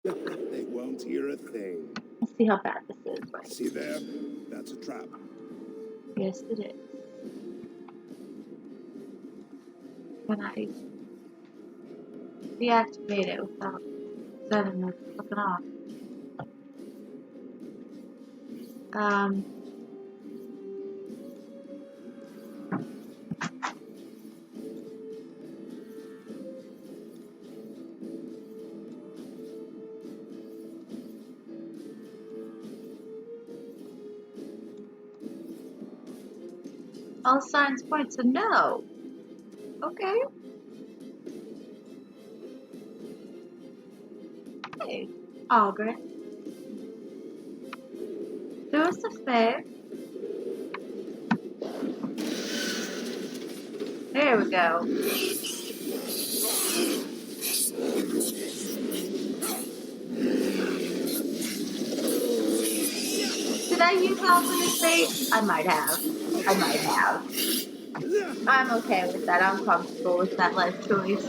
They won't hear a thing. Let's see how bad this is. Right. See there? That's a trap. Yes, it is. Can I deactivate it without setting it fucking off? All signs point to no. Okay. Hey, Aldrin. Do us a favor. There we go. Did I use alternate fate? I might have. I'm okay with that. I'm comfortable with that life choice. So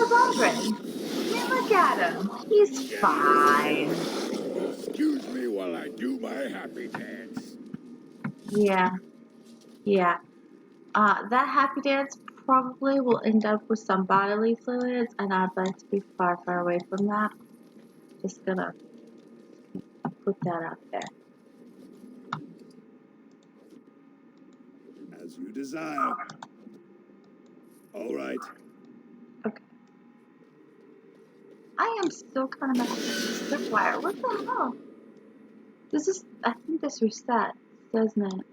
is Aldrin. I mean, look at him. He's fine. Excuse me while I do my happy dance. Yeah. That happy dance probably will end up with some bodily fluids, and I'd like to be far, far away from that. Just gonna put that out there. As you desire. All right. Okay. I am still kind of mad at this tripwire. What the hell? I think this resets, doesn't it?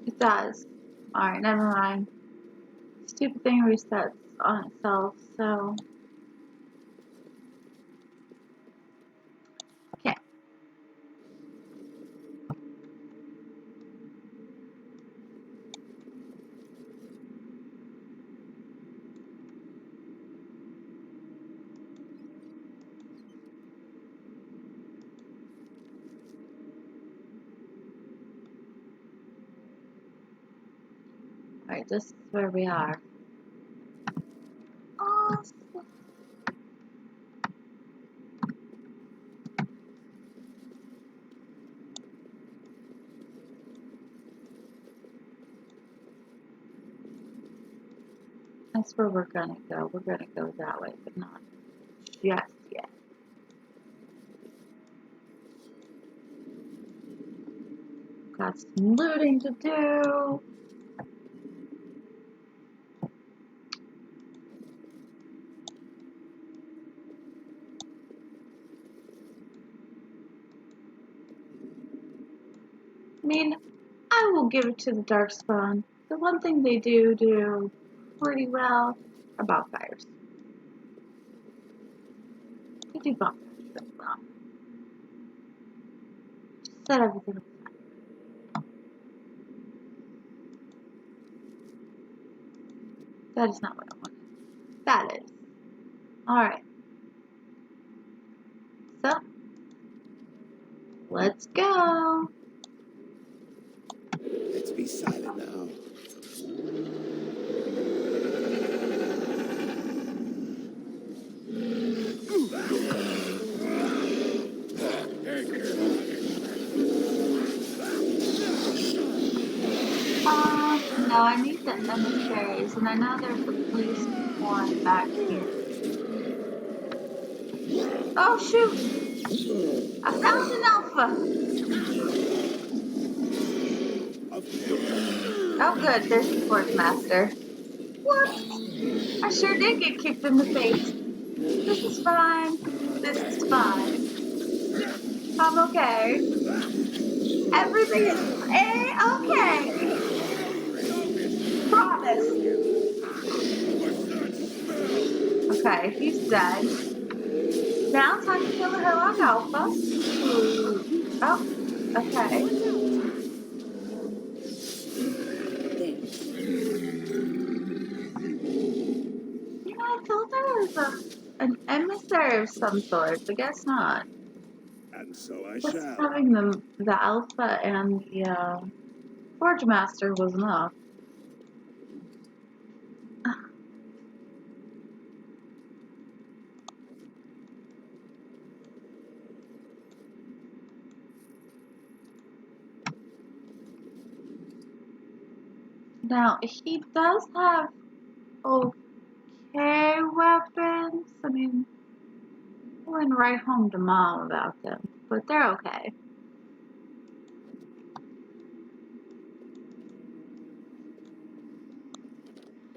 It does. Alright, never mind. Stupid thing resets on itself, so. Okay. Alright, this is where we are. Awesome. That's where we're gonna go. We're gonna go that way, but not just yet. Got some looting to do. I mean, I will give it to the Darkspawn. The one thing they do pretty well are bonfires. They do bonfires really well. Just set everything aside. That is not what I wanted. That is. Alright. So, let's go. Let's be silent now. No, I need the emissaries, and I know there's at least one back here. Oh shoot! I found an alpha! Oh good, there's the Sportsmaster. What? I sure did get kicked in the face. This is fine. This is fine. I'm okay. Everything is okay. Promise. Okay, he's dead. Now time to kill the Hellog Alpha. Oh, okay. You know, I thought there was an emissary of some sort, but guess not. And so I Just shall. having the alpha and the Forge Master was enough. Now, he does have okay weapons. I mean, I went right home to Mom about them, but they're okay.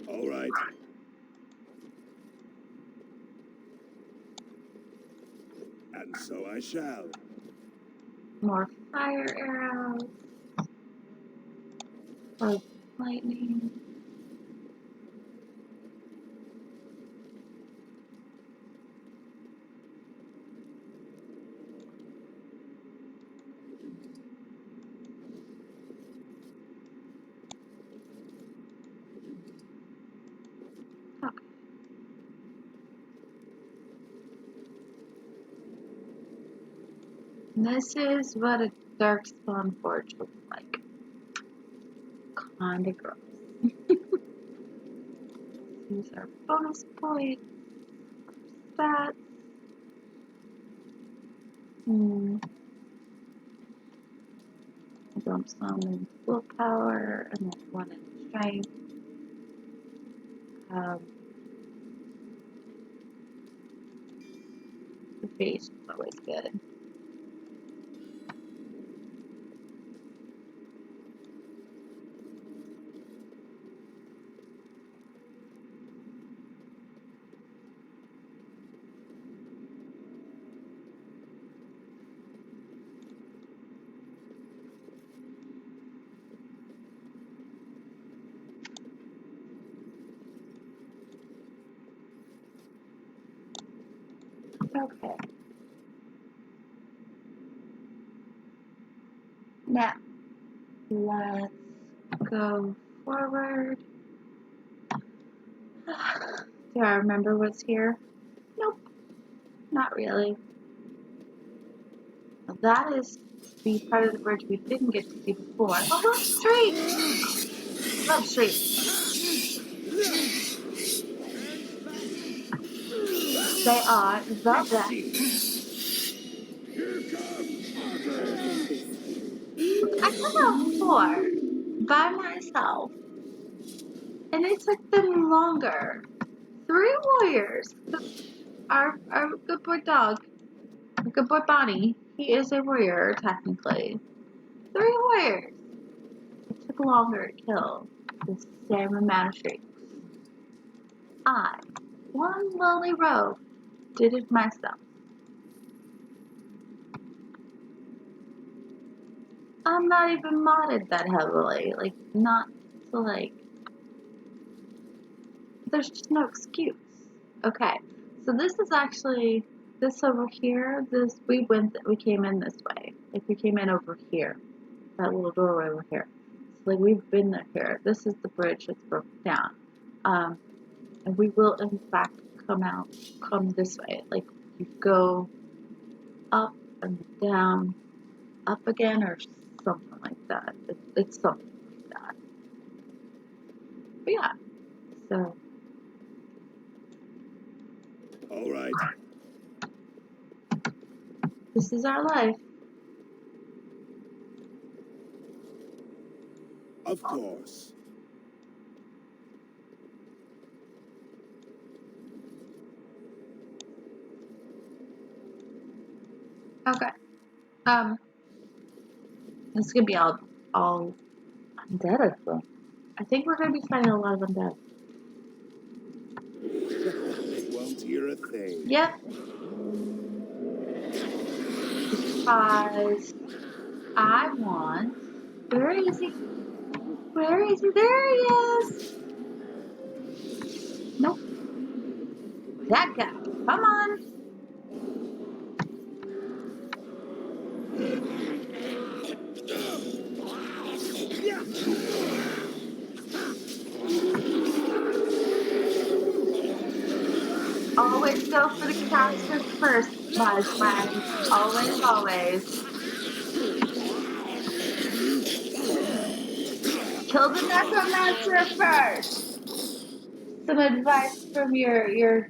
All right. And so I shall. More fire arrows. Or lightning. Okay. This is what a Darkspawn forge looks like. Kinda gross. These are bonus points. Stats. Jump some in willpower and then one in strength. The base is always good. Okay. Now, let's go forward. Do I remember what's here? Nope, not really. Well, that is the part of the bridge we didn't get to see before. Oh, look, street! Love street. They are the best. I took out 4 by myself, and it took them longer. 3 warriors. Our good boy dog, our good boy Bonnie, he is a warrior technically. 3 warriors. It took longer to kill the same amount of shrieks. I, one lowly rogue, did it myself. I'm not even modded that heavily. Like, not to like. There's just no excuse. Okay, so this is actually this over here. We came in this way. Like we came in over here, that little doorway over here. So like we've been here. This is the bridge that's broken down, and we will in fact come this way. Like you go up and down, up again, or something like that. It's something like that. But yeah, so. All right. This is our life. Of course. Okay. This is gonna be all undead, I think. I think we're gonna be fighting a lot of undead. Won't hear a thing. Yep. Because I want. Where is he? Where is he? There he is! Nope. That guy. Come on. Always go for the caster first, my friend. Always, always. Kill the necromancer first. Some advice from your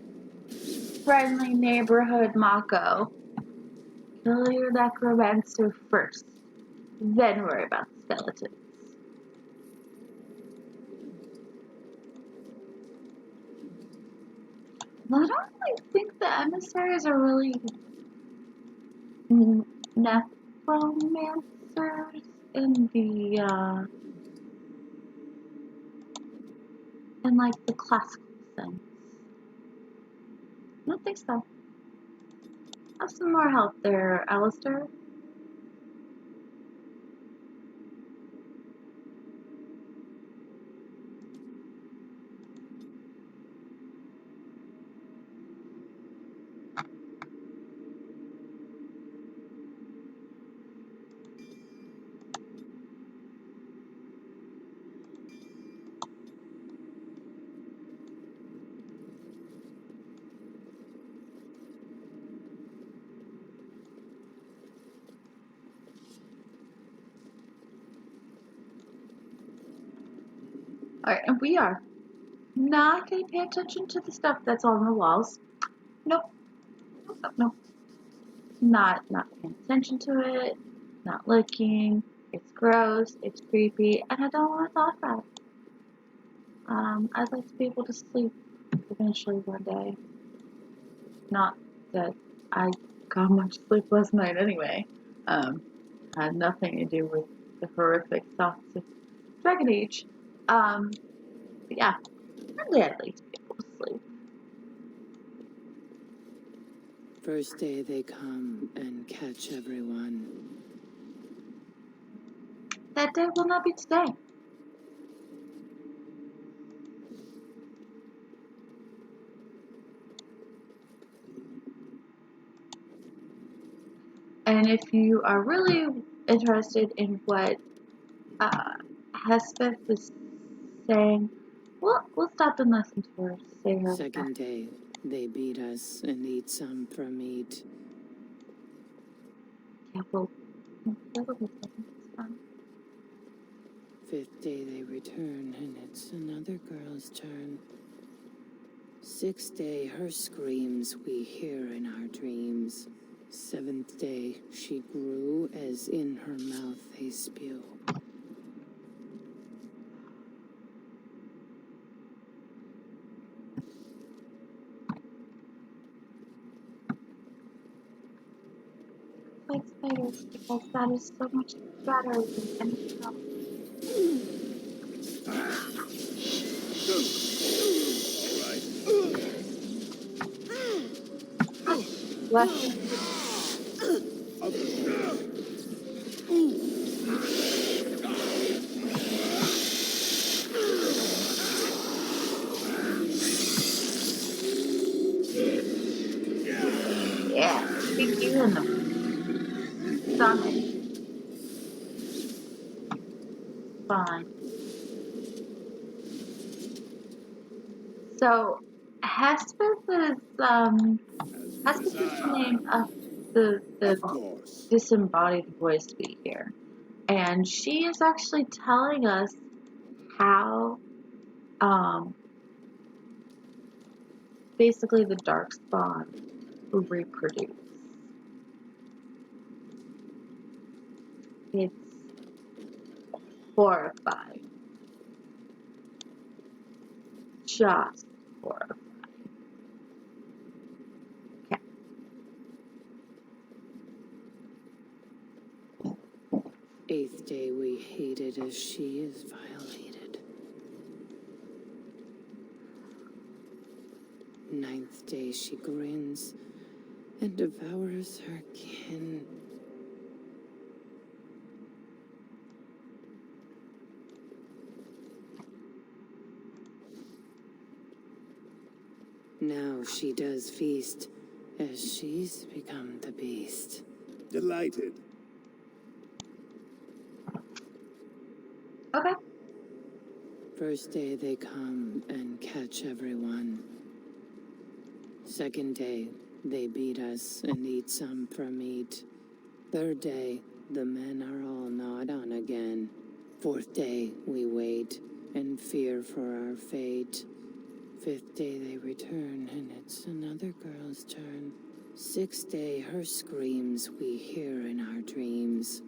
friendly neighborhood Mako. Kill your necromancer first. Then worry about the skeletons. I don't really think the emissaries are really necromancers in like the classical sense. I don't think so. Have some more help there, Alistair. Alright, and we are not going to pay attention to the stuff that's on the walls. Nope. Nope. Not paying attention to it. Not looking. It's gross. It's creepy. And I don't want to talk about it. I'd like to be able to sleep eventually one day. Not that I got much sleep last night anyway. Had nothing to do with the horrific thoughts of Dragon Age. But yeah, one day I'd like to be able to sleep. First day they come and catch everyone. That day will not be today. And if you are really interested in what Hespeth is saying, we'll stop and listen to her say her. Second day, they beat us and eat some for meat. Yeah, we'll listen. It's fine. Fifth day they return and it's another girl's turn. Sixth day, her screams we hear in our dreams. Seventh day, she grew as in her mouth they spew. Like spiders, because that is so much better than anything else. What? Yeah, kick you in the stomach. Fine. So, Hespeth is the name of the disembodied voice we hear. And she is actually telling us how basically the Darkspawn reproduce. It's horrifying. Just horrifying. Okay. Eighth day we hated as she is violated. Ninth day she grins and devours her kin. Now she does feast, as she's become the beast. Delighted. Okay. First day they come and catch everyone. Second day, they beat us and eat some for meat. Third day, the men are all gnawed on again. 4th day we wait and fear for our fate. 5th day they return and it's another girl's turn. 6th day her screams we hear in our dreams.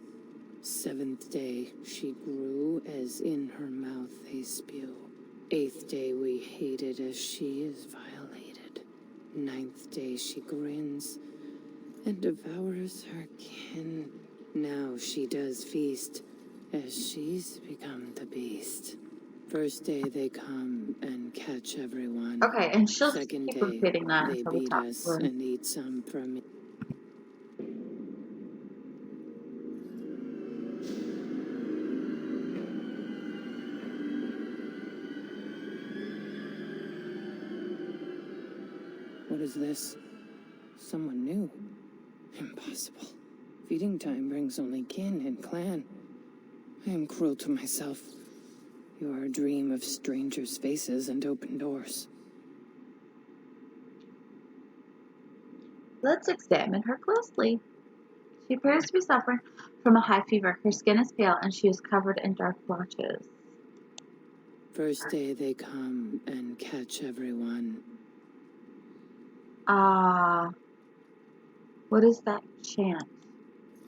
7th day she grew as in her mouth they spew. 8th day we hated as she is violated. 9th day she grins and devours her kin. Now she does feast as she's become the beast. 1st day they come and catch everyone. Okay, and she'll just 2nd keep day repeating that they until we beat talk us to her. and eat some from me. What is this? Someone new? Impossible. Feeding time brings only kin and clan. I am cruel to myself. You are a dream of strangers' faces and open doors. Let's examine her closely. She appears to be suffering from a high fever. Her skin is pale and she is covered in dark blotches. 1st day they come and catch everyone. What is that chant?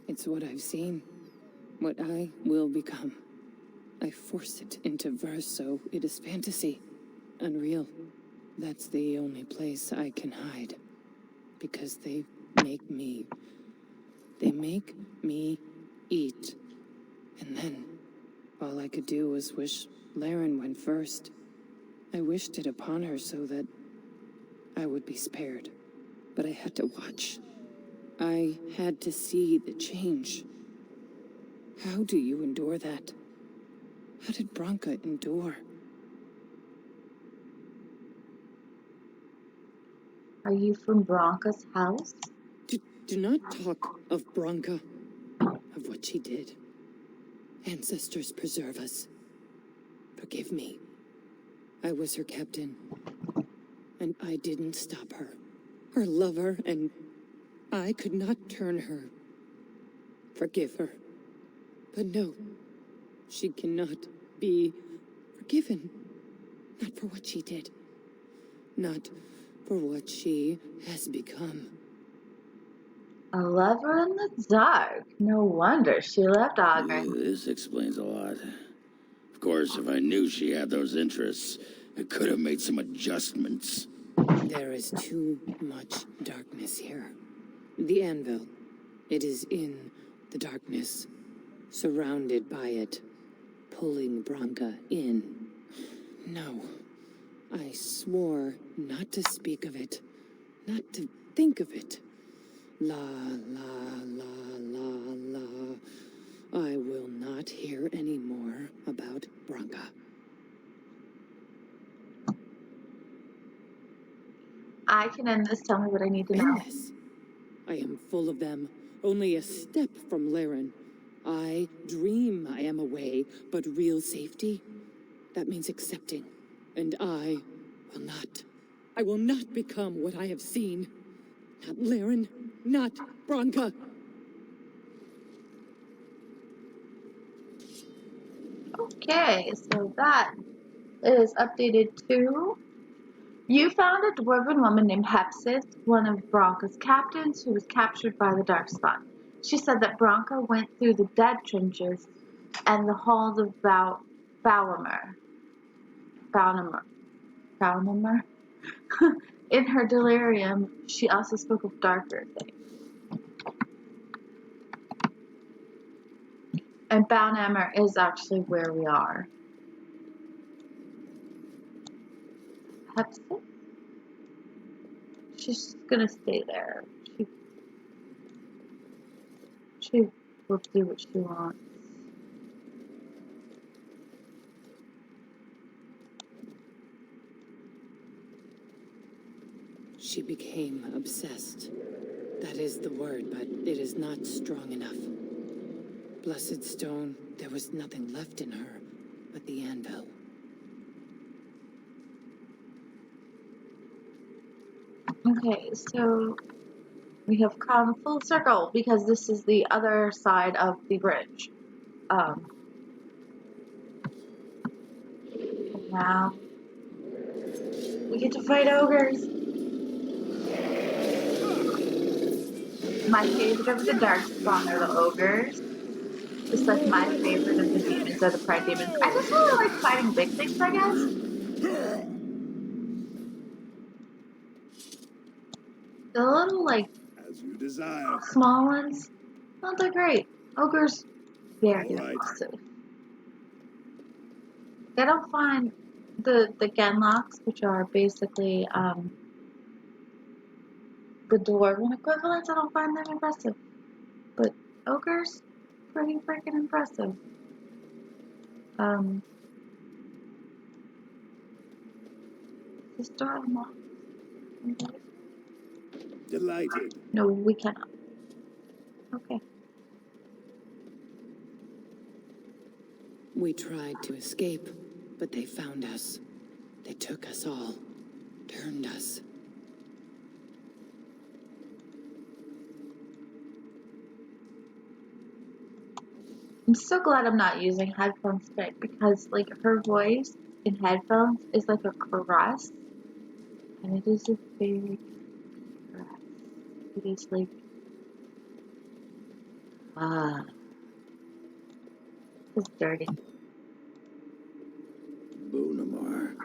It's what I've seen. What I will become. I force it into verse so it is fantasy. Unreal. That's the only place I can hide. Because they make me. They make me eat. And then, all I could do was wish Laren went first. I wished it upon her so that I would be spared. But I had to watch. I had to see the change. How do you endure that? How did Branka endure? Are you from Bronca's house? Do not talk of Branka, of what she did. Ancestors preserve us. Forgive me. I was her captain, and I didn't stop her. Her lover, and I could not turn her. Forgive her. But no, she cannot be forgiven. Not for what she did. Not for what she has become. A lover in the dark. No wonder she left Augur. This explains a lot. Of course, if I knew she had those interests, I could have made some adjustments. There is too much darkness here. The anvil. It is in the darkness, surrounded by it, pulling Branka in. No, I swore not to speak of it, not to think of it. La, la, la, la, la. I will not hear any more about Branka. I can end this. Tell me what I need to know. End this. I am full of them, only a step from Laren. I dream I am away, but real safety, that means accepting. And I will not. I will not become what I have seen. Not Laren, not Branka. Okay, so that is updated to... You found a dwarven woman named Hepsis, one of Bronca's captains, who was captured by the Darkspawn. She said that Branka went through the dead trenches and the halls of Baunamer. In her delirium, she also spoke of darker things. And Baunamer is actually where we are. Hepsis? She's gonna stay there. She will do what she wants. She became obsessed. That is the word, but it is not strong enough. Blessed stone, there was nothing left in her but the anvil. Okay, so we have come full circle because this is the other side of the bridge. Now we get to fight ogres. My favorite of the Darkspawn are the ogres. Just like my favorite of the demons are the pride demons. I just really like fighting big things, I guess. The little, like, As you desire. small ones, not that great. Ogres, very All right. aggressive. I don't find the genlocks, which are basically the dwarven equivalents, I don't find them impressive. But ogres, pretty freaking impressive. This door unlocked. Delighted. No, we cannot. Okay. We tried to escape, but they found us. They took us all, turned us. I'm so glad I'm not using headphones today because, like, her voice in headphones is like a caress, and it is a very caress. It is like, it's dirty. Boonamar.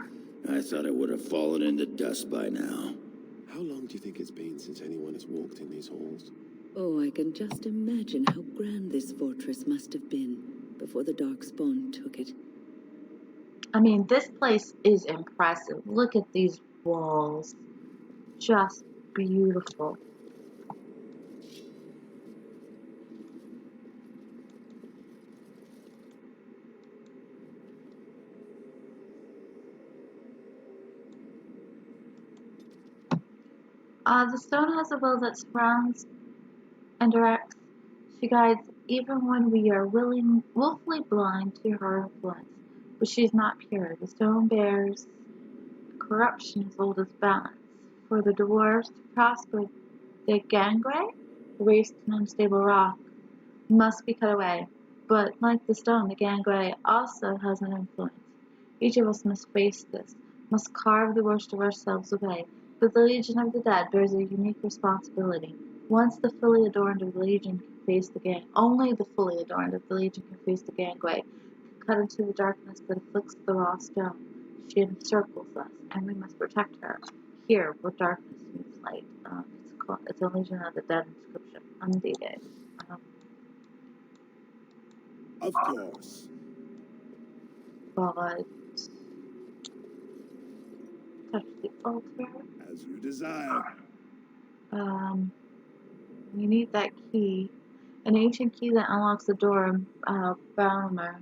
I thought it would have fallen into dust by now. How long do you think it's been since anyone has walked in these halls? Oh, I can just imagine how grand this fortress must have been before the Darkspawn took it. I mean, this place is impressive. Look at these walls. Just beautiful. The stone has a will that surrounds and directs. She guides even when we are willfully blind to her influence. But she is not pure. The stone bears corruption as old as balance. For the dwarves to prosper, the gangway, waste and unstable rock, must be cut away. But like the stone, the gangway also has an influence. Each of us must face this, must carve the worst of ourselves away. But the Legion of the Dead bears a unique responsibility. Once the fully adorned of the Legion can face the gang, only the fully adorned of the Legion can face the gangway, cut into the darkness that afflicts the raw stone. She encircles us, and we must protect her. Here, where darkness meets light. It's a Legion of the Dead inscription, undated. Of course. But touch the altar. As you desire. We need that key, an ancient key that unlocks the door in Balmer,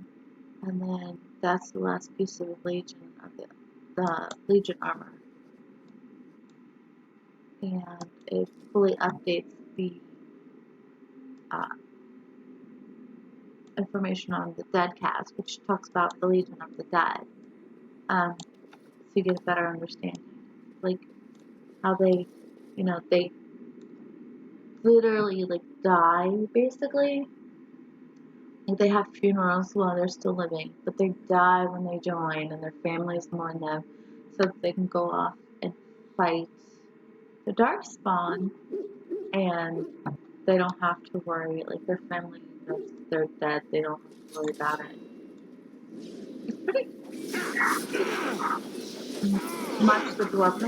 and then that's the last piece of the Legion armor, and it fully updates the information on the Dead cast, which talks about the Legion of the Dead, so you get a better understanding, like how they literally like die basically. Like they have funerals while they're still living, but they die when they join, and their families mourn them, so that they can go off and fight the Darkspawn, and they don't have to worry. Like their family, they're dead. They don't have to worry about it. It's pretty much the dwarf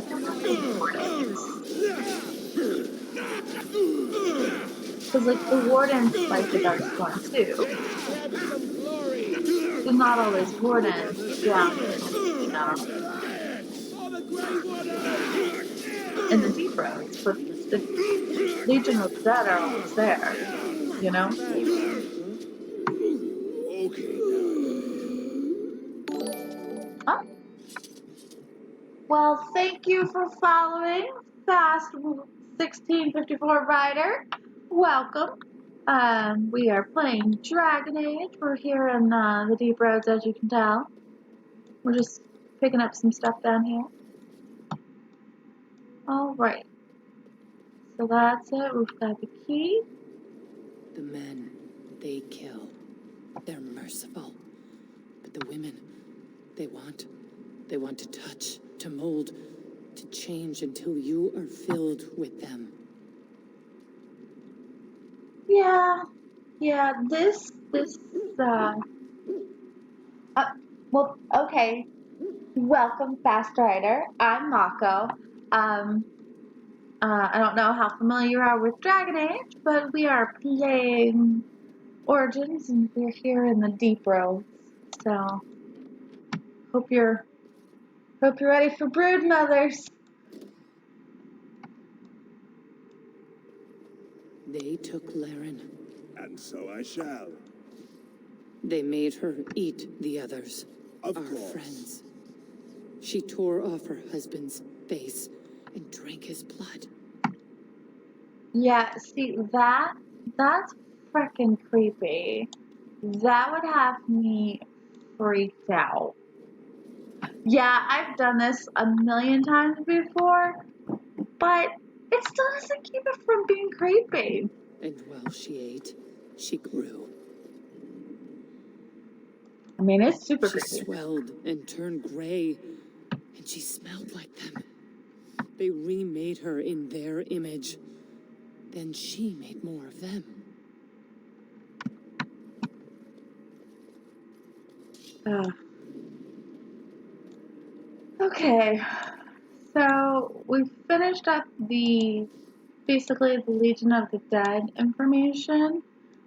because like the wardens fight the Darkspawn too. They're not always wardens down in the deep roads, but the Legion of the Dead are always there, you know? Okay. Oh. Well, thank you for following Fast 1654 Rider. Welcome. We are playing Dragon Age. We're here in the deep roads, as you can tell. We're just picking up some stuff down here. Alright. So that's it. We've got the key. The men, they kill. They're merciful. But the women, they want They want to touch, to mold, to change until you are filled with them. Yeah, well, okay. Welcome, Fast Rider. I'm Mako. I don't know how familiar you are with Dragon Age, but we are playing Origins, and we're here in the Deep Roads. So, hope you're ready for Brood Mothers. They took Laren. And so I shall. They made her eat the others, Of our course. friends. She tore off her husband's face and drank his blood. Yeah, see, that's freaking creepy. That would have me freaked out. Yeah, I've done this a million times before, but it still doesn't keep it from being creepy. And while she ate, she grew. I mean, it's super She creepy. swelled and turned gray, and she smelled like them. They remade her in their image. Then she made more of them. Okay, so we finished up basically the Legion of the Dead information,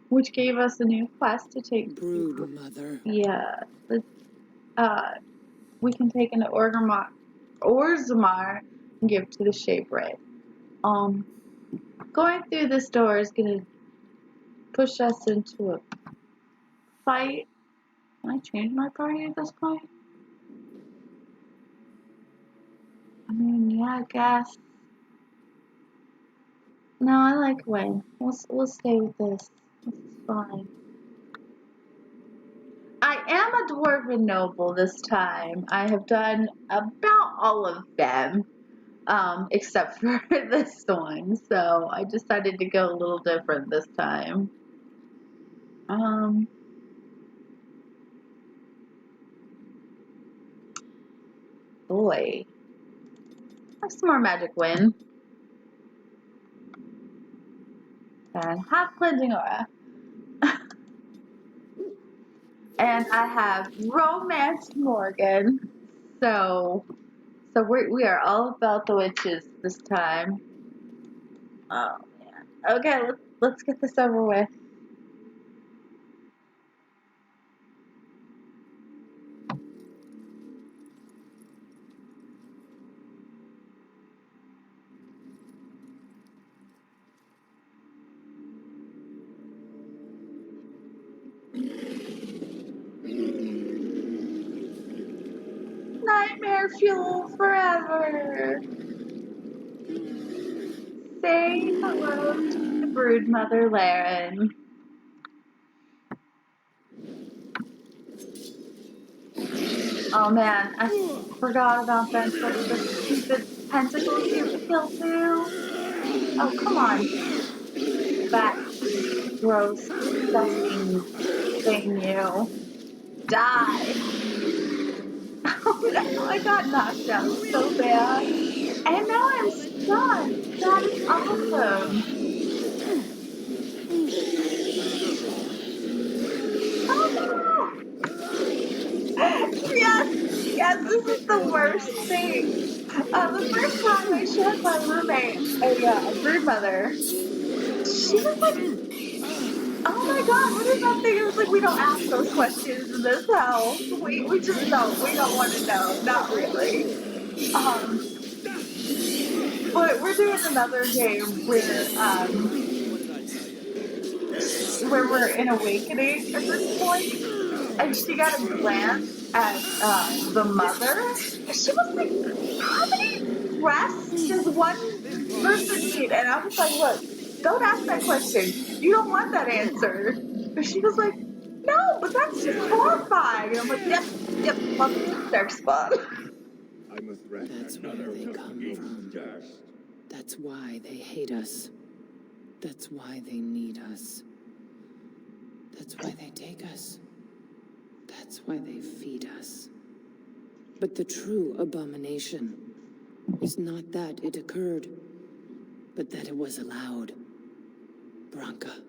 which gave us a new quest to take. Brood Mother. Yeah, we can take into Orzammar and give to the Shape-Ray. Going through this door is gonna push us into a fight. Can I change my party at this point? I mean, yeah, I guess. No, I like Wayne. We'll stay with this. This is fine. I am a Dwarven noble this time. I have done about all of them, except for this one. So I decided to go a little different this time. Boy. Have some more magic win. And have cleansing aura. And I have romanced Morgan. So we are all about the witches this time. Oh man. Okay, let's get this over with. Nightmare fuel forever. Say hello to the brood mother, Laren. Oh man, I forgot about that stupid pentacles you have to kill too. Oh, come on. That gross, disgusting thing, you. Die. Oh no, I got knocked out so bad. And now I'm stunned. That is awesome. Oh no! Yes, this is the worst thing. The first time I showed my roommate a brood mother, she was like, "Oh my god, what is that thing?" It was like, "We don't ask those questions in this house. We just don't. We don't want to know. Not really." But we're doing another game where we're in Awakening at this point, and she got a glance at the mother. She was like, "How many breasts does one person need?" And I was like, "Look, don't ask that question. You don't want that answer." And she was like, "No, but that's just horrifying." And I'm like, "Yep, welcome to Darkspawn." I'm a threat. That's where they come from. That's why they hate us. That's why they need us. That's why they take us. That's why they feed us. But the true abomination is not that it occurred, but that it was allowed. Branka,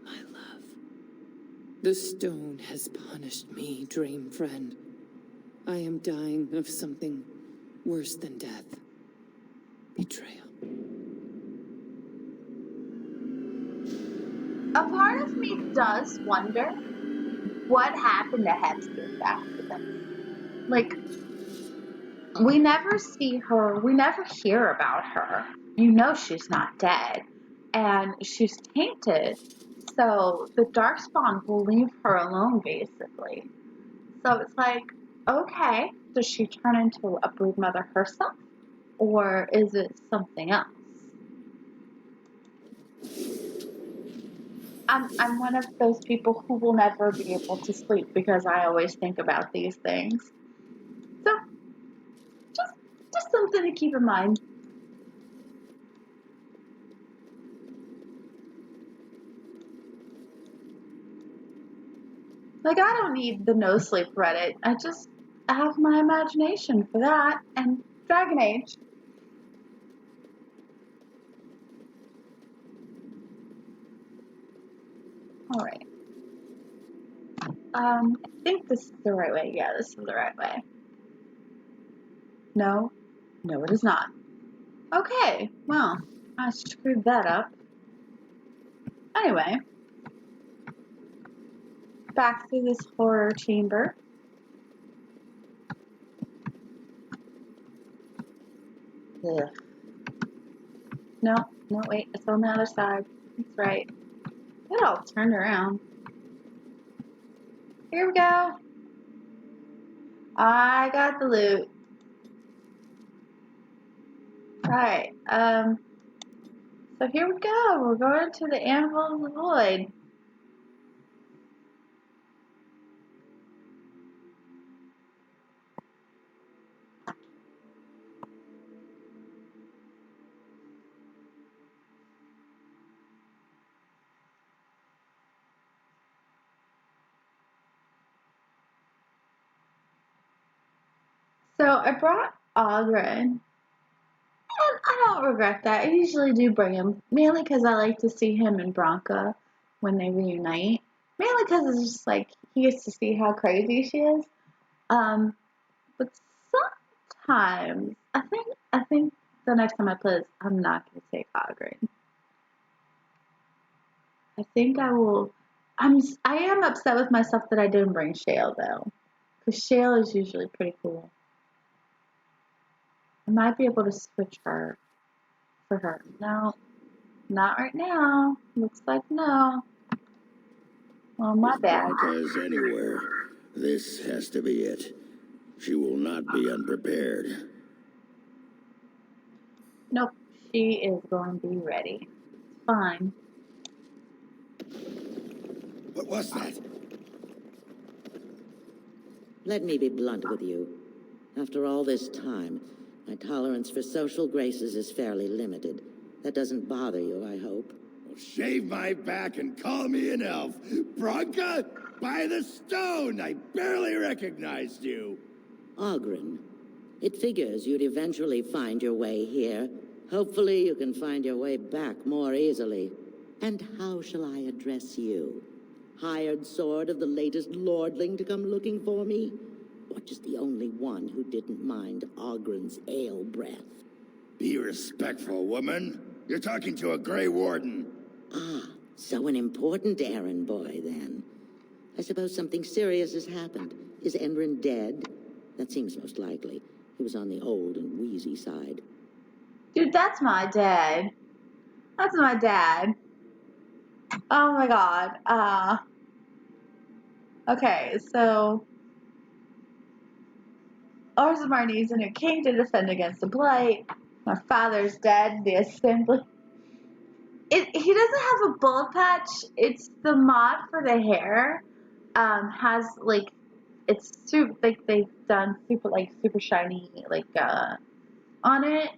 my love. The stone has punished me, dream friend. I am dying of something worse than death. Betrayal. A part of me does wonder what happened to Hepzibah after this. Like, we never see her, we never hear about her. You know she's not dead. And she's tainted. So the Darkspawn will leave her alone, basically. So it's like, okay, does she turn into a broodmother herself? Or is it something else? I'm one of those people who will never be able to sleep because I always think about these things. So, just something to keep in mind. Like, I don't need the no sleep Reddit. I have my imagination for that and Dragon Age. Alright. I think this is the right way. Yeah, this is the right way. No. No, it is not. Okay, well, I screwed that up. Anyway. Back through this horror chamber. Ugh. No, wait, it's on the other side. That's right. It all turned around. Here we go. I got the loot. Alright, so here we go. We're going to the Anvil of the Void. So I brought Ogren, and I don't regret that. I usually do bring him, mainly because I like to see him and Branka when they reunite. Mainly because it's just like, he gets to see how crazy she is. But sometimes, I think the next time I play this, I'm not going to take Ogren. I think I will. I am upset with myself that I didn't bring Shale though, because Shale is usually pretty cool. I might be able to switch her for her. No, not right now. Looks like no. Well, my If bad. Branka is anywhere, this has to be it. She will not be unprepared. Nope, she is going to be ready. It's fine. What was that? Let me be blunt with you. After all this time, my tolerance for social graces is fairly limited. That doesn't bother you, I hope. Well, shave my back and call me an elf. Branka, by the stone! I barely recognized you. Ogren, it figures you'd eventually find your way here. Hopefully you can find your way back more easily. And how shall I address you? Hired sword of the latest lordling to come looking for me? Or just the only one who didn't mind Ogren's ale breath? Be respectful, woman. You're talking to a Grey Warden. Ah, so an important errand boy, then. I suppose something serious has happened. Is Enrin dead? That seems most likely. He was on the old and wheezy side. Dude, that's my dad. That's my dad. Oh my god. Okay, so Orzammar needs a new king to defend against the Blight. My father's dead. The assembly. He doesn't have a bullet patch. It's the mod for the hair. Has like it's super like they've done super shiny on it,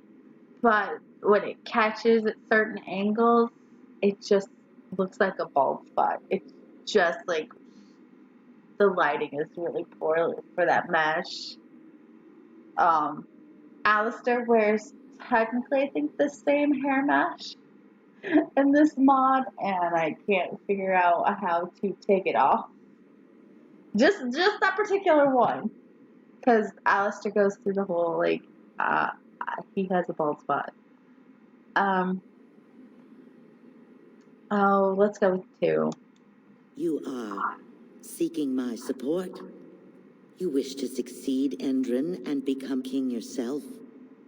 but when it catches at certain angles, it just looks like a bald spot. It's just like the lighting is really poor for that mesh. Alistair wears technically, I think, the same hair mesh in this mod, and I can't figure out how to take it off. Just that particular one, because Alistair goes through the whole like he has a bald spot. Oh, let's go with 2. You are seeking my support? You wish to succeed, Endrin, and become king yourself?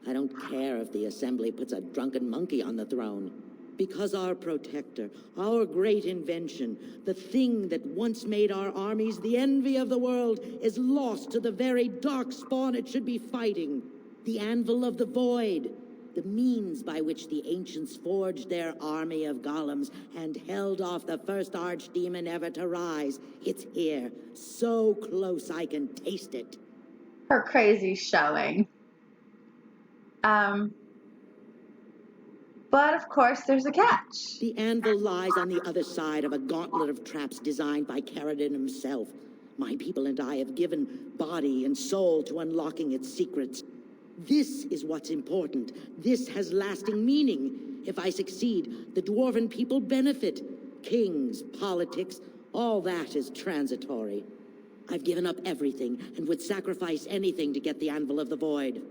I don't care if the Assembly puts a drunken monkey on the throne. Because our protector, our great invention, the thing that once made our armies the envy of the world, is lost to the very Darkspawn it should be fighting. The Anvil of the Void, the means by which the ancients forged their army of golems and held off the first archdemon ever to rise. It's here, so close I can taste it. Her crazy showing. But of course, there's a catch. The anvil lies on the other side of a gauntlet of traps designed by Caradon himself. My people and I have given body and soul to unlocking its secrets. This is what's important. This has lasting meaning. If I succeed, the Dwarven people benefit. Kings, politics, all that is transitory. I've given up everything and would sacrifice anything to get the Anvil of the Void.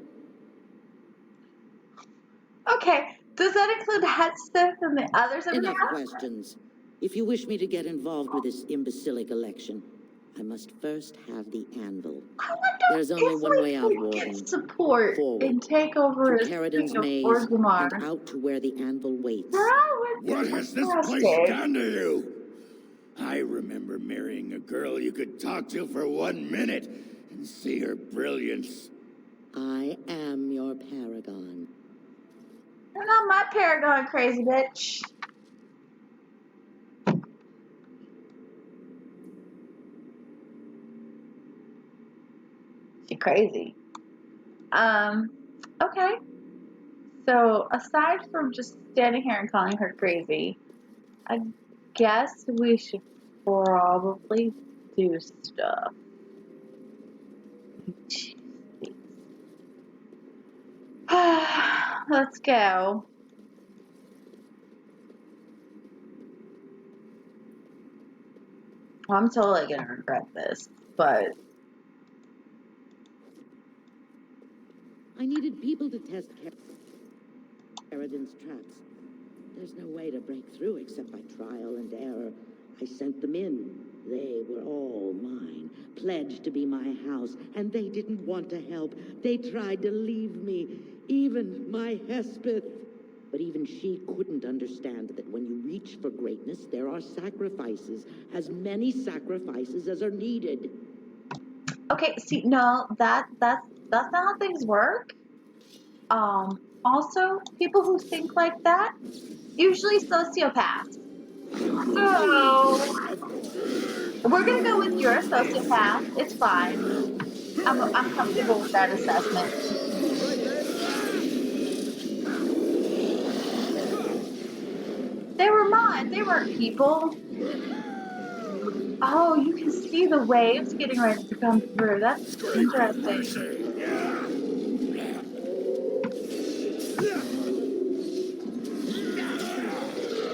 Okay, does that include Headsmith and the others over Enough there? questions. If you wish me to get involved with this imbecilic election, I must first have the anvil. I wonder There's only if one we way out, could Warden. get support Forward. and take over To a Caradon's string of maze Orgrimmar. and out to where the anvil waits. That would What be has this place interesting. done to you? I remember marrying a girl you could talk to for 1 minute and see her brilliance. I am your paragon. You're not my paragon, crazy bitch. She crazy. Okay. So aside from just standing here and calling her crazy, I guess we should probably do stuff. Jeez. Let's go. I'm totally gonna regret this, but I needed people to test Caradon's traps. There's no way to break through except by trial and error. I sent them in. They were all mine, pledged to be my house, and they didn't want to help. They tried to leave me, even my Hespeth. But even she couldn't understand that when you reach for greatness, there are sacrifices, as many sacrifices as are needed. okay, see, no, that's not how things work. Also, people who think like that, usually sociopaths. So, we're gonna go with you're a sociopath. It's fine. I'm comfortable with that assessment. They were mine. They weren't people. Oh, you can see the waves getting ready to come through. That's interesting.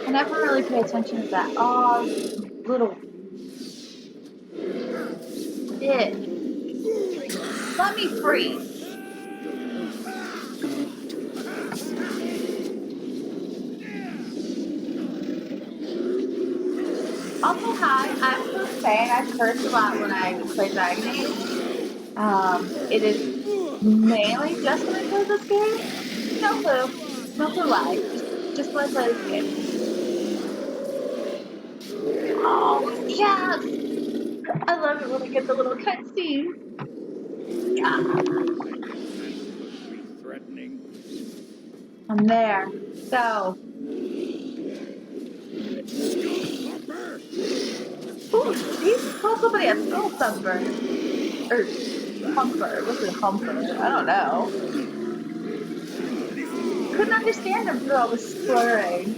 I never really pay attention to that. Oh, little bitch. Let me free. Also, hi, I'm supposed to say I curse a lot when I play Dragon Age. It is mainly just when I play this game. No clue. No clue why. Just when I play this game. Oh, yes! I love it when I get the little cutscene. Threatening. I'm there. So. Ooh, these call somebody a skull thumper. Or humper. What's a humper? I don't know. Couldn't understand him through all the slurring.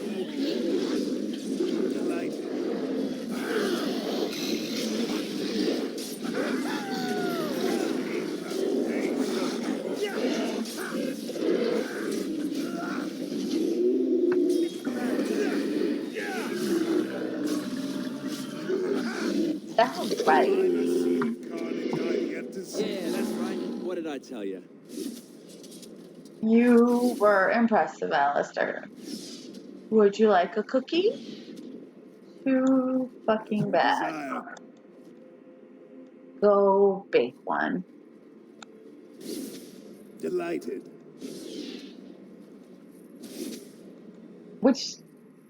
Right. Carnage I've yet to see. Yeah, that's right. What did I tell you? You were impressive, Alistair. Would you like a cookie? Too fucking bad. Desire. Go bake one. Delighted. Which,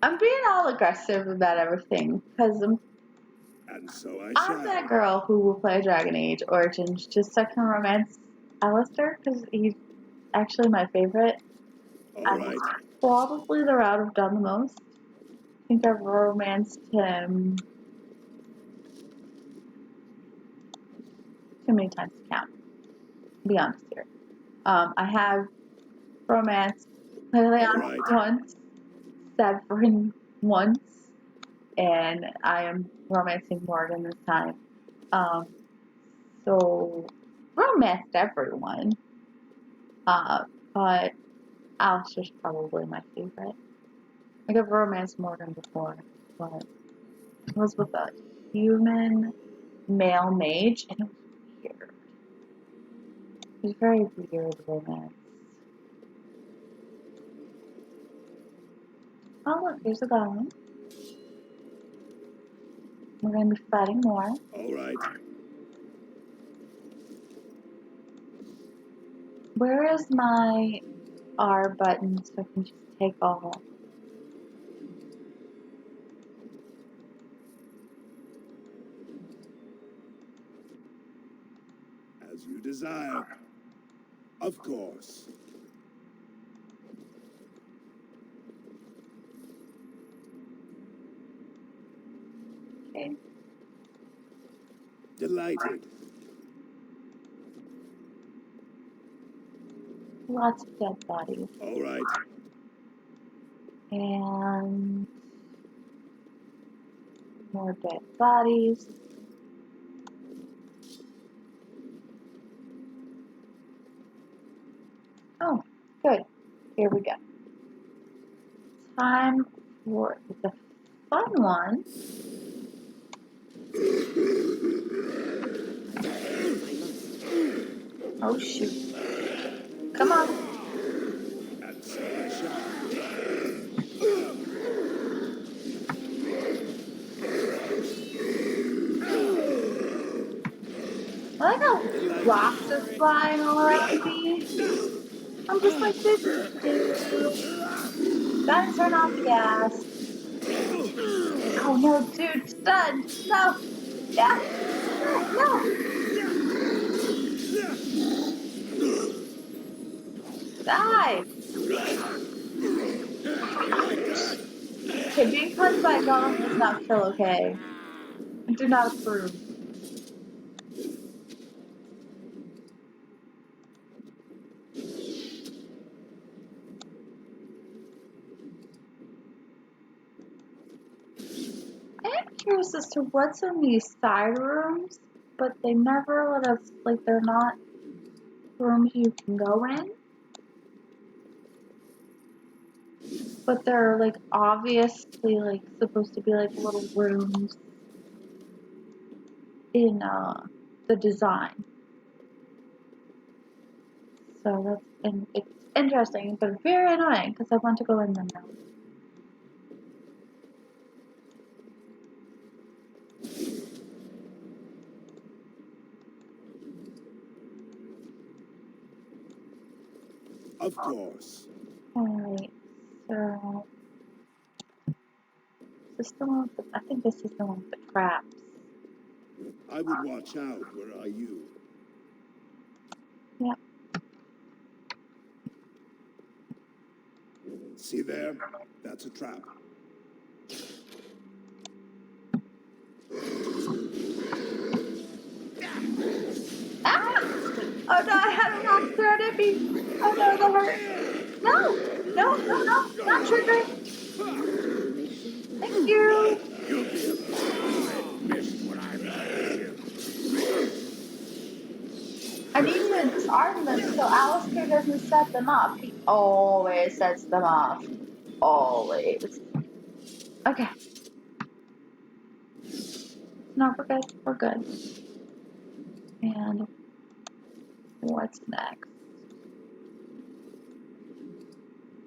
I'm being all aggressive about everything, because And so I I'm shall. that girl who will play Dragon Age Origins just so I can romance Alistair, because he's actually my favorite. All right. Probably the route I've done the most. I think I've romanced him too many times to count. To be honest here. I have romanced Leon once, Severin once, and I am romancing Morgan this time. So romanced everyone. But Alistair's probably my favorite. Like I've romanced Morgan before, but it was with a human male mage, and it was weird. It was very weird romance. Oh look, here's a golem. We're gonna be fighting more. All right. Where is my R button so I can just take all? As you desire. Of course. Okay. Delighted. Lots of dead bodies. All right. And more dead bodies. Oh, good. Here we go. Time for the fun one. Oh shoot. Come on. And so I shall. I like how rocks are flying all around me. I'm just like this. Gotta turn off the gas. Oh no, dude, stunned. No. Yeah. No. Die. Okay, being punched by a golem does not feel okay. I do not approve. I am curious as to what's in these side rooms, but they never let us, like, they're not rooms you can go in. But they're, like, obviously, like, supposed to be, like, little rooms in, the design. So that's, and it's interesting, but very annoying, because I want to go in them now. Of course. Alright, so... Is this the one with the, I think this is the one with the traps. I would watch out were I you. Yep. See there? That's a trap. Ah! Oh no, I had a rock thrown at me. Oh no, that hurt. No! No, no, no, not triggering. Thank you. You'll be able to miss what I've done. I need to disarm them so Alistair doesn't set them off. He always sets them off. Always. Okay. No, we're good. We're good. And what's next?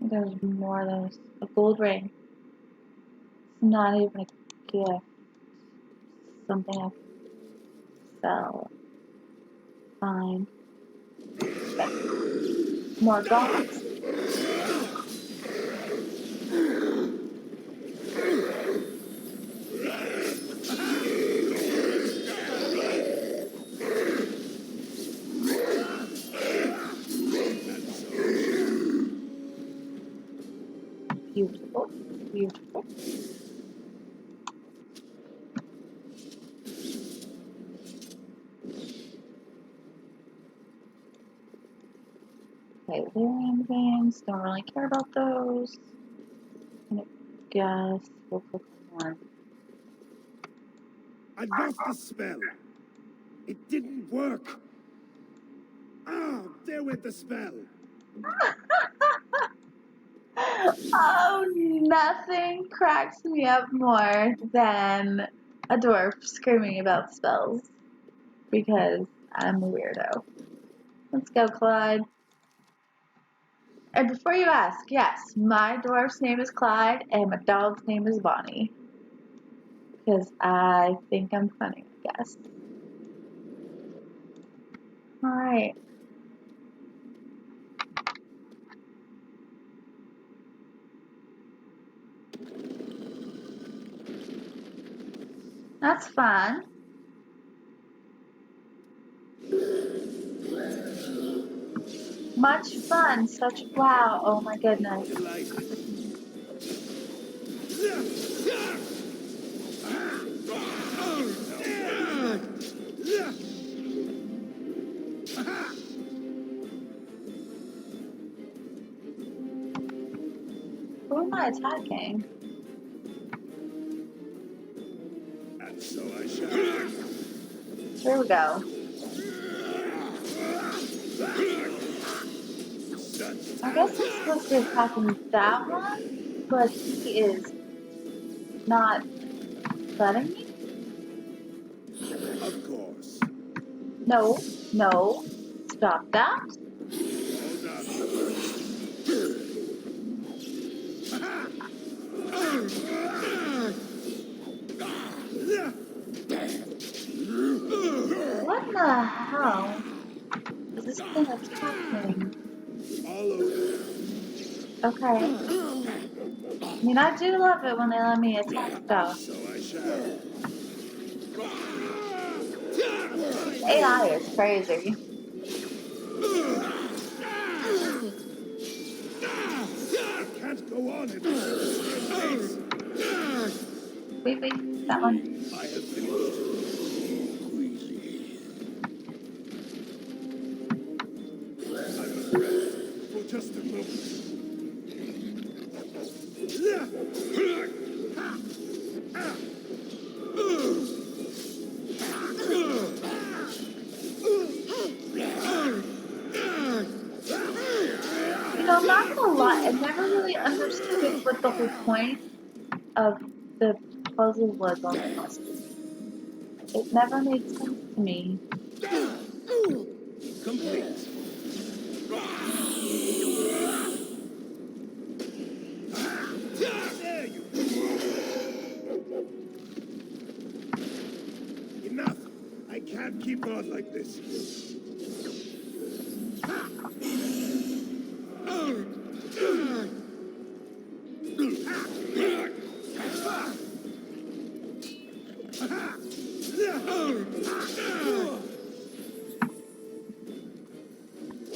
There's more of those. A gold ring. It's not even a gift. Something I can sell. Fine. More gods. Beautiful. Beautiful. Okay, Lyrian veins. Don't really care about those. And I guess we'll click on more. I lost the spell. It didn't work. Ah, there went the spell. Oh, nothing cracks me up more than a dwarf screaming about spells because I'm a weirdo. Let's go, Clyde. And before you ask, yes, my dwarf's name is Clyde and my dog's name is Bonnie. Because I think I'm funny, I guess. Alright. That's fun. Much fun. Such wow. Oh my goodness. Who am I attacking? And so I shall. Here we go. I guess I'm supposed to be attacking that one, but he is not letting me? Of course. No, no. Stop that. Hold What the hell is this thing attacking? Okay. I mean, I do love it when they let me attack stuff. So I shall. AI is crazy. I can't go on in this. Wait, that one. I have finished. I must rest for just a moment. You know, I'm not gonna lie, I never really understood what the whole point of the puzzle was on this. It never made sense to me. Complete. There you go. Enough. I can't keep on like this.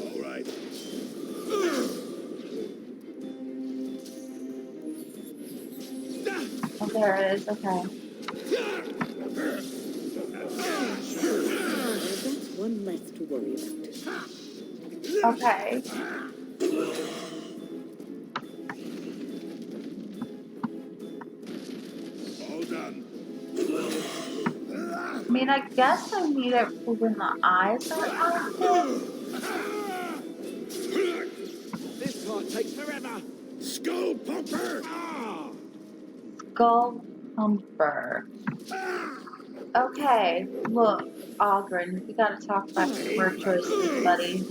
All right. Oh, there it is. Okay. That's one less to worry about. Okay. All done. I mean, I guess I need it for when the eyes are active. This part takes forever. Skull pumper. Skull Pumper. Okay, look, Ogren, we gotta talk about your word choices, buddy.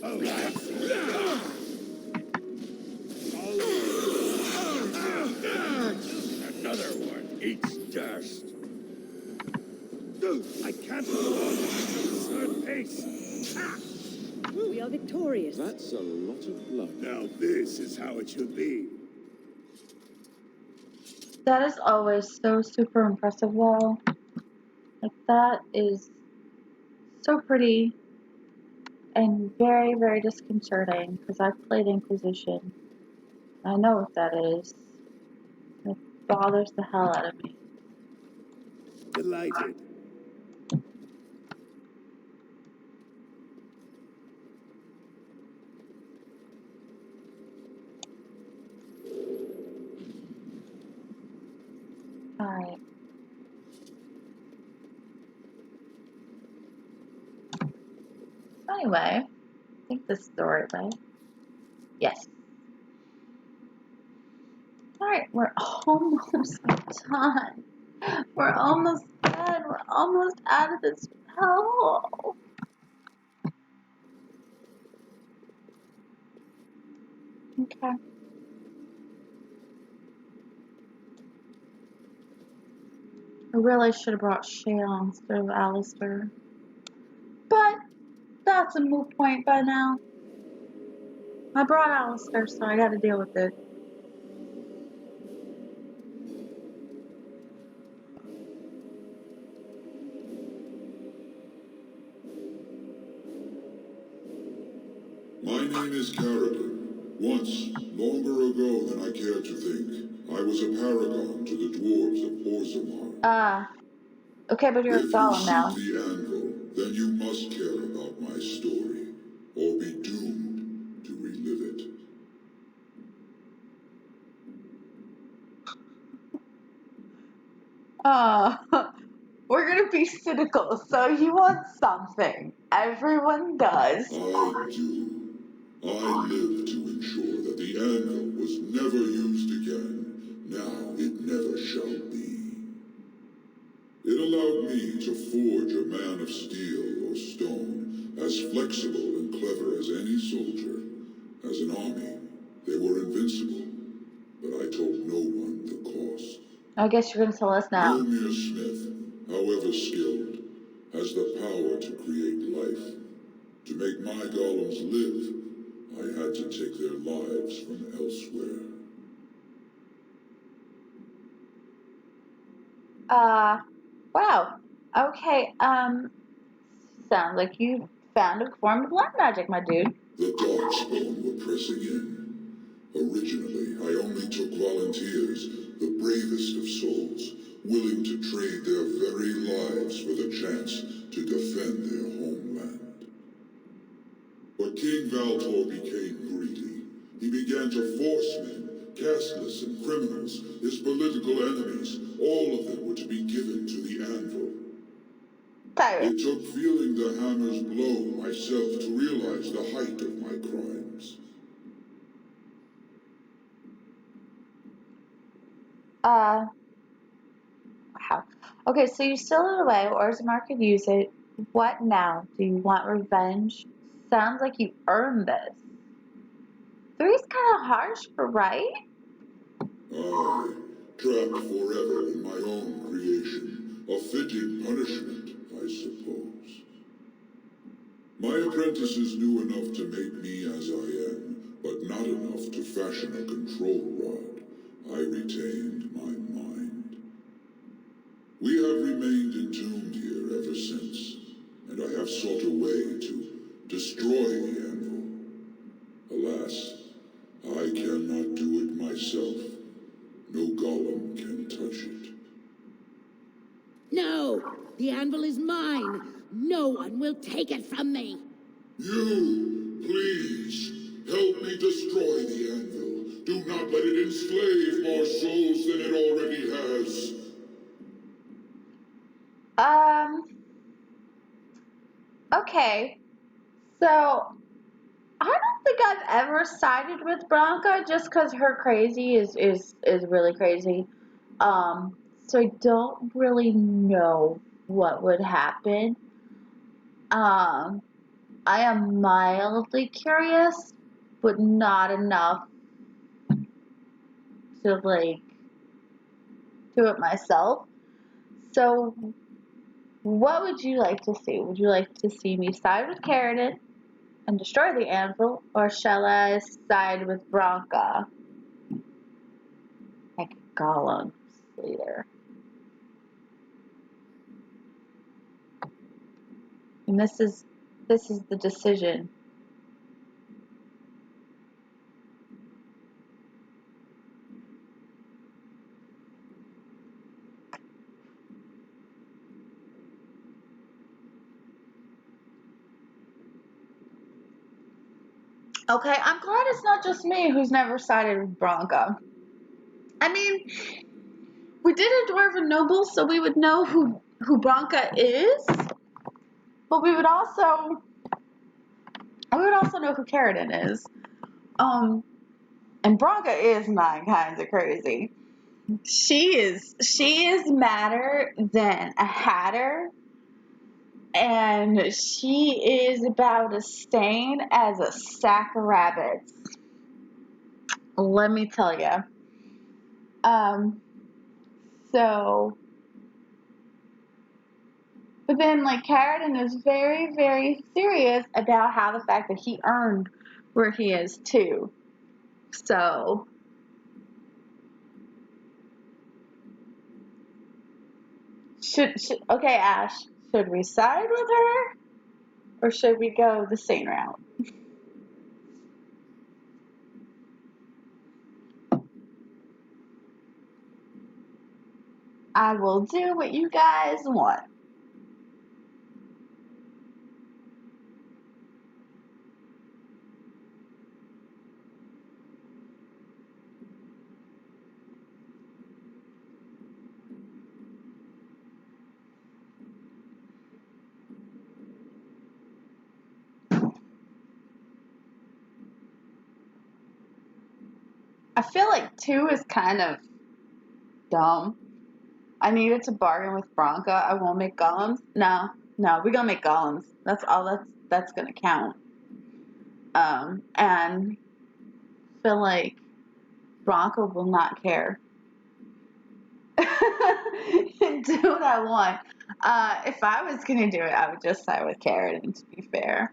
Oh, I see. Another one eats dust. I can't hold on to this absurd pace. We are victorious. That's a lot of blood. Now this is how it should be. That is always so super impressive wall. Like, that is so pretty and very, very disconcerting because I've played Inquisition. I know what that is. It bothers the hell out of me. Delighted. Alright. Anyway, I think this is the right way. Yes. Alright, we're almost done. We're almost done. We're almost out of this hell. Okay. I really should have brought Shayla instead of Alistair. But that's a moot point by now. I brought Alistair, so I gotta deal with it. My name is Carradine. Once, longer ago than I care to think, I was a paragon to the dwarves of Orzammar. Okay, but you're a If you golem seek now. the anvil, then you must care about my story, or be doomed to relive it. We're gonna be cynical, so you want something. Everyone does. I do. I live to ensure that the anvil was never used again. Now it never shall be. It allowed me to forge a man of steel or stone, as flexible and clever as any soldier. As an army, they were invincible, but I told no one the cost. I guess you're gonna tell us now. No mere smith, however skilled, has the power to create life. To make my golems live, I had to take their lives from elsewhere. Wow. Okay, sounds like you found a form of light magic, my dude. The Darkspawn were pressing in. Originally, I only took volunteers, the bravest of souls, willing to trade their very lives for the chance to defend their homeland. But King Valtor became greedy. He began to force men, casteless and criminals, his political enemies, all of them were to be given to the anvil. It took feeling the hammer's blow myself to realize the height of my crimes. Wow. Okay, so you still it away, Orzammar could use it. What now? Do you want revenge? Sounds like you earned this. Three's kind of harsh, but right? I, trapped forever in my own creation, a fitting punishment, I suppose. My apprentices knew enough to make me as I am, but not enough to fashion a control rod. I retained my mind. We have remained entombed here ever since, and I have sought a way to destroy the anvil. Alas, I cannot do it myself. No golem can touch it. No! The anvil is mine! No one will take it from me! You, please, help me destroy the anvil. Do not let it enslave more souls than it already has. Okay. So, I don't think I've ever sided with Bronca just because her crazy is really crazy. so I don't really know what would happen. I am mildly curious, but not enough to like do it myself. So, what would you like to see? Would you like to see me side with Carradine and destroy the anvil, or shall I side with Bronca? Like a Gollum Slayer. And this is the decision. Okay, I'm glad it's not just me who's never sided with Bronca. I mean, we did a Dwarven noble, so we would know who Bronca is, but we would also know who Carradine is. And Bronca is 9 kinds of crazy. She is madder than a hatter, and she is about as sane as a sack of rabbits. Let me tell you. So, but then like Carradine is very, very serious about how the fact that he earned where he is too. So, should okay, Ash, should we side with her, or should we go the sane route? I will do what you guys want. I feel like 2 is kind of dumb. I needed to bargain with Bronca. I won't make golems. No, we're gonna make golems. That's all that's gonna count. And I feel like Bronca will not care. Do what I want. If I was gonna do it, I would just side with Carradine, to be fair.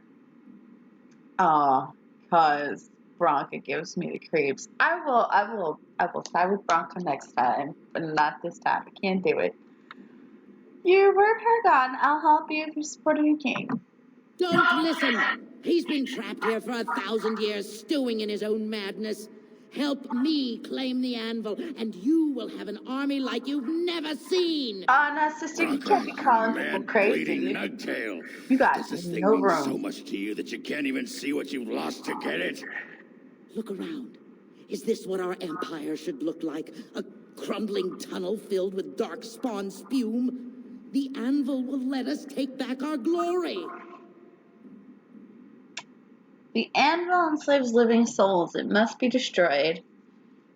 Cause Bronca gives me the creeps. I will side with Bronca next time, but not this time. I can't do it. You were Paragon. I'll help you if you're supporting your king. Don't listen! He's been trapped here for 1,000 years, stewing in his own madness. Help me claim the anvil, and you will have an army like you've never seen! No, sister, you can't be calling people Mad crazy. bleeding nugtail. You got Does this no thing mean room. so much to you that you can't even see what you've lost to get it? Look around. Is this what our empire should look like? A crumbling tunnel filled with Darkspawn spume? The anvil will let us take back our glory! The anvil enslaves living souls. It must be destroyed.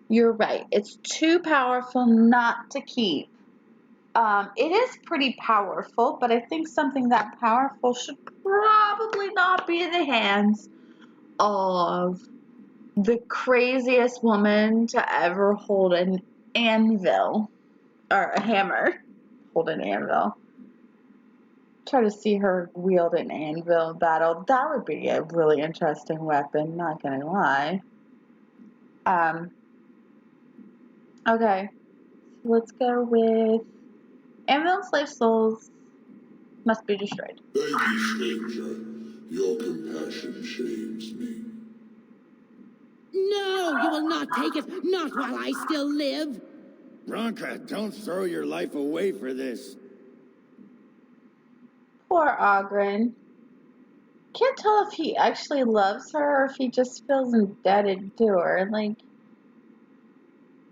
You're right. It's too powerful not to keep. It is pretty powerful, but I think something that powerful should probably not be in the hands of the craziest woman to ever hold an anvil. Or a hammer. Hold an anvil. Try to see her wield an anvil in battle. That would be a really interesting weapon, not gonna lie. Okay. So let's go with anvil slave souls must be destroyed. Thank you, stranger. Your compassion shames me. No, you will not take it, not while I still live! Bronca, don't throw your life away for this. Poor Ogren. Can't tell if he actually loves her or if he just feels indebted to her. Like,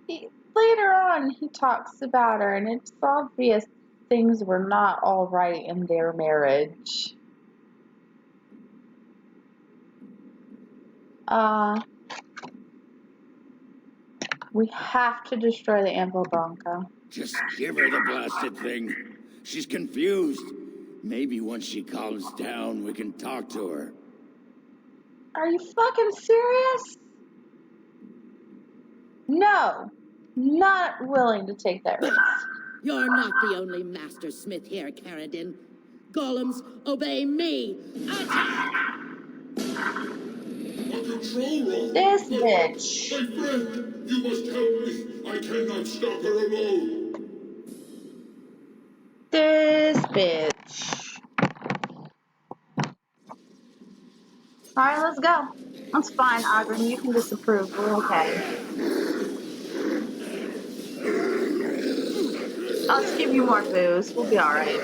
later on, he talks about her, and it's obvious things were not all right in their marriage. We have to destroy the Anvil Bronca. Just give her the blasted thing. She's confused. Maybe once she calms down, we can talk to her. Are you fucking serious? No. Not willing to take that risk. You're not the only master smith here, Caradin. Golems, obey me! Attack! A control room! This bitch. My friend, you must help me. I cannot stop her alone. This bitch. Alright, let's go. That's fine, Ogren. You can disapprove. We're okay. I'll just give you more booze. We'll be alright.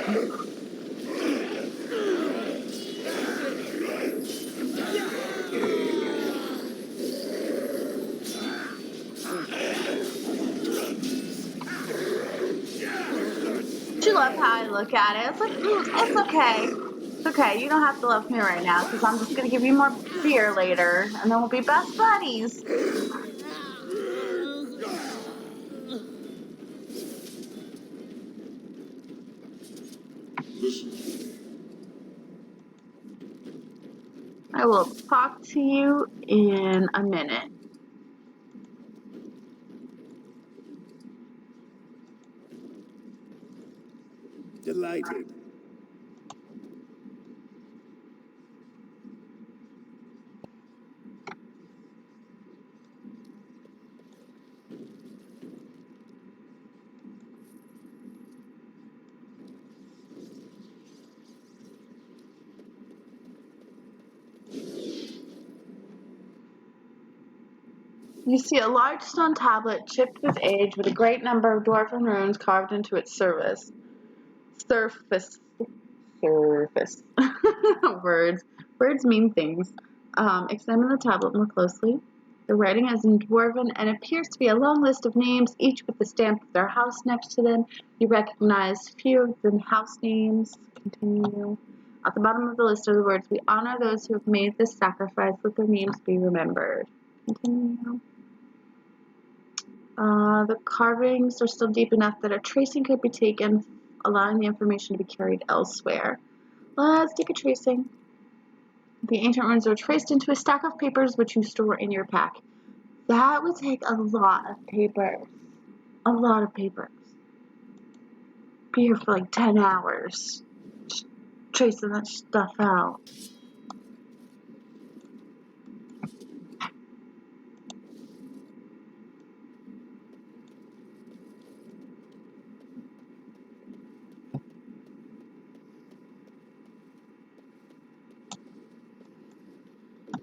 Do you love how I look at it? It's like, it's okay. It's okay. You don't have to love me right now because I'm just going to give you more beer later and then we'll be best buddies. Listen to me. I will talk to you in a minute. Delighted. You see a large stone tablet chipped with age with a great number of dwarven runes carved into its surface. Words. Words mean things. Examine the tablet more closely. The writing is in Dwarven and appears to be a long list of names, each with the stamp of their house next to them. You recognize few of the house names. Continue. At the bottom of the list are the words, "We honor those who have made this sacrifice. Let their names be remembered." Continue. The carvings are still deep enough that a tracing could be taken, allowing the information to be carried elsewhere. Let's take a tracing. The ancient runes are traced into a stack of papers which you store in your pack. That would take a lot of papers. A lot of papers. Be here for like 10 hours. Just tracing that stuff out.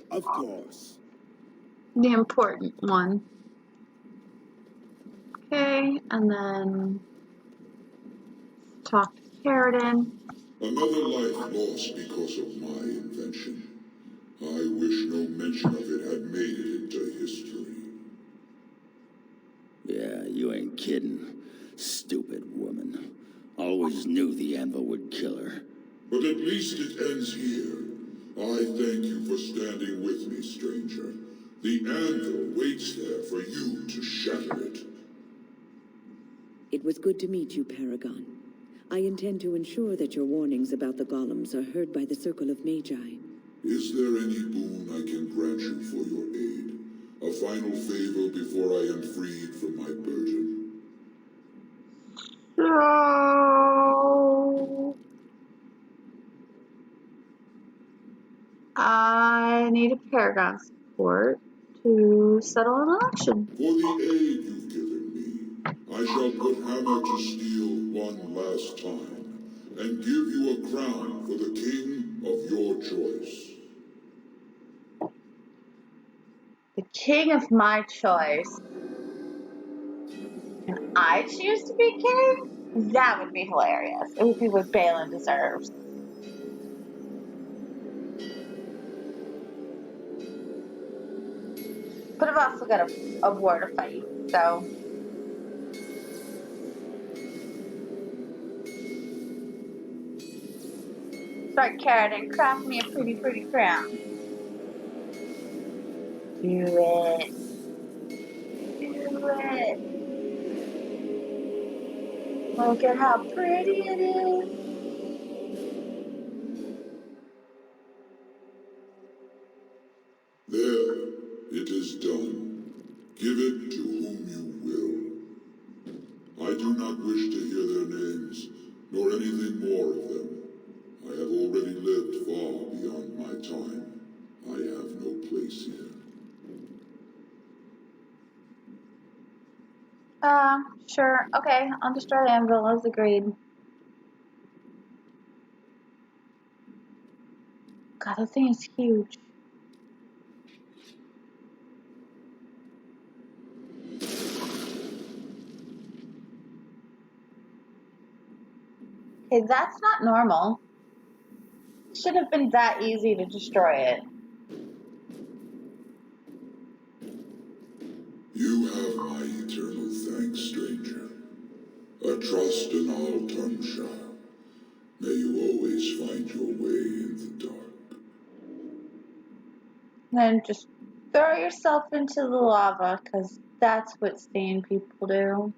Of course. The important one. Okay, and then talk to Caradin. Another life lost because of my invention. I wish no mention of it had made it into history. Yeah, you ain't kidding. Stupid woman. Always knew the anvil would kill her. But at least it ends here. I thank you for standing with me, stranger. The anvil waits there for you to shatter it. It was good to meet you, Paragon. I intend to ensure that your warnings about the golems are heard by the Circle of Magi. Is there any boon I can grant you for your aid? A final favor before I am freed from my burden? So, I need a Paragon support to settle an election. For the aid you've given me, I shall put hammer to steel one last time, and give you a crown for the king of your choice. The king of my choice. Can I choose to be king? That would be hilarious. It would be what Balin deserves. But I've also got a war to fight, so. Start Caradin, craft me a pretty, pretty crown. Do it. Do it. Look at how pretty it is. There, it is done. Give it to whom you will. I do not wish to hear their names, nor anything more of them. I have already lived far beyond my time. I have no place here. Sure. Okay, I'll destroy the anvil as agreed. God, that thing is huge. Okay, that's not normal. It shouldn't have been that easy to destroy it. You have my eternal thanks, stranger. A trust in all Tunshire. May you always find your way in the dark. Then just throw yourself into the lava, because that's what sane people do.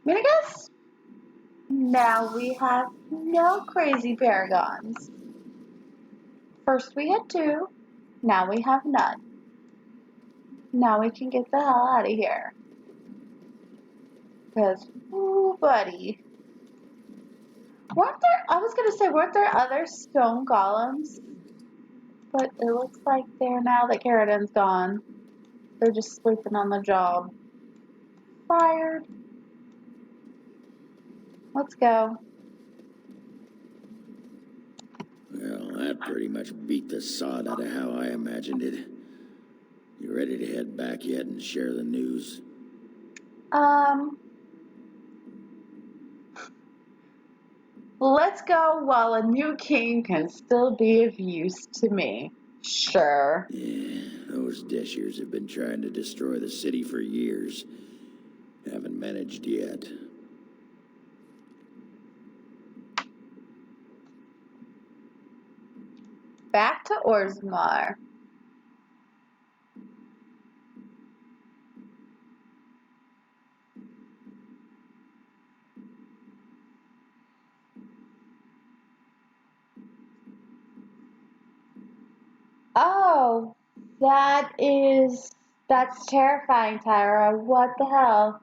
I mean, I guess now we have no crazy paragons. First we had 2, now we have none. Now we can get the hell out of here. Because, ooh, buddy. Weren't there other stone golems? But it looks like they're now that Karadan's gone. They're just sleeping on the job. Fired. Let's go. Well, that pretty much beat the sod out of how I imagined it. You ready to head back yet and share the news? Let's go while a new king can still be of use to me. Sure. Yeah, those dishers have been trying to destroy the city for years. Haven't managed yet. Back to Orzammar. Oh, that's terrifying, Tyra. What the hell?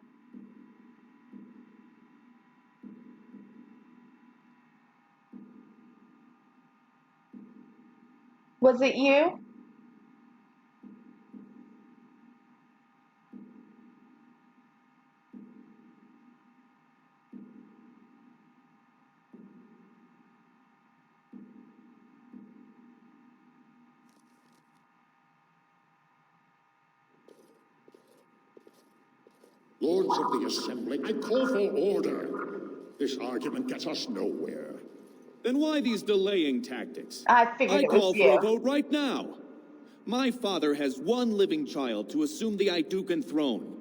Was it you? Lords of the Assembly, I call for order. This argument gets us nowhere. Then why these delaying tactics? I figured it was call for you. a vote right now. My father has one living child to assume the Idukan throne.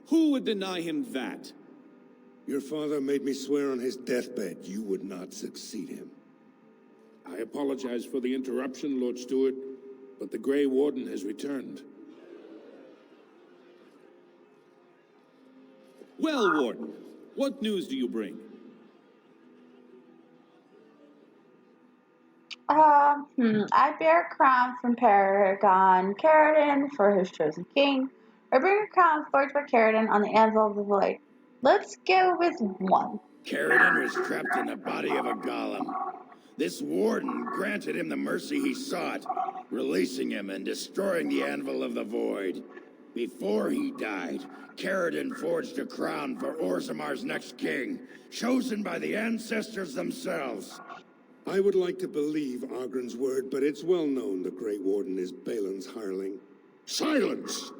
Who would deny him that? Your father made me swear on his deathbed you would not succeed him. I apologize for the interruption, Lord Stewart, but the Grey Warden has returned. Well, Warden, what news do you bring? I bear a crown from Paragon Karadan for his chosen king. I bring a crown forged by Karadan on the anvil of the void. Let's go with 1. Karadan was trapped in the body of a golem. This warden granted him the mercy he sought, releasing him and destroying the anvil of the void. Before he died, Karadan forged a crown for Orzammar's next king, chosen by the ancestors themselves. I would like to believe Ogren's word, but it's well known the Grey Warden is Balin's hireling. Silence!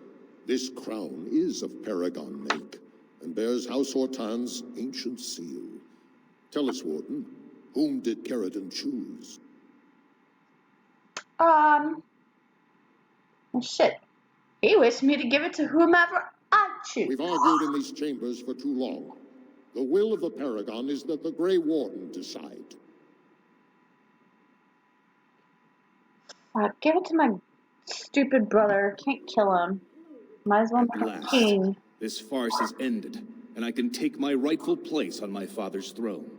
This crown is of Paragon make, and bears House Hortan's ancient seal. Tell us, Warden, whom did Karadan choose? Well, shit. He wished me to give it to whomever I choose. We've argued in these chambers for too long. The will of the Paragon is that the Grey Warden decide. Give it to my stupid brother. Can't kill him. Might as well At make him last, king. this farce is ended, and I can take my rightful place on my father's throne.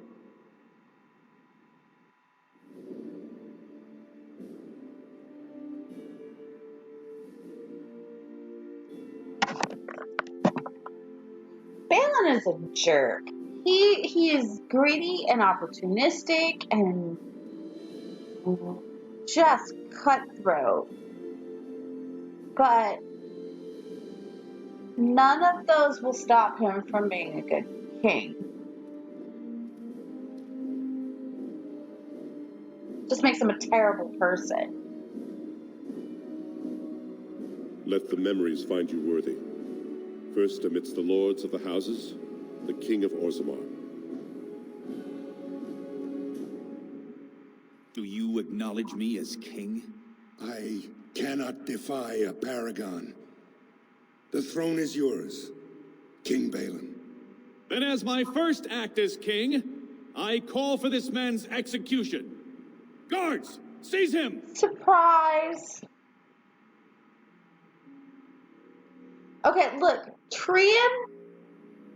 Balin is a jerk. He is greedy and opportunistic and just cutthroat. But none of those will stop him from being a good king. Just makes him a terrible person. Let the memories find you worthy. First amidst the lords of the houses, the king of Orzammar. Do you acknowledge me as king? I cannot defy a paragon. The throne is yours, King Balin. Then as my first act as king, I call for this man's execution. Guards, seize him! Surprise! Okay, look, Trian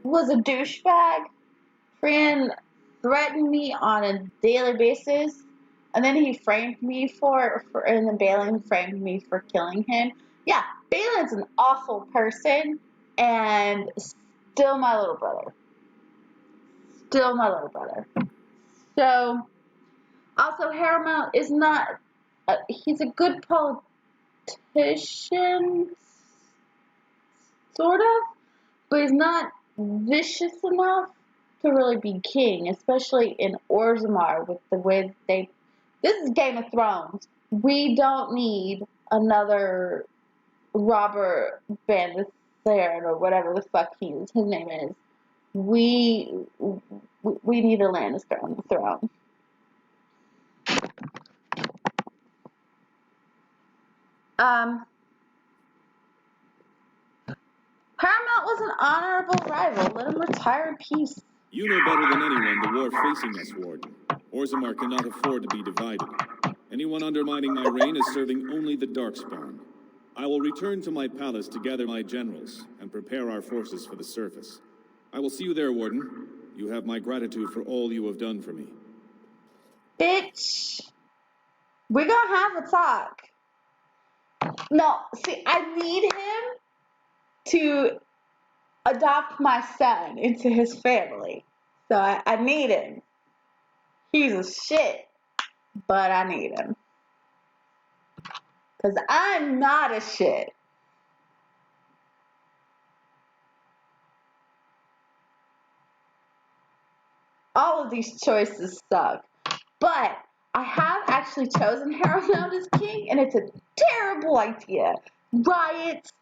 was a douchebag. Trian threatened me on a daily basis, and then he framed me and then Balin framed me for killing him. Yeah, Balin's an awful person, and still my little brother. Still my little brother. So, also, Harrowmount is not, he's a good politician, sort of, but he's not vicious enough to really be king, especially in Orzammar with the way they. This is Game of Thrones. We don't need another Robert Baratheon or whatever the fuck his name is. We need a Lannister on the throne. Paramount was an honorable rival. Let him retire in peace. You know better than anyone the war facing us, Warden. Orzammar cannot afford to be divided. Anyone undermining my reign is serving only the Darkspawn. I will return to my palace to gather my generals and prepare our forces for the surface. I will see you there, Warden. You have my gratitude for all you have done for me. Bitch. We're gonna have a talk. No, see, I need him to adopt my son into his family. So I need him. He's a shit, but I need him. Because I'm not a shit. All of these choices suck. But I have actually chosen Harrowmount as king, and it's a terrible idea. Riots,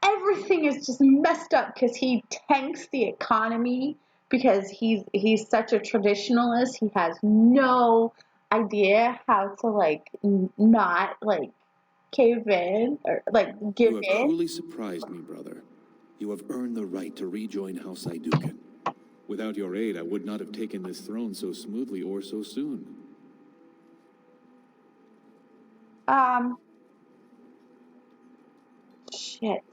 everything is just messed up because he tanks the economy because he's such a traditionalist. He has no idea how to not cave in or give You have in. truly surprised me, brother. You have earned the right to rejoin House Iduken. Without your aid, I would not have taken this throne so smoothly or so soon. Shit.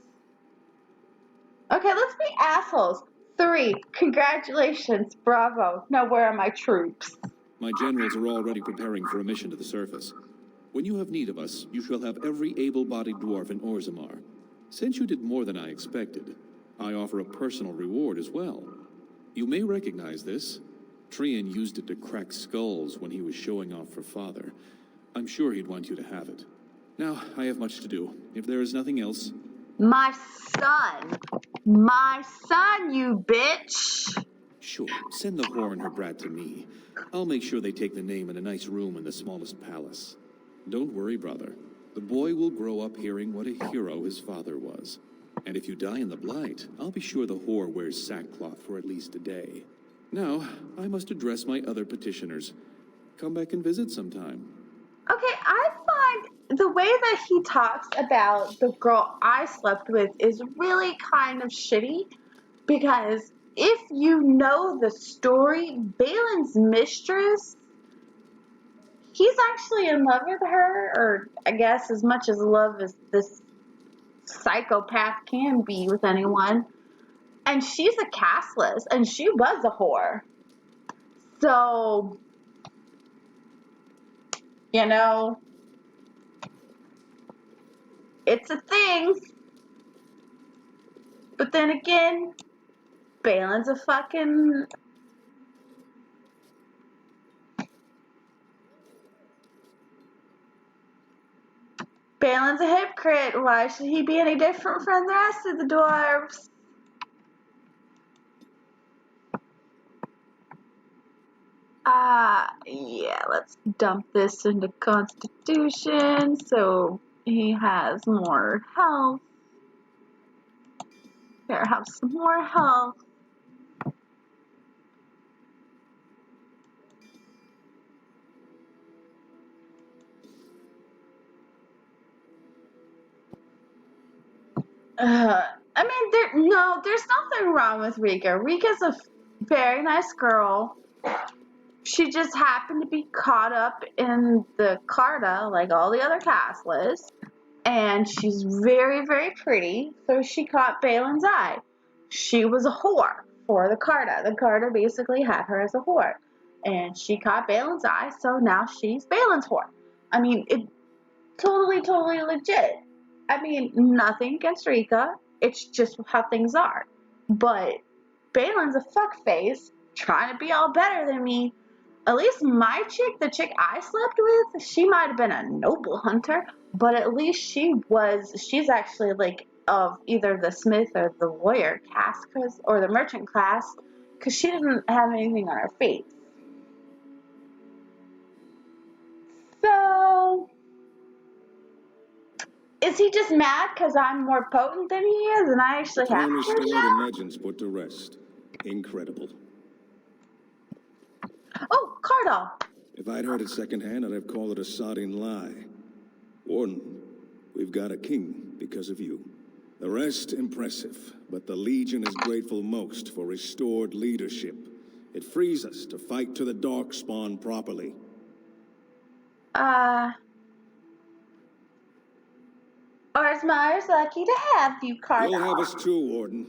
Okay, let's be assholes. 3, congratulations, bravo. Now where are my troops? My generals are already preparing for a mission to the surface. When you have need of us, you shall have every able-bodied dwarf in Orzammar. Since you did more than I expected, I offer a personal reward as well. You may recognize this. Trian used it to crack skulls when he was showing off for father. I'm sure he'd want you to have it. Now, I have much to do. If there is nothing else... My son! My son, you bitch! Sure, send the whore and her brat to me. I'll make sure they take the name in a nice room in the smallest palace. Don't worry, brother. The boy will grow up hearing what a hero his father was. And if you die in the Blight, I'll be sure the whore wears sackcloth for at least a day. Now, I must address my other petitioners. Come back and visit sometime. Okay, I find the way that he talks about the girl I slept with is really kind of shitty, because if you know the story, Balin's mistress, he's actually in love with her, or I guess as much as love as this psychopath can be with anyone. And she's a castless, and she was a whore. So, you know, it's a thing. But then again, Balin's a fucking... Balin's a hypocrite. Why should he be any different from the rest of the dwarves? Yeah, let's dump this into Constitution so he has more health. Here, have some more health. I mean, there's nothing wrong with Rika. Rika's a very nice girl. She just happened to be caught up in the Carta, like all the other castless, and she's very, very pretty, so she caught Balin's eye. She was a whore for the Carta. The Carta basically had her as a whore, and she caught Balin's eye, so now she's Balin's whore. I mean, it totally, totally legit. I mean, nothing against Rika. It's just how things are. But Balin's a fuckface, trying to be all better than me. At least my chick, the chick I slept with, she might have been a noble hunter, but at least she's actually like of either the smith or the warrior caste, or the merchant class, because she didn't have anything on her face. So, is he just mad because I'm more potent than he is and I actually have Throne to restored now? and legends put to rest. Incredible. Oh, Cardall. If I'd heard it secondhand, I'd have called it a sodding lie. Warden, we've got a king because of you. The rest, impressive, but the Legion is grateful most for restored leadership. It frees us to fight to the Darkspawn properly. Orsmar's lucky to have you, Cardall. You'll have us too, Warden.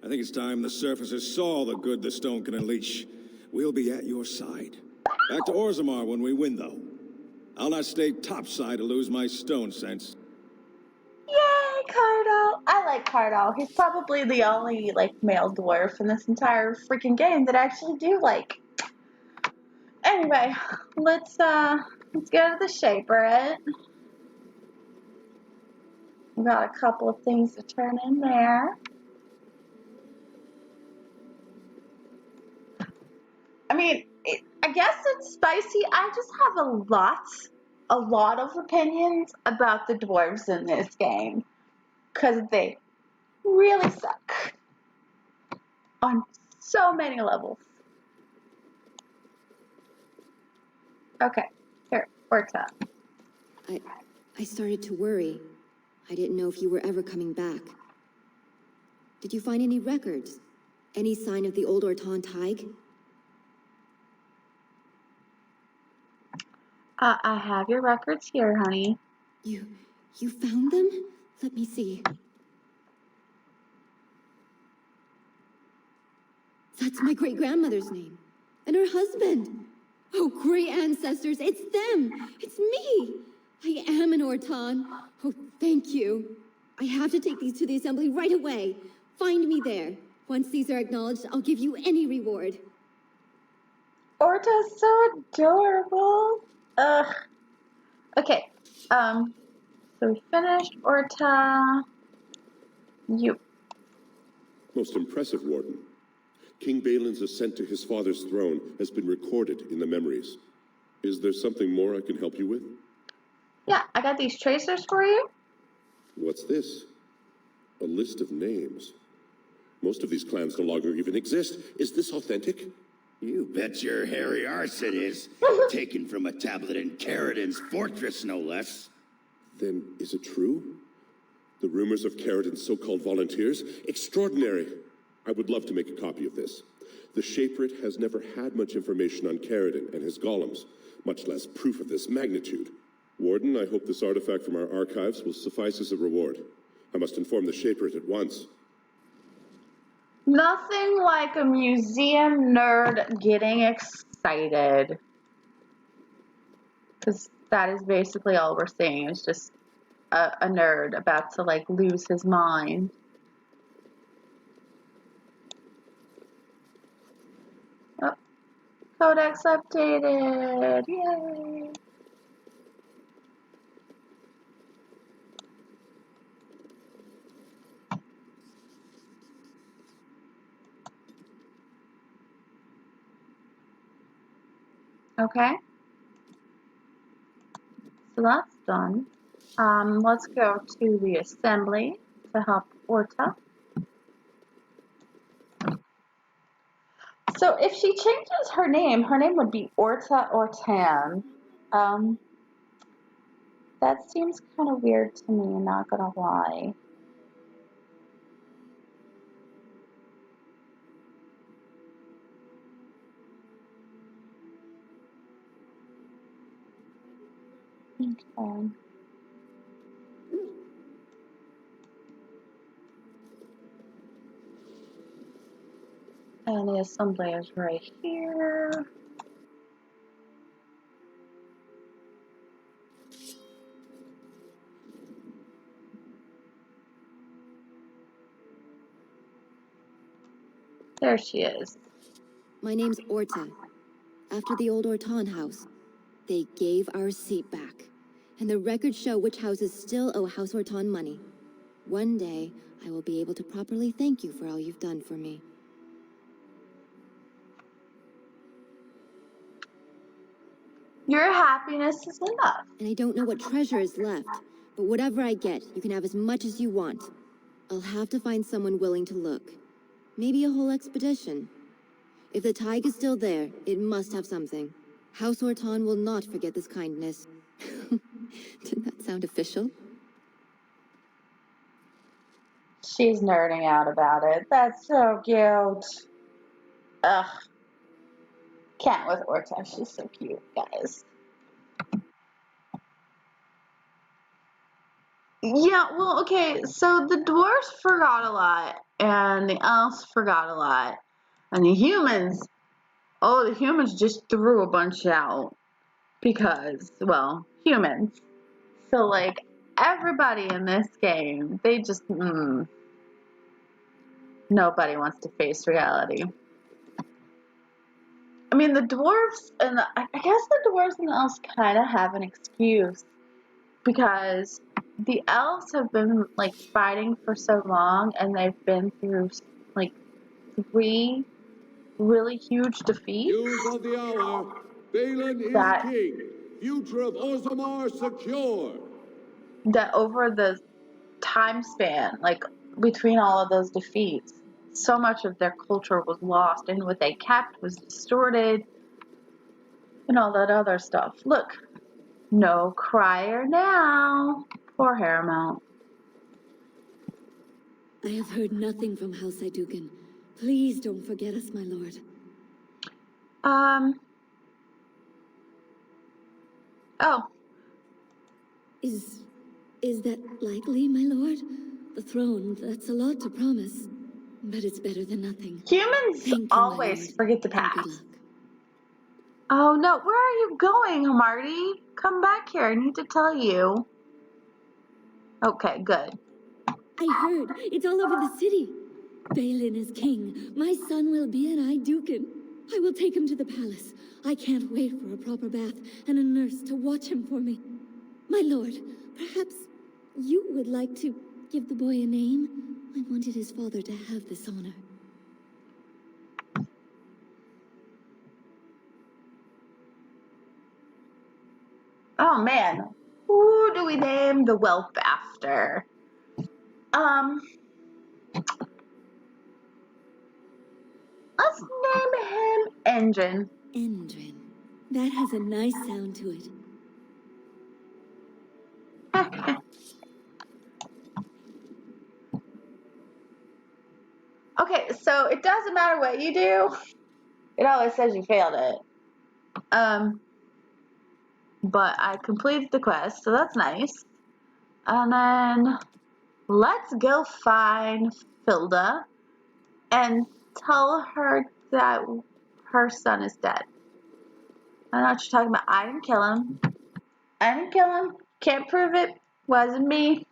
I think it's time the surfacers saw the good the stone can unleash. We'll be at your side. Back to Orzammar when we win, though. I'll not stay topside to lose my stone sense. Yay, Cardall. I like Cardall. He's probably the only, male dwarf in this entire freaking game that I actually do like. Anyway, let's go to the Shaperate. We got a couple of things to turn in there. I mean, I guess it's spicy. I just have a lot of opinions about the dwarves in this game. Because they really suck. On so many levels. Okay, here, Orta. I started to worry. I didn't know if you were ever coming back. Did you find any records? Any sign of the old Orton Tig? I have your records here, honey. You found them? Let me see. That's my great-grandmother's name. And her husband. Oh, great ancestors, it's them! It's me! I am an Orton. Oh, thank you. I have to take these to the assembly right away. Find me there. Once these are acknowledged, I'll give you any reward. Orta's so adorable. Ugh. Okay, so we finished Orta. You. Most impressive, Warden. King Balin's ascent to his father's throne has been recorded in the memories. Is there something more I can help you with? Yeah, I got these tracers for you. What's this? A list of names. Most of these clans no longer even exist. Is this authentic? You bet your hairy arse it is. Taken from a tablet in Caridin's fortress, no less. Then is it true? The rumors of Caridin's so-called volunteers? Extraordinary! I would love to make a copy of this. The Shaperate has never had much information on Caridin and his golems, much less proof of this magnitude. Warden, I hope this artifact from our archives will suffice as a reward. I must inform the Shaperate at once. Nothing like a museum nerd getting excited. Because that is basically all we're seeing, is just a nerd about to, like, lose his mind. Oh, codex updated. Yay! Okay. So that's done. Let's go to the assembly to help Orta. So if she changes her name would be Orta Ortan. That seems kind of weird to me, not gonna lie. Okay. And the assembly is right here. There she is. My name's Orta. After the old Orton house, they gave our seat back. And the records show which houses still owe House Orton money. One day, I will be able to properly thank you for all you've done for me. Your happiness is enough. And I don't know what treasure is left, but whatever I get, you can have as much as you want. I'll have to find someone willing to look. Maybe a whole expedition. If the tide is still there, it must have something. House Orton will not forget this kindness. Didn't that sound official? She's nerding out about it. That's so cute. Ugh. Can't with Orta. She's so cute, guys. Yeah, well, okay, so the dwarves forgot a lot, and the elves forgot a lot, and the humans just threw a bunch out because, well, humans. So, like, everybody in this game, they just, nobody wants to face reality. I mean, the dwarves, I guess the dwarves and the elves kind of have an excuse, because the elves have been, like, fighting for so long, and they've been through, like, 3 really huge defeats. News of the hour. Balin is king. Future of Orzammar secure. That over the time span, like, between all of those defeats, so much of their culture was lost, and what they kept was distorted, and all that other stuff. Look, no crier now. Poor Haramount. I have heard nothing from House Idugan. Please don't forget us, my lord. Oh. Is that likely, my lord? The throne, that's a lot to promise. But it's better than nothing. Humans always forget the past. Good luck. Oh no, where are you going, Marty? Come back here, I need to tell you. Okay, good. I heard. It's all over the city. Balin is king. My son will be an Idukan. I will take him to the palace. I can't wait for a proper bath and a nurse to watch him for me. My lord, perhaps you would like to give the boy a name? I wanted his father to have this honor. Oh man, who do we name the whelp after? Let's name him Engine. Endrin. That has a nice sound to it. Okay, so it doesn't matter what you do. It always says you failed it. But I completed the quest, so that's nice. And then let's go find Filda and tell her that her son is dead. I know what you're talking about. I didn't kill him. I didn't kill him. Can't prove it. Wasn't me.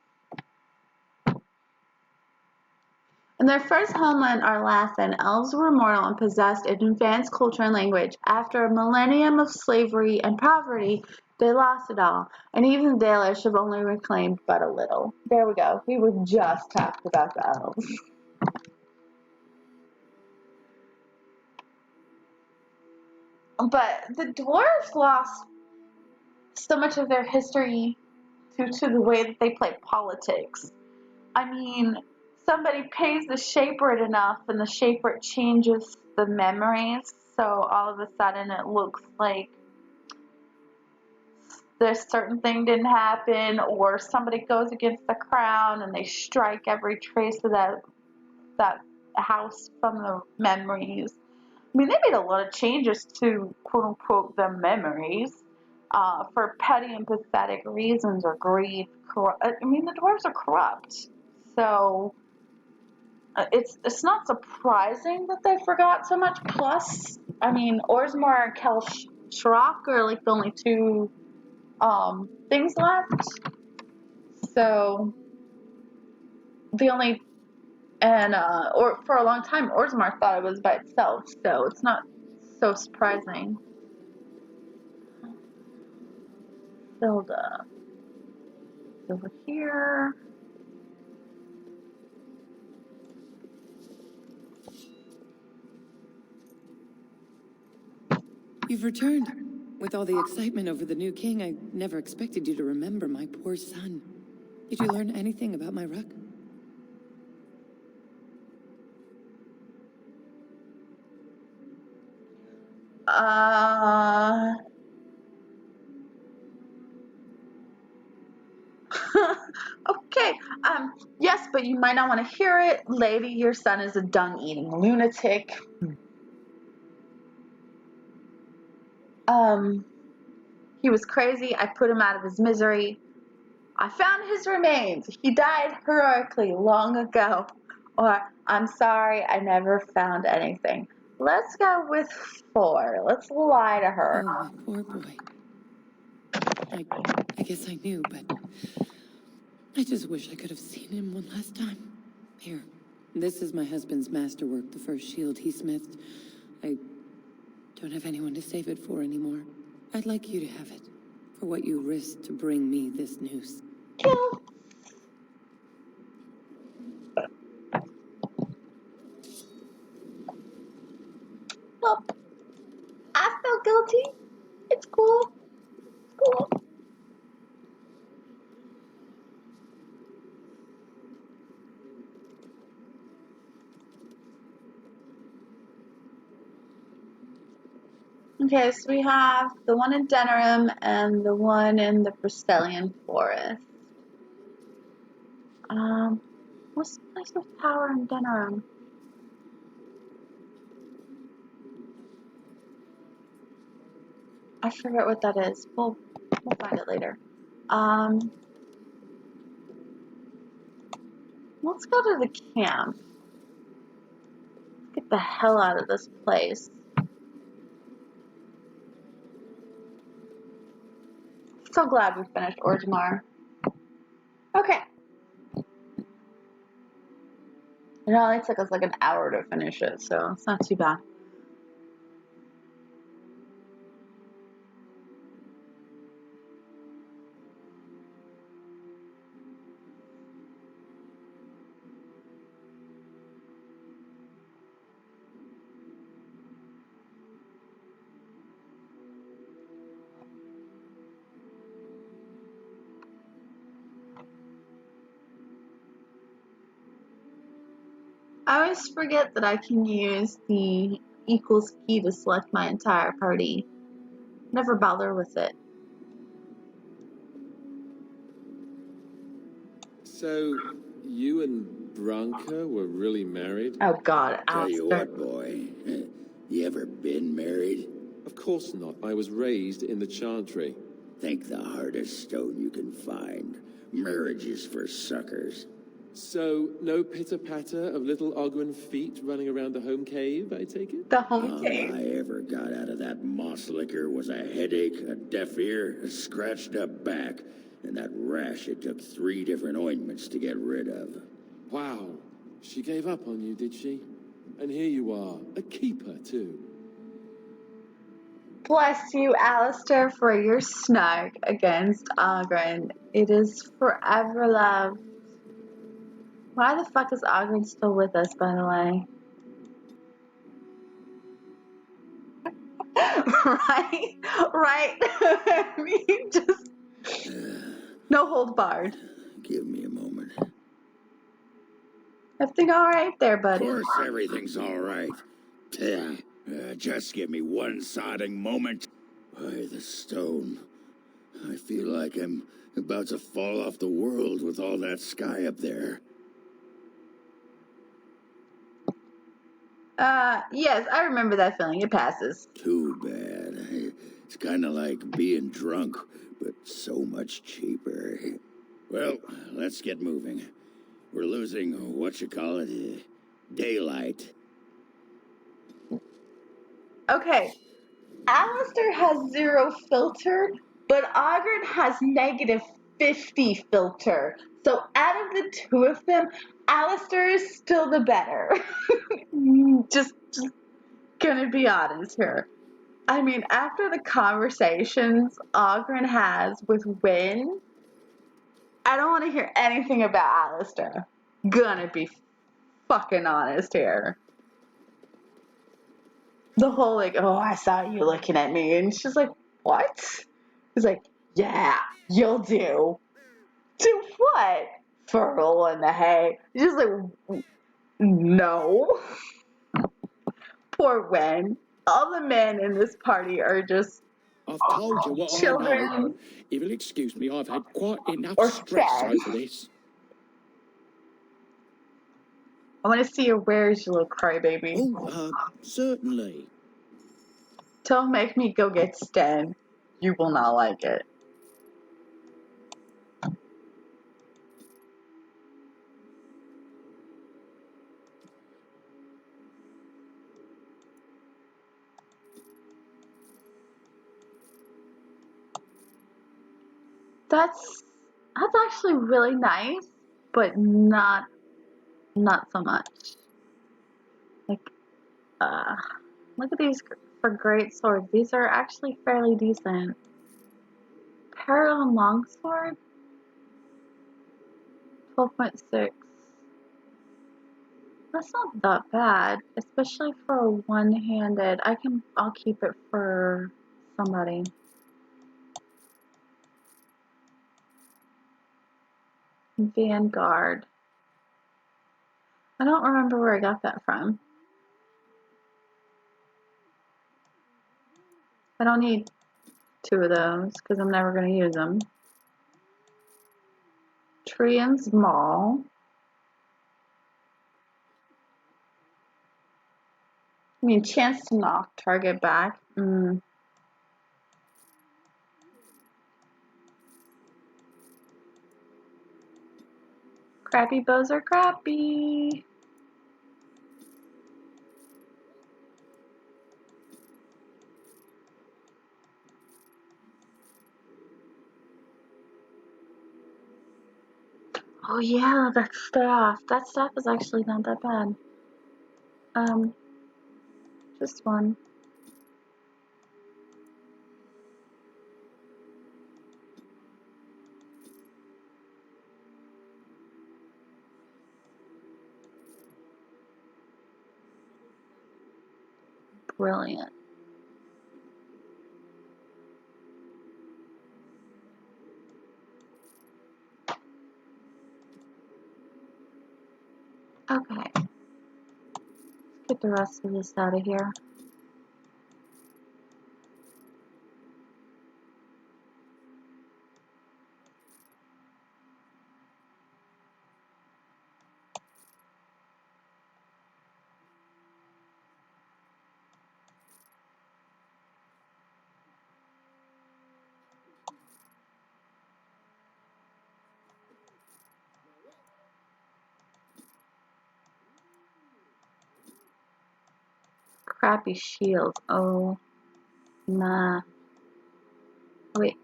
In their first homeland, Arlathan, elves were mortal and possessed an advanced culture and language. After a millennium of slavery and poverty, they lost it all, and even the Dalish have only reclaimed but a little. There we go. We were just talking about the elves. But the dwarves lost so much of their history due to the way that they play politics. I mean, somebody pays the shaper enough and the shaper changes the memories, so all of a sudden it looks like this certain thing didn't happen, or somebody goes against the crown and they strike every trace of that house from the memories. I mean, they made a lot of changes to quote-unquote the memories for petty and pathetic reasons or greed. I mean, the dwarves are corrupt. So it's not surprising that they forgot so much. Plus, I mean, Orzammar and Kel Shrock are like the only two things left. So or for a long time, Orzammar thought it was by itself. So it's not so surprising. Filda over here. You've returned. With all the excitement over the new king, I never expected you to remember my poor son. Did you learn anything about my ruck? Okay, yes, but you might not want to hear it. Lady, your son is a dung-eating lunatic. He was crazy. I put him out of his misery. I found his remains. He died heroically long ago. Or, I'm sorry, I never found anything. Let's go with 4. Let's lie to her. Oh, my poor boy. I guess I knew, but I just wish I could have seen him one last time. Here, this is my husband's masterwork, the first shield he smithed. I don't have anyone to save it for anymore. I'd like you to have it, for what you risked to bring me this news. Kill. Nope. I feel guilty. It's cool. It's cool. Okay, so we have the one in Denerim and the one in the Bristolian Forest. What's the place of power in Denerim? I forget what that is. We'll find it later. Let's go to the camp. Let's get the hell out of this place. So glad we finished Orzammar. Okay. It only took us like an hour to finish it, so it's not too bad. I always forget that I can use the equals key to select my entire party. Never bother with it. So, you and Branka were really married? Oh God, Tell you Alistair. what, boy. You ever been married? Of course not. I was raised in the Chantry. Think the hardest stone you can find. Marriage is for suckers. So, no pitter-patter of little Ogren feet running around the home cave, I take it? The home All cave. I ever got out of that moss liquor was a headache, a deaf ear, a scratched up back, and that rash it took 3 different ointments to get rid of. Wow. She gave up on you, did she? And here you are, a keeper, too. Bless you, Alistair, for your snark against Ogren. It is forever loved. Why the fuck is Ogren still with us, by the way? Right? Right? I mean, just no hold barred. Give me a moment. Everything all right there, Of buddy? course everything's all right. Just give me one sodding moment. Why, the stone. I feel like I'm about to fall off the world with all that sky up there. Yes, I remember that feeling. It passes. Too bad. It's kind of like being drunk, but so much cheaper. Well, let's get moving. We're losing, daylight. Okay. Alistair has 0 filter, but Ogren has -50 filter. So out of the 2 of them, Alistair is still the better. just gonna be honest here. I mean, after the conversations Ogren has with Wynn, I don't want to hear anything about Alistair. Gonna be fucking honest here. The whole like, oh, I saw you looking at me, and she's like, what? He's like, yeah, you'll do. Do what? Furl in the hay. She's like, no. Poor Wen. All the men in this party are just I've told you what I know. children If you'll excuse me, I've had quite enough or stress fed. over this. I want to see your wares, you little crybaby. Certainly. Don't make me go get Sten. You will not like it. That's actually really nice, but not so much. Like, look at these for great swords. These are actually fairly decent. Parallel longsword, 12.6. That's not that bad, especially for a one-handed. I'll keep it for somebody. Vanguard. I don't remember where I got that from. I don't need 2 of those because I'm never going to use them. Trian's Mall. I mean, chance to knock target back. Crappy bows are crappy. Oh yeah, that staff. That staff is actually not that bad. Just one. Brilliant. Okay. Let's get the rest of this out of here. crappy shields. Oh, nah. Wait,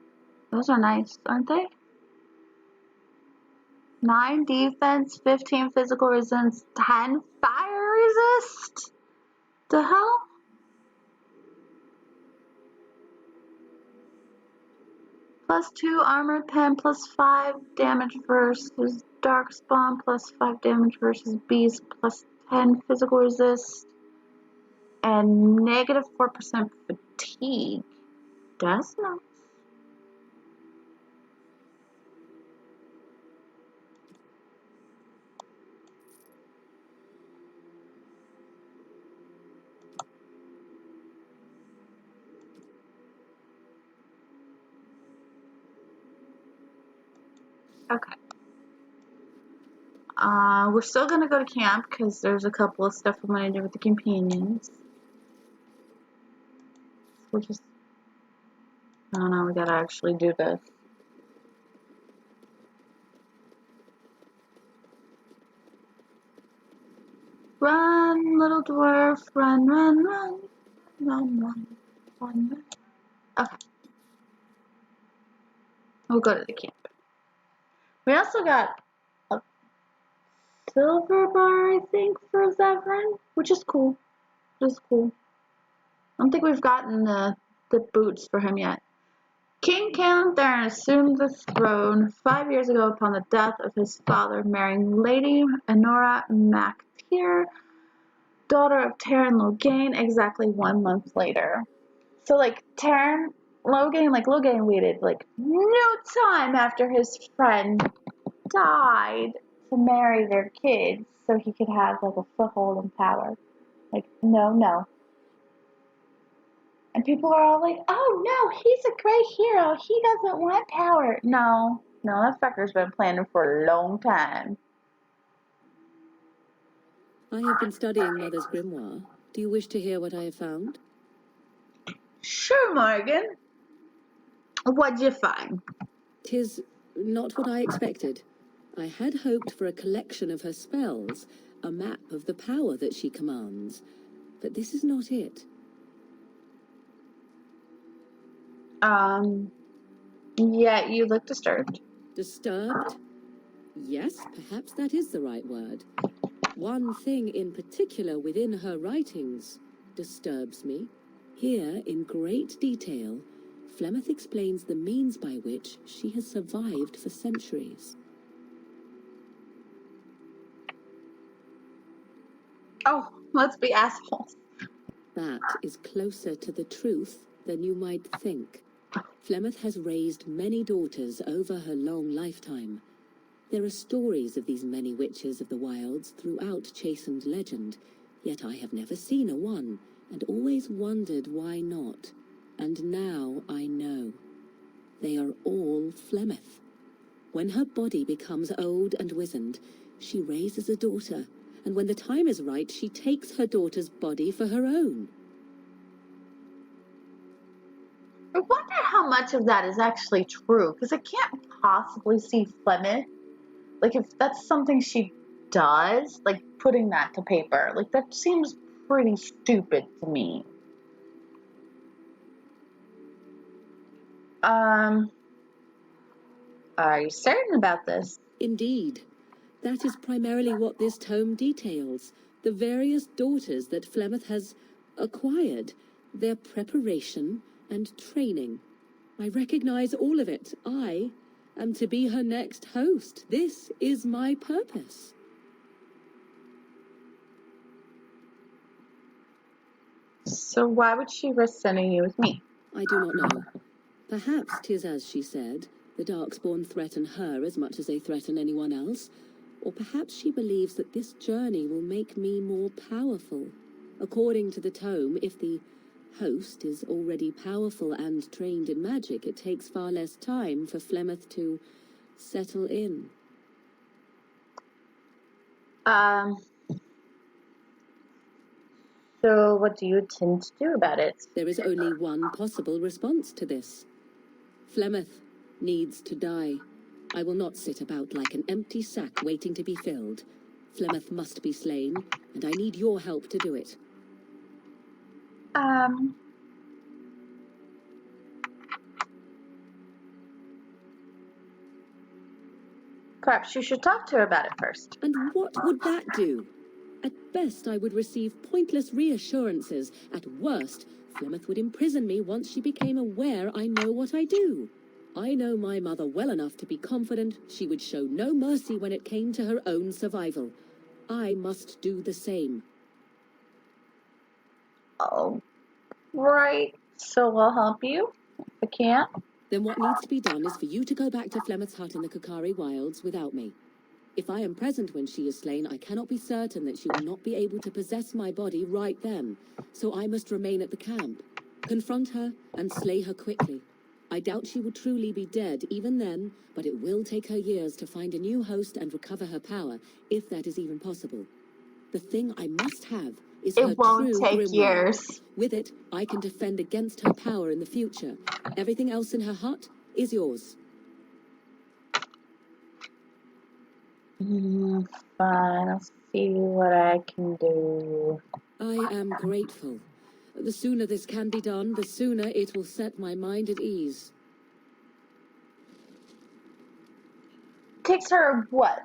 those are nice, aren't they? 9 defense, 15 physical resistance, 10 fire resist? The hell? +2 armor pen, +5 damage versus Darkspawn, +5 damage versus beast, +10 physical resist, and -4% fatigue. That's nice. Okay. We're still gonna go to camp because there's a couple of stuff I'm gonna do with the companions. We'll just, I don't know, we gotta actually do this. Run, little dwarf, run, run, run, run, run, run, run. Okay. We'll go to the camp. We also got a silver bar, I think, for Zevran, which is cool. Which is cool. I don't think we've gotten the boots for him yet. King Cantharin assumed the throne 5 years ago upon the death of his father, marrying Lady Enora Mactyr, daughter of Taryn Logain, exactly 1 month later. So, like, Logain waited, like, no time after his friend died to marry their kids so he could have, like, a foothold in power. Like, no. And people are all like, oh no, he's a great hero. He doesn't want power. No, that fucker's been planning for a long time. I have been studying Mother's grimoire. Do you wish to hear what I have found? Sure, Morgan. What'd you find? 'Tis not what I expected. I had hoped for a collection of her spells, a map of the power that she commands. But this is not it. Yeah, you look disturbed. Disturbed? Yes, perhaps that is the right word. One thing in particular within her writings disturbs me. Here, in great detail, Flemeth explains the means by which she has survived for centuries. Oh, let's be assholes. That is closer to the truth than you might think. Flemeth has raised many daughters over her long lifetime. There are stories of these many witches of the wilds throughout chastened legend, yet I have never seen a one, and always wondered why not. And now I know. They are all Flemeth. When her body becomes old and wizened, she raises a daughter, and when the time is right, she takes her daughter's body for her own. I wonder how much of that is actually true, because I can't possibly see Flemeth. Like, if that's something she does, like, putting that to paper, like, that seems pretty stupid to me. Are you certain about this? Indeed. That is primarily what this tome details. The various daughters that Flemeth has acquired, their preparation and training. I recognize all of it. I am to be her next host. This is my purpose. So why would she risk sending you with me? I do not know. Perhaps 'tis as she said, the Darkspawn threaten her as much as they threaten anyone else. Or perhaps she believes that this journey will make me more powerful. According to the tome, if the host is already powerful and trained in magic, it takes far less time for Flemeth to settle in. So what do you intend to do about it? There is only one possible response to this. Flemeth needs to die. I will not sit about like an empty sack waiting to be filled. Flemeth must be slain, and I need your help to do it. Perhaps you should talk to her about it first. And what would that do? At best, I would receive pointless reassurances. At worst, Flemeth would imprison me once she became aware I know what I do. I know my mother well enough to be confident she would show no mercy when it came to her own survival. I must do the same. Oh, right. So we'll help you if we can't. Then what needs to be done is for you to go back to Flemeth's hut in the Kakari Wilds without me. If I am present when she is slain, I cannot be certain that she will not be able to possess my body right then, so I must remain at the camp. Confront her and slay her quickly. I doubt she will truly be dead even then, but it will take her years to find a new host and recover her power, if that is even possible. The thing I must have is her It won't true take grimoire. years. With it, I can defend against her power in the future. Everything else in her hut is yours. Fine, I'll see what I can do. I am grateful. The sooner this can be done, the sooner it will set my mind at ease. Takes her, what,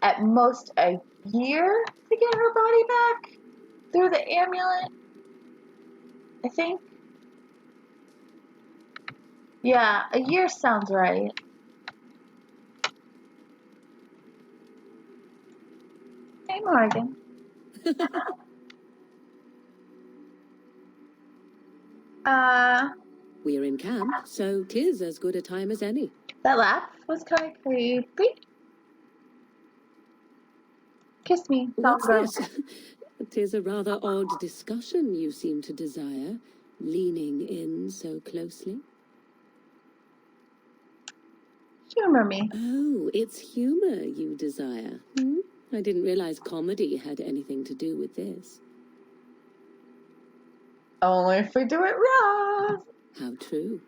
at most a year to get her body back? Through the amulet? I think. Yeah, a year sounds right. Hey, Morgan. We're in camp, so 'tis as good a time as any. That laugh was kind of creepy. Kiss me. What's Go. this? 'Tis a rather odd discussion you seem to desire, leaning in so closely. Humor me. Oh, it's humor you desire. I didn't realize comedy had anything to do with this. Only if we do it right. How true.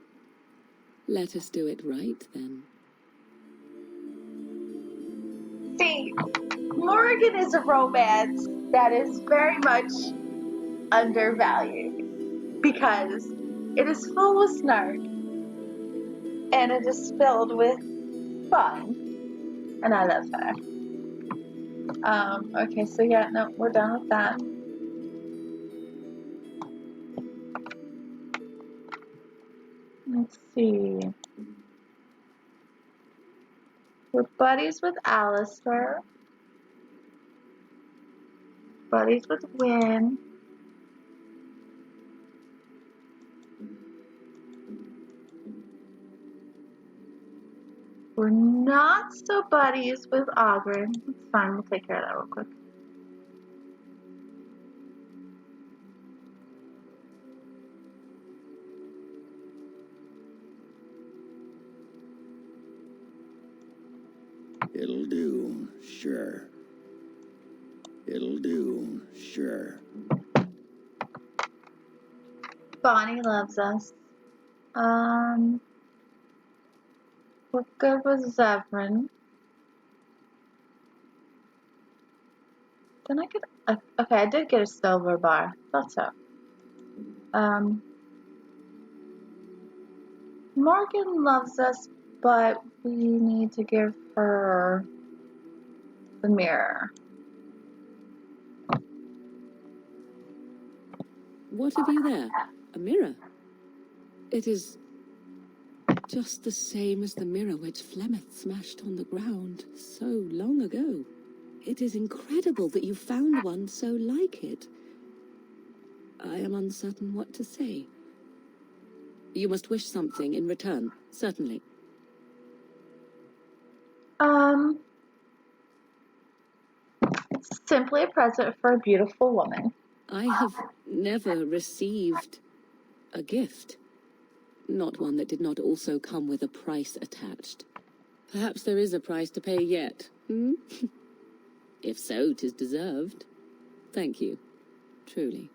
Let us do it right, then. See, Morgan is a romance that is very much undervalued because it is full of snark and it is filled with fun, and I love her. Okay, so yeah, no, we're done with that. Let's see. We're buddies with Alistair. Buddies with Wynn. We're not so buddies with Ogren. It's fine, we'll take care of that real quick. It'll do, sure. It'll do, sure. Bonnie loves us. We're good with Zevran. Didn't I get okay, I did get a silver bar. Thought so. Morgan loves us, but we need to give her the mirror. What have you there? A mirror? It is just the same as the mirror which Flemeth smashed on the ground so long ago. It is incredible that you found one so like it. I am uncertain what to say. You must wish something in return, certainly. It's simply a present for a beautiful woman. I have never received a gift. Not one that did not also come with a price attached. Perhaps there is a price to pay yet, If so, 'tis deserved. Thank you. Truly.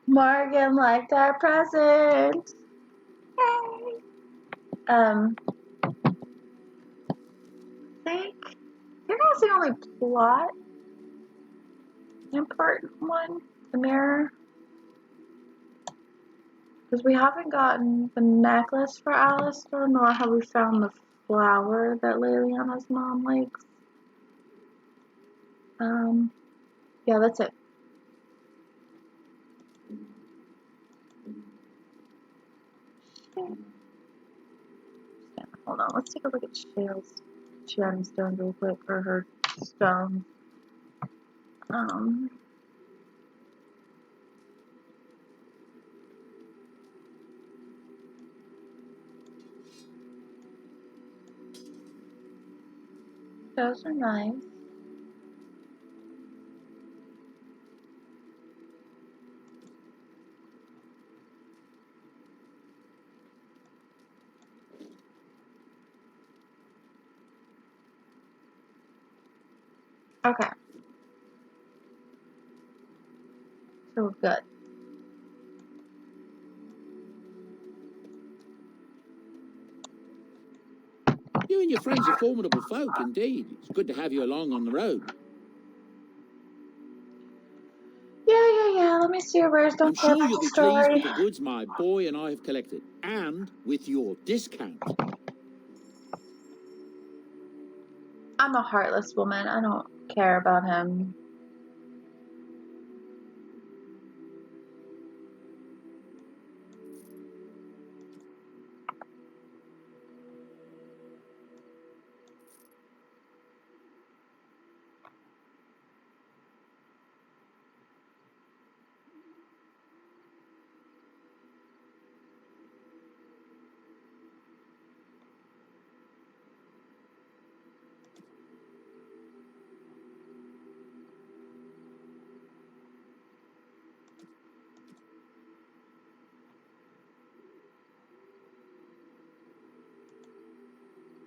Morgan liked our present. Yay! I think that was the only plot important one, the mirror. Because we haven't gotten the necklace for Alistair, nor have we found the flower that Liliana's mom likes. Yeah, that's it. Hold on, let's take a look at Shale's gemstones real quick, or her stones. Those are nice. Okay. So we're good. You and your friends are formidable folk, indeed. It's good to have you along on the road. Yeah. Let me see your words. I'm Don't say sure about you'll the be pleased story. with the goods my boy and I have collected, and with your discount. I'm a heartless woman. I don't care about him.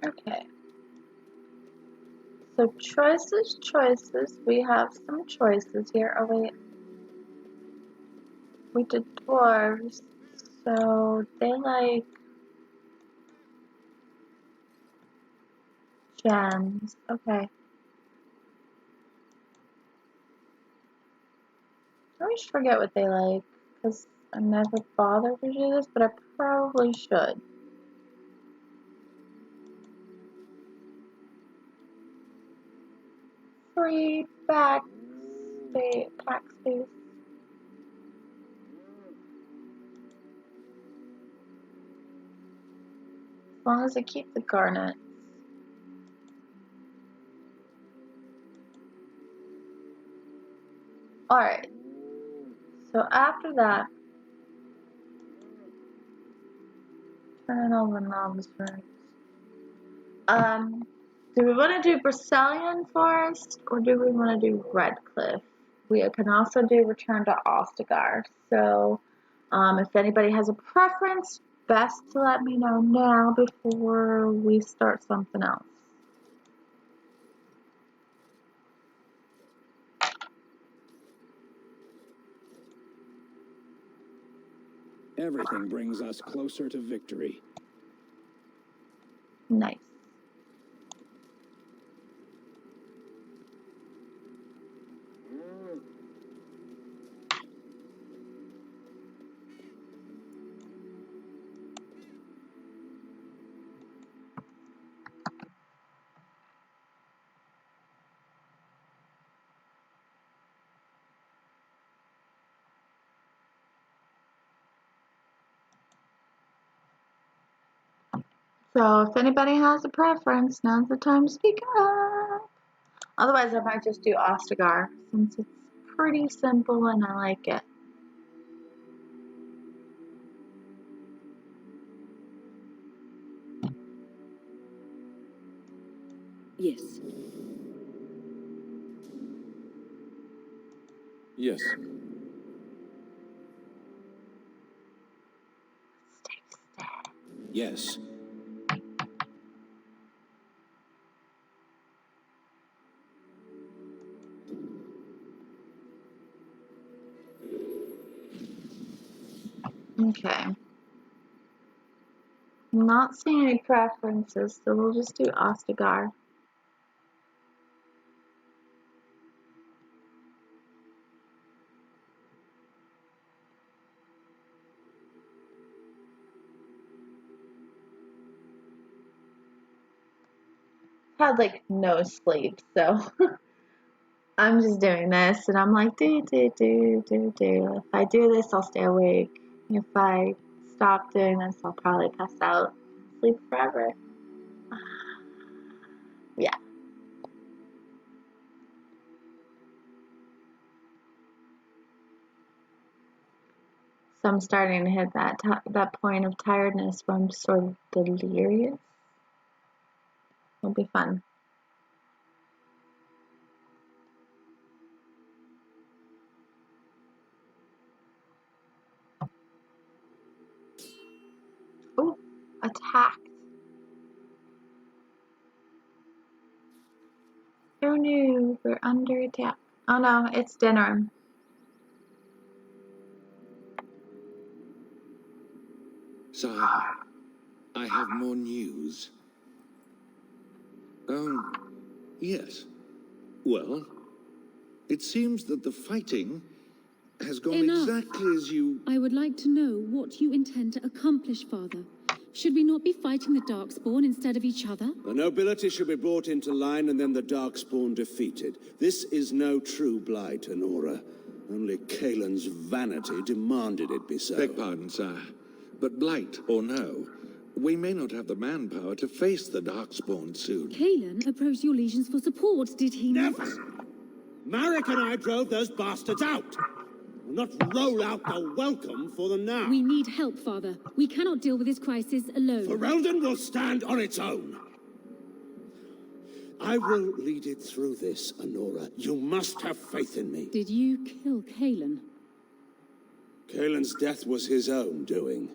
Okay. So choices. We have some choices here. Oh wait. We did dwarves. So they like gems. Okay. I always forget what they like, because I never bother to do this, but I probably should. Free back space, pack space. As long as I keep the garnet. Alright. So after that, turn in all the knobs first. Do we want to do Brocelian Forest, or do we want to do Redcliffe? We can also do Return to Ostagar. So, if anybody has a preference, best to let me know now before we start something else. Everything brings us closer to victory. Nice. So if anybody has a preference, now's the time to speak up. Otherwise, I might just do Ostagar, since it's pretty simple and I like it. Yes. Yes. Yes. Okay. I'm not seeing any preferences, so we'll just do Ostagar. had like no sleep, so I'm just doing this, and I'm like, do. If I do this, I'll stay awake. If I stop doing this, I'll probably pass out, sleep forever. Yeah. So I'm starting to hit that point of tiredness where I'm sort of delirious. It'll be fun. Oh, attacked. Oh no, we're under attack. Oh no, it's dinner. Sire, I have more news. Yes. Well, it seems that the fighting has gone Enough. exactly as you... I would like to know what you intend to accomplish, Father. Should we not be fighting the Darkspawn instead of each other? The nobility should be brought into line and then the Darkspawn defeated. This is no true blight, Honora. Only Kaelin's vanity demanded it be so. Beg pardon, sire. But blight or no, we may not have the manpower to face the Darkspawn soon. Kaelin approached your legions for support, did he not? Never! Marek and I drove those bastards out! We'll not roll out the welcome for them now. We need help, Father. We cannot deal with this crisis alone. Ferelden will stand on its own. I will lead it through this, Honora. You must have faith in me. Did you kill Kaelin? Kaelin's death was his own doing.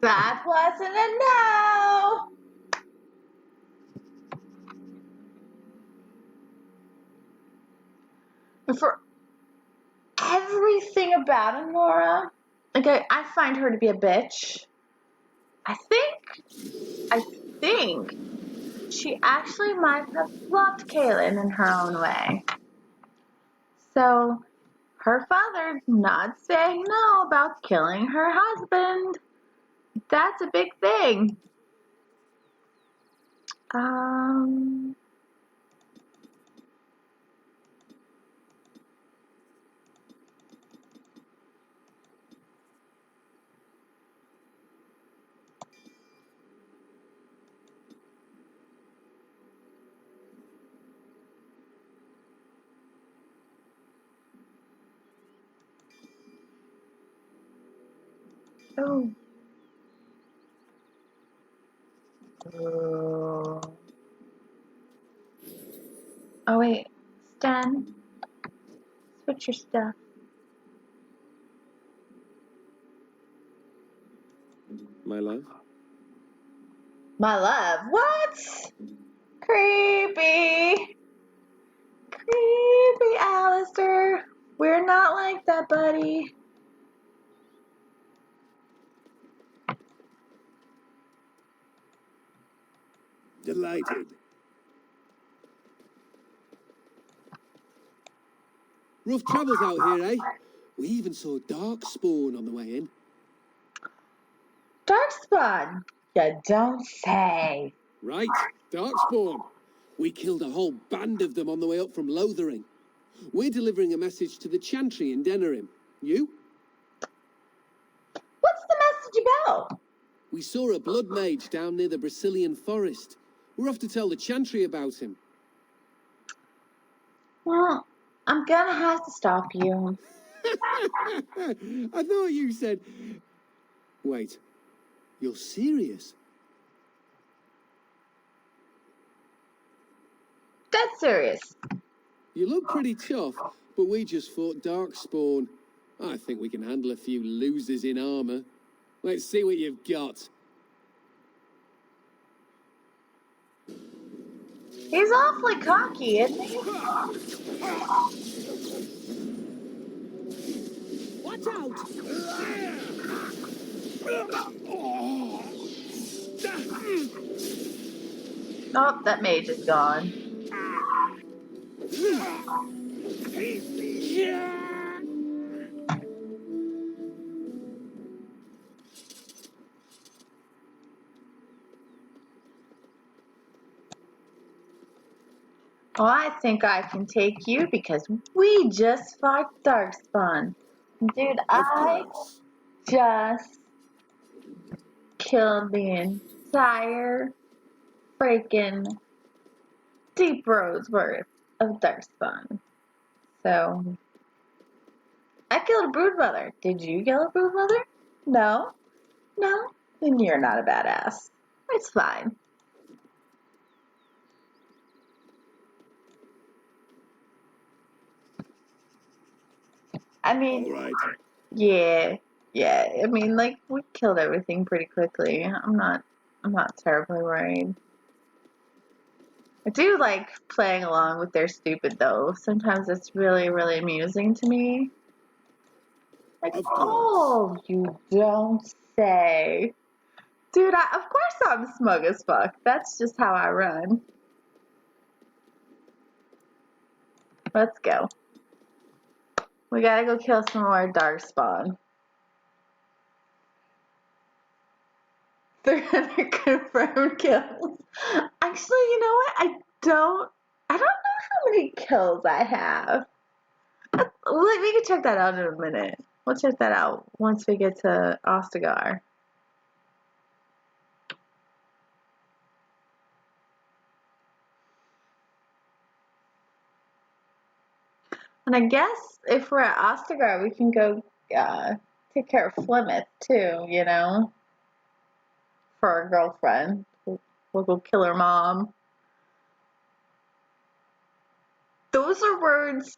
That wasn't a no! For everything about Honora, like I find her to be a bitch. I think she actually might have loved Kaelin in her own way. So her father not saying no about killing her husband, that's a big thing. Oh. Oh wait, Stan, switch your stuff. My love? My love, what? Creepy. Creepy, Alistair. We're not like that, buddy. Delighted. Rough travels out here, eh? We even saw Darkspawn on the way in. Darkspawn? You don't say. Right, Darkspawn. We killed a whole band of them on the way up from Lothering. We're delivering a message to the Chantry in Denerim. You? What's the message about? We saw a blood mage down near the Brazilian forest. We're off to tell the Chantry about him. Well, I'm gonna have to stop you. I thought you said... Wait, you're serious? Dead serious. You look pretty tough, but we just fought Darkspawn. I think we can handle a few losers in armor. Let's see what you've got. He's awfully cocky, isn't he? Watch out! Oh, that mage is gone. Well, I think I can take you because we just fought Darkspawn. Dude, I just killed the entire freaking deep road's worth of Darkspawn. So, I killed a broodmother. Did you kill a broodmother? No? No? Then you're not a badass. It's fine. I mean, All right. yeah. I mean, like, we killed everything pretty quickly. I'm not terribly worried. I do like playing along with their stupid, though. Sometimes it's really, really amusing to me. Like, oh, you don't say. Dude, of course I'm smug as fuck. That's just how I run. Let's go. We gotta go kill some more Darkspawn. 300 confirmed kills. Actually, you know what? I don't know how many kills I have. We can check that out in a minute. We'll check that out once we get to Ostagar. And I guess if we're at Ostagar, we can go take care of Flemeth too, you know? For our girlfriend. We'll go kill her mom. Those are words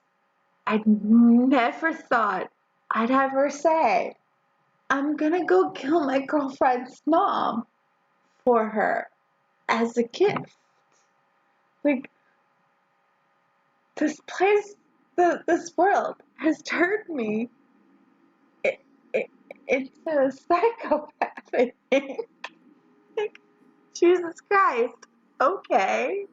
I never thought I'd ever say. I'm gonna go kill my girlfriend's mom for her as a gift. Like, this place, this world has turned me into a psychopath, I think. Like, Jesus Christ. Okay.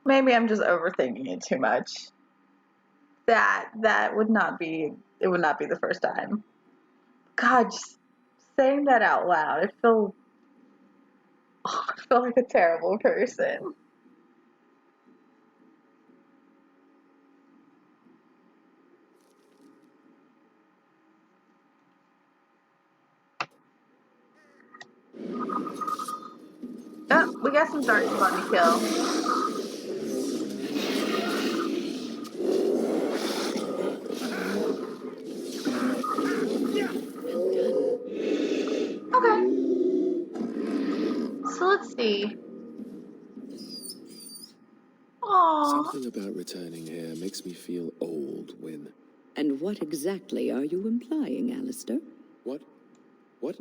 Maybe I'm just overthinking it too much. That would not be, it would not be the first time. God, just saying that out loud, I feel like a terrible person. Oh, we got some Darkspawn to kill. Okay. So let's see. Aww. Something about returning here makes me feel old, Wyn. And what exactly are you implying, Alistair? What?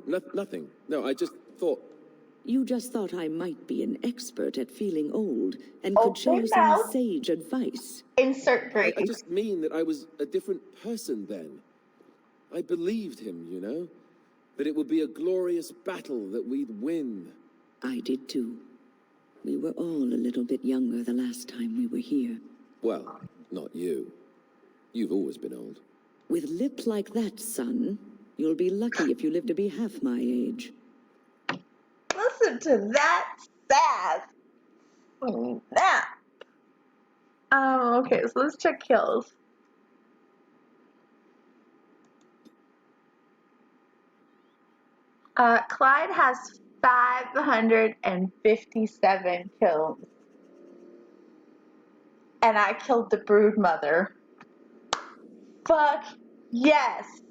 Nothing. No, I just thought... You just thought I might be an expert at feeling old and could share some sage advice. Insert grade. I just mean that I was a different person then. I believed him, you know? That it would be a glorious battle, that we'd win. I did too. We were all a little bit younger the last time we were here. Well, not you. You've always been old. With lips like that, son, you'll be lucky if you live to be half my age. Listen to that sass. Snap. Okay, so let's check kills. Clyde has 557 kills. And I killed the broodmother. Fuck yes.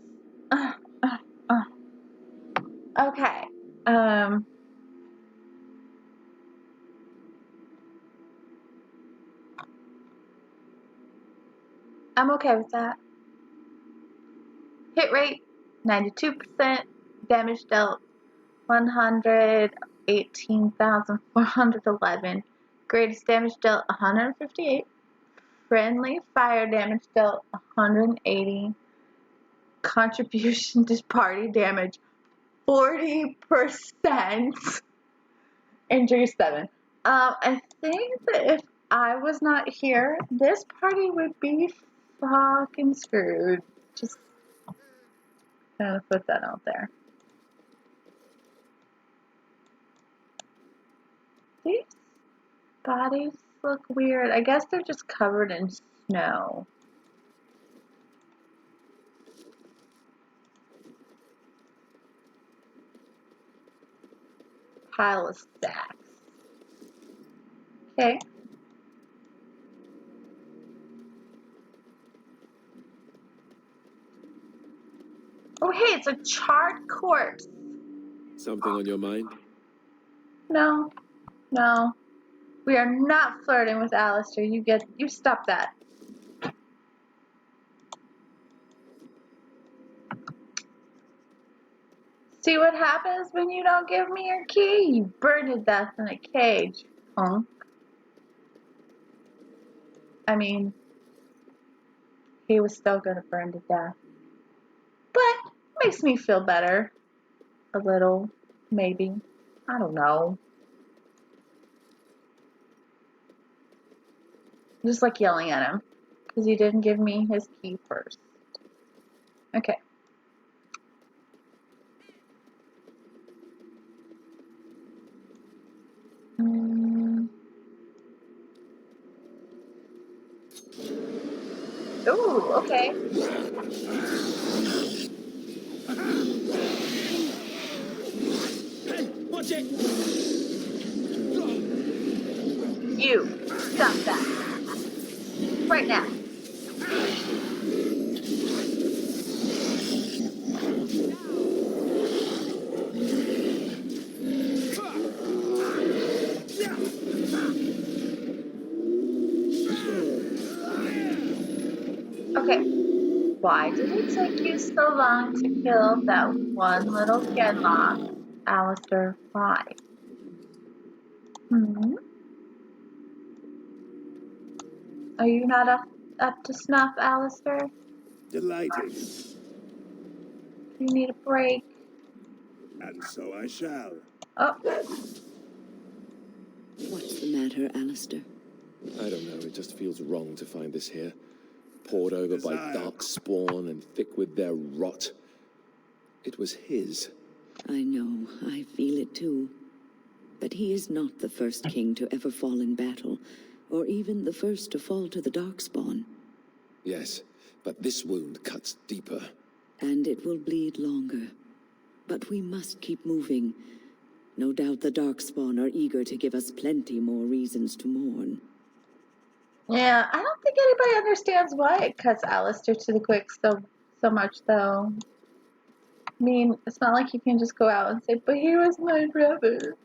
Okay. I'm okay with that. Hit rate 92%. Damage dealt 118,411. Greatest damage dealt 158. Friendly fire damage dealt 180. Contribution to party damage 40%. Injury 7. I think that if I was not here, this party would be fucking screwed. Just gonna put that out there. These bodies look weird. I guess they're just covered in snow. Pile of stacks. Okay. Oh, hey, it's a charred corpse. Something on your mind? No, no. We are not flirting with Alistair. You stop that. See what happens when you don't give me your key? You burn to death in a cage, punk. I mean, he was still gonna burn to death. But it makes me feel better. A little, maybe. I don't know. Just like yelling at him. Because he didn't give me his key first. Okay. Ooh, okay. Hey, watch it! You, stop that. Right now. Okay. Why did it take you so long to kill that one little Genlock, Alistair? Why? Are you not up to snuff, Alistair? Delighted. You need a break. And so I shall. Oh. What's the matter, Alistair? I don't know, it just feels wrong to find this here. Poured over by Darkspawn and thick with their rot. It was his. I know, I feel it too. But he is not the first king to ever fall in battle, or even the first to fall to the Darkspawn. Yes, but this wound cuts deeper. And it will bleed longer. But we must keep moving. No doubt the Darkspawn are eager to give us plenty more reasons to mourn. Yeah, I don't think anybody understands why it cuts Alistair to the quick so much, though. I mean, it's not like you can just go out and say, but he was my brother.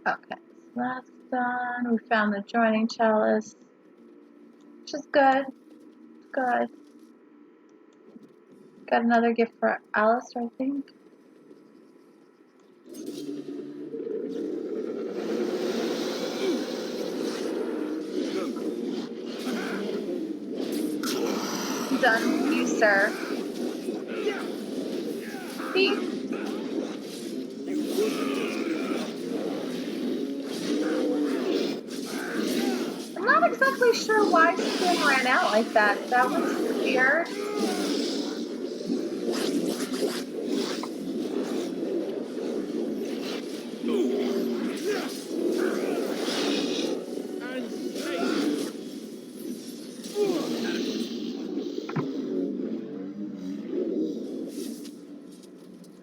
Okay, so that's done. We found the joining chalice, which is good. Good. Got another gift for Alistair, I think. Done with you, sir. See? I'm not exactly sure why Spin ran out like that. That was weird.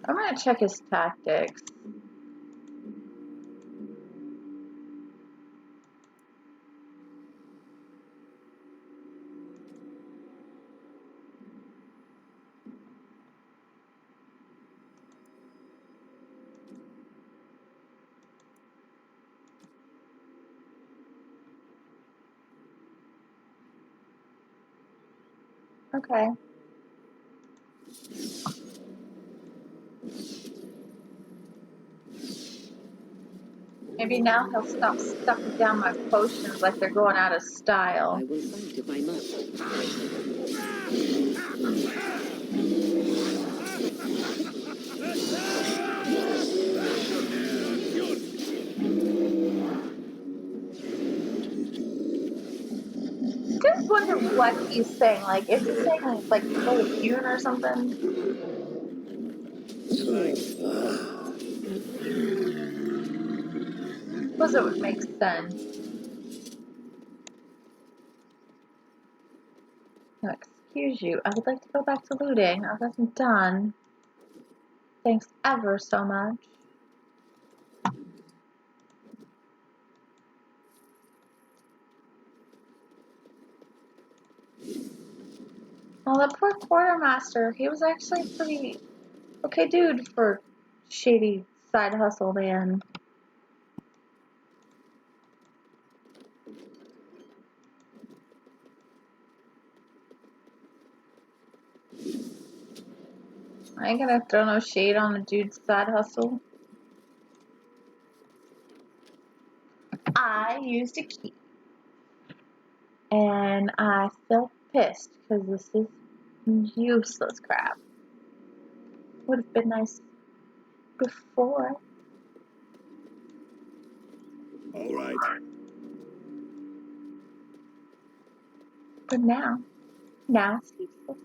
I'm gonna check his tactics. Okay. Maybe now he'll stop stuffing down my potions like they're going out of style. I will fight if I must. Just wonder what he's saying. Like, is he saying like full tune or something? Suppose it would make sense. No, excuse you. I would like to go back to looting. I wasn't done. Thanks ever so much. Well, that poor quartermaster, he was actually a pretty okay dude for shady side hustle man. I ain't gonna throw no shade on a dude's side hustle. I used a key. And I felt pissed because this is useless crap. Would have been nice before. All right. But now it's useless.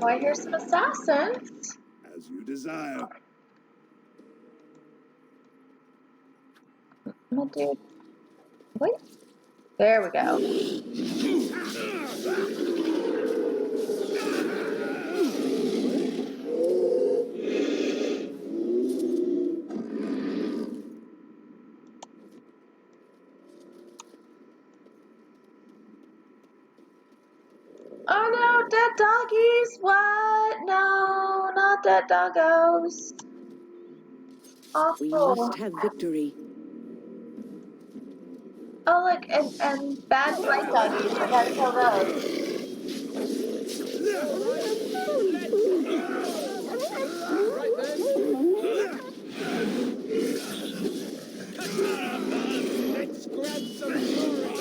Oh, I hear some assassins. As you desire. My dude. Wait. There we go. Oh no, dead doggies! What? No, not dead doggos. Awful. We must have victory. Oh, look, and bad blight doggies. I gotta kill those. Right then. Let's grab some glory.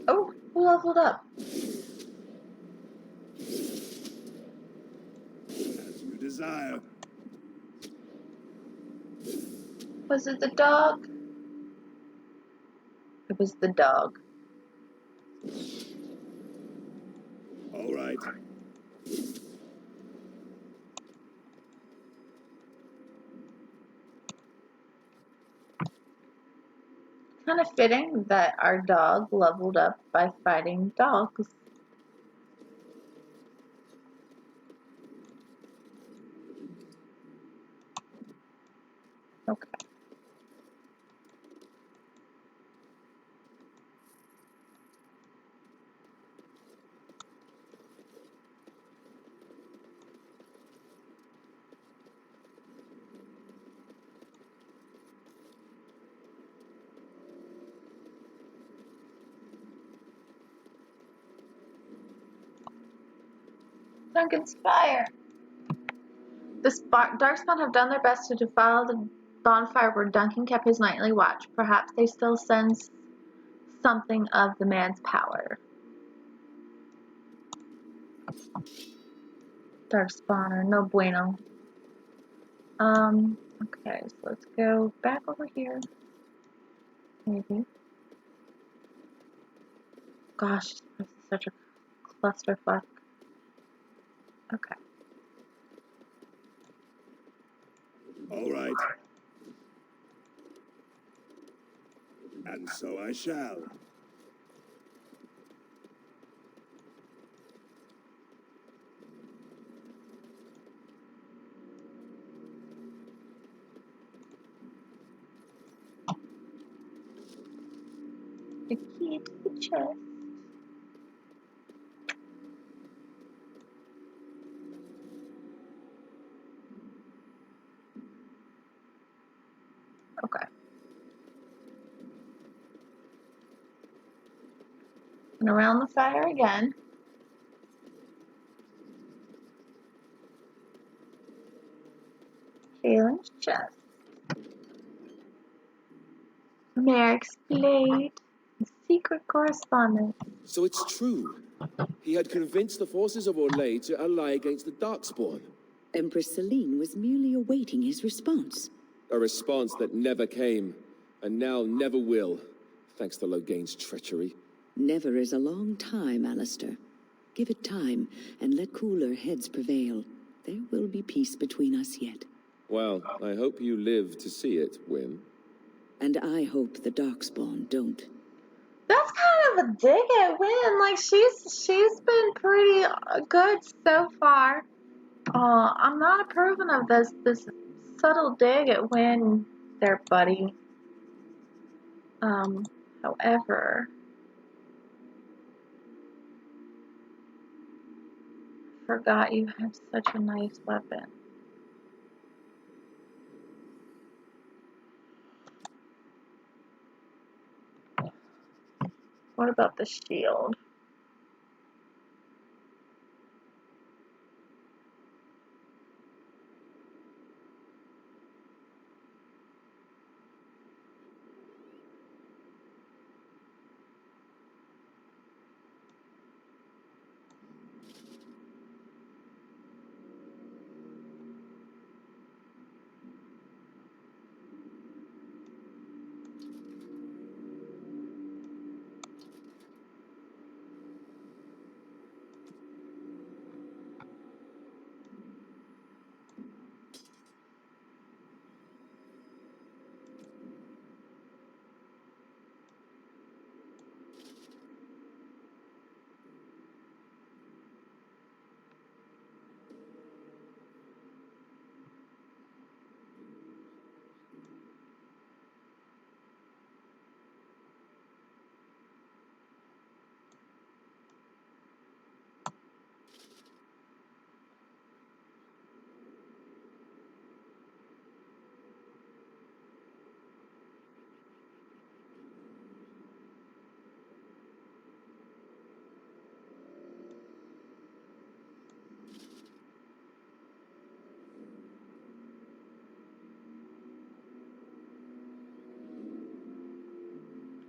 Oh, who leveled up? As you desire. Was it the dog? It was the dog. All right. Kind of fitting that our dog leveled up by fighting dogs. Okay. Duncan's fire. The Darkspawn have done their best to defile the bonfire where Duncan kept his nightly watch. Perhaps they still sense something of the man's power. Darkspawn, no bueno. Okay, so let's go back over here. Maybe. Gosh, this is such a clusterfuck. Okay. All right. And so I shall. The key to the chest. Okay. And around the fire again. strange chest. Merrick's blade. Secret correspondence. So it's true. He had convinced the forces of Orlais to ally against the Darkspawn. Empress Celine was merely awaiting his response. A response that never came, and now never will, thanks to Loghain's treachery. Never is a long time, Alistair. Give it time, and let cooler heads prevail. There will be peace between us yet. Well, I hope you live to see it, Wynne. And I hope the Darkspawn don't. That's kind of a dig at Wynne. Like, she's been pretty good so far. I'm not approving of this subtle dig at Wynne there, buddy. However, forgot you have such a nice weapon. What about the shield?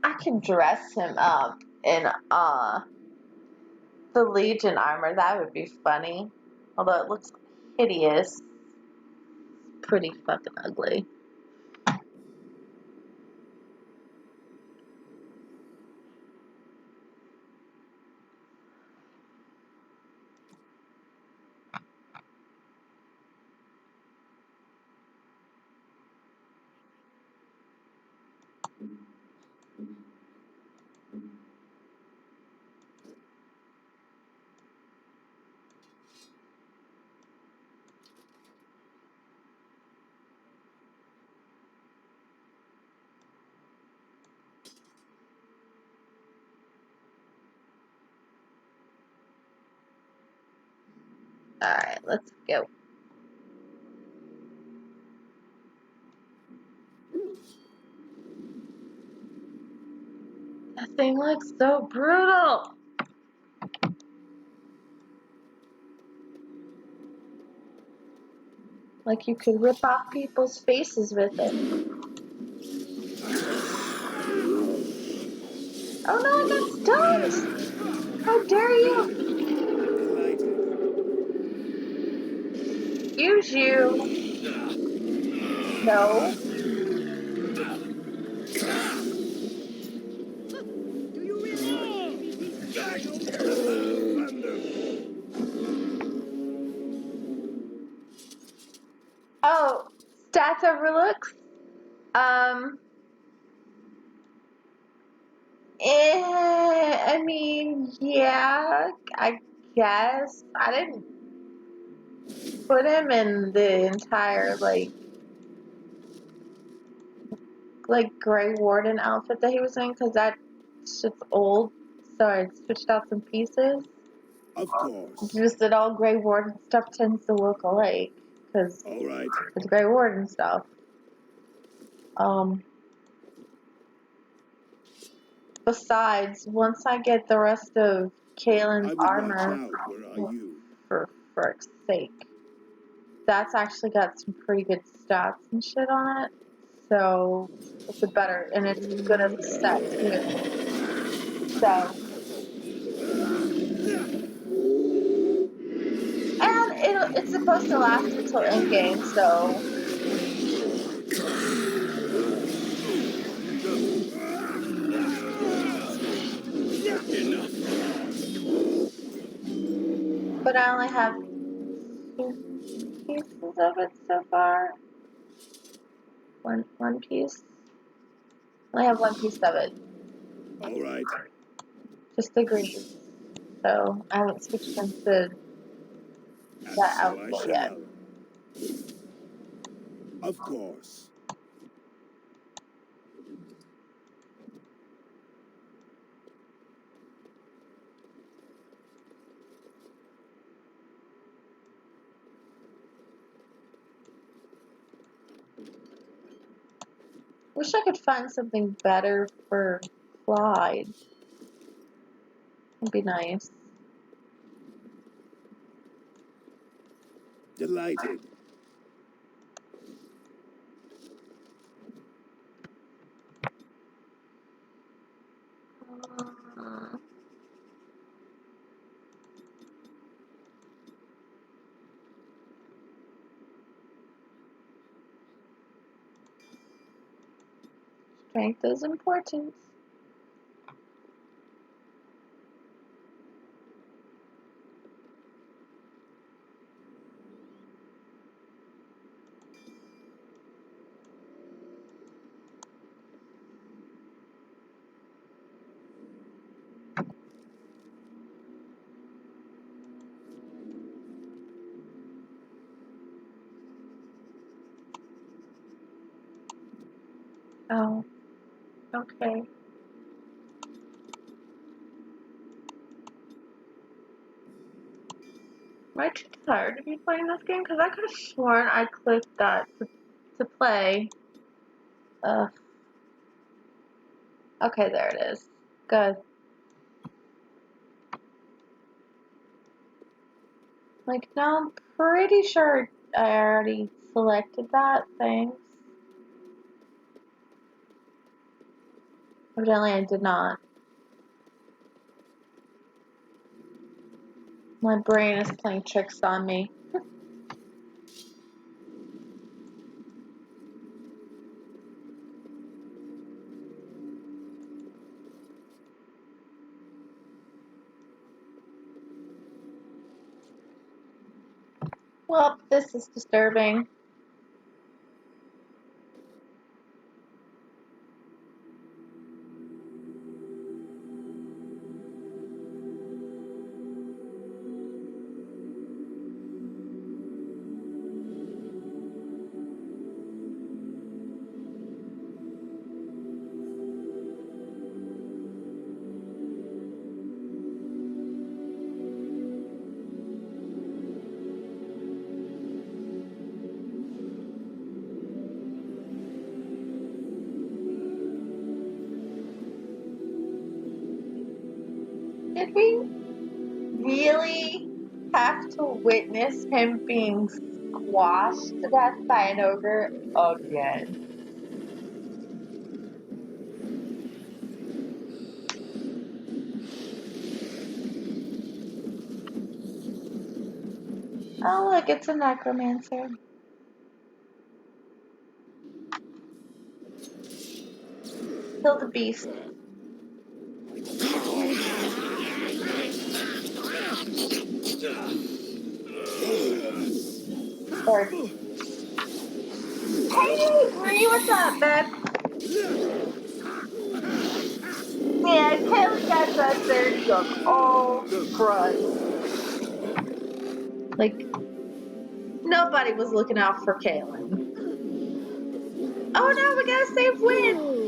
I can dress him up in the Legion armor. That would be funny. Although it looks hideous. Pretty fucking ugly. Alright, let's go. That thing looks so brutal. Like you could rip off people's faces with it. Oh no, I got stunned! How dare you! Excuse you. No. Oh, stats overlooks. I mean, yeah, I guess. I didn't put him in the entire, like Grey Warden outfit that he was in, because that shit's old. So I switched out some pieces. Of course. Just that all Grey Warden stuff tends to look alike, because it's Grey Warden stuff. Besides, once I get the rest of Kaylin's armor, Where are you? for frick's sake. that's actually got some pretty good stats and shit on it. So it's a better, and it's good as a set too. So, and it's supposed to last until end game. So, but I only have 2 pieces of it so far. One piece. I only have 1 piece of it. All right. Just the greens. So I haven't switched into that So I outfit yet. shall. Of course. Wish I could find something better for Clyde. It'd be nice. Delighted. Strength is important. Oh, okay. Am I too tired to be playing this game? Because I could have sworn I clicked that to play. Ugh. Okay, there it is. Good. Like, now I'm pretty sure I already selected that. Thanks. Evidently, I did not. My brain is playing tricks on me. Well, this is disturbing. Did we really have to witness him being squashed to death by an ogre again? Oh, look, it's a necromancer. Kill the beast. Or, hey, Bree, what's up, babe? Yeah, Kaylee got that dirty of all crud. Like, nobody was looking out for Kaylin. Oh no, we gotta save Win!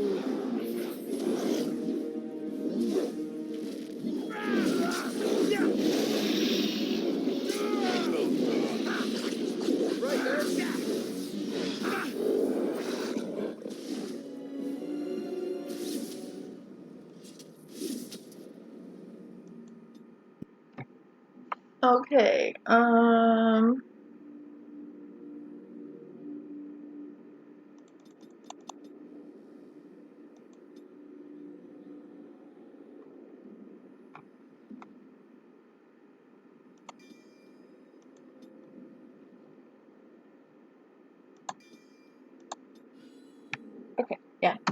Okay,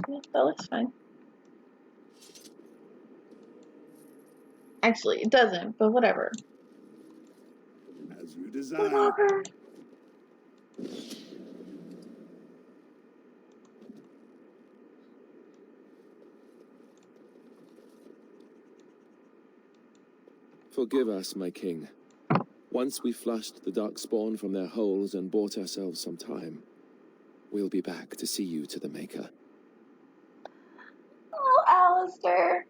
Yeah, that looks fine. Actually, it doesn't, but whatever. As you desire. Whatever. Forgive us, my king. Once we flushed the Darkspawn from their holes and bought ourselves some time, we'll be back to see you to the Maker. Oh, Alistair.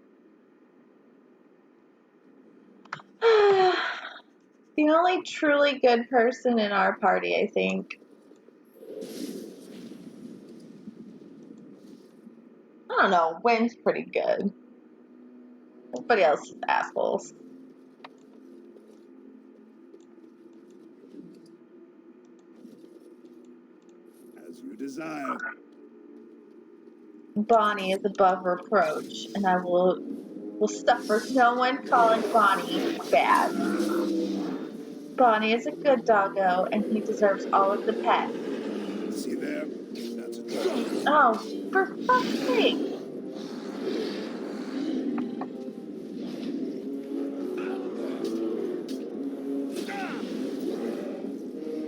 The only truly good person in our party, I think. I don't know. Wynn's pretty good. Everybody else is assholes. As you desire. Bonnie is above reproach, and I will suffer no one calling Bonnie bad. Bonnie is a good doggo, and he deserves all of the pet. See there? That's a trap. Oh, for fuck's sake!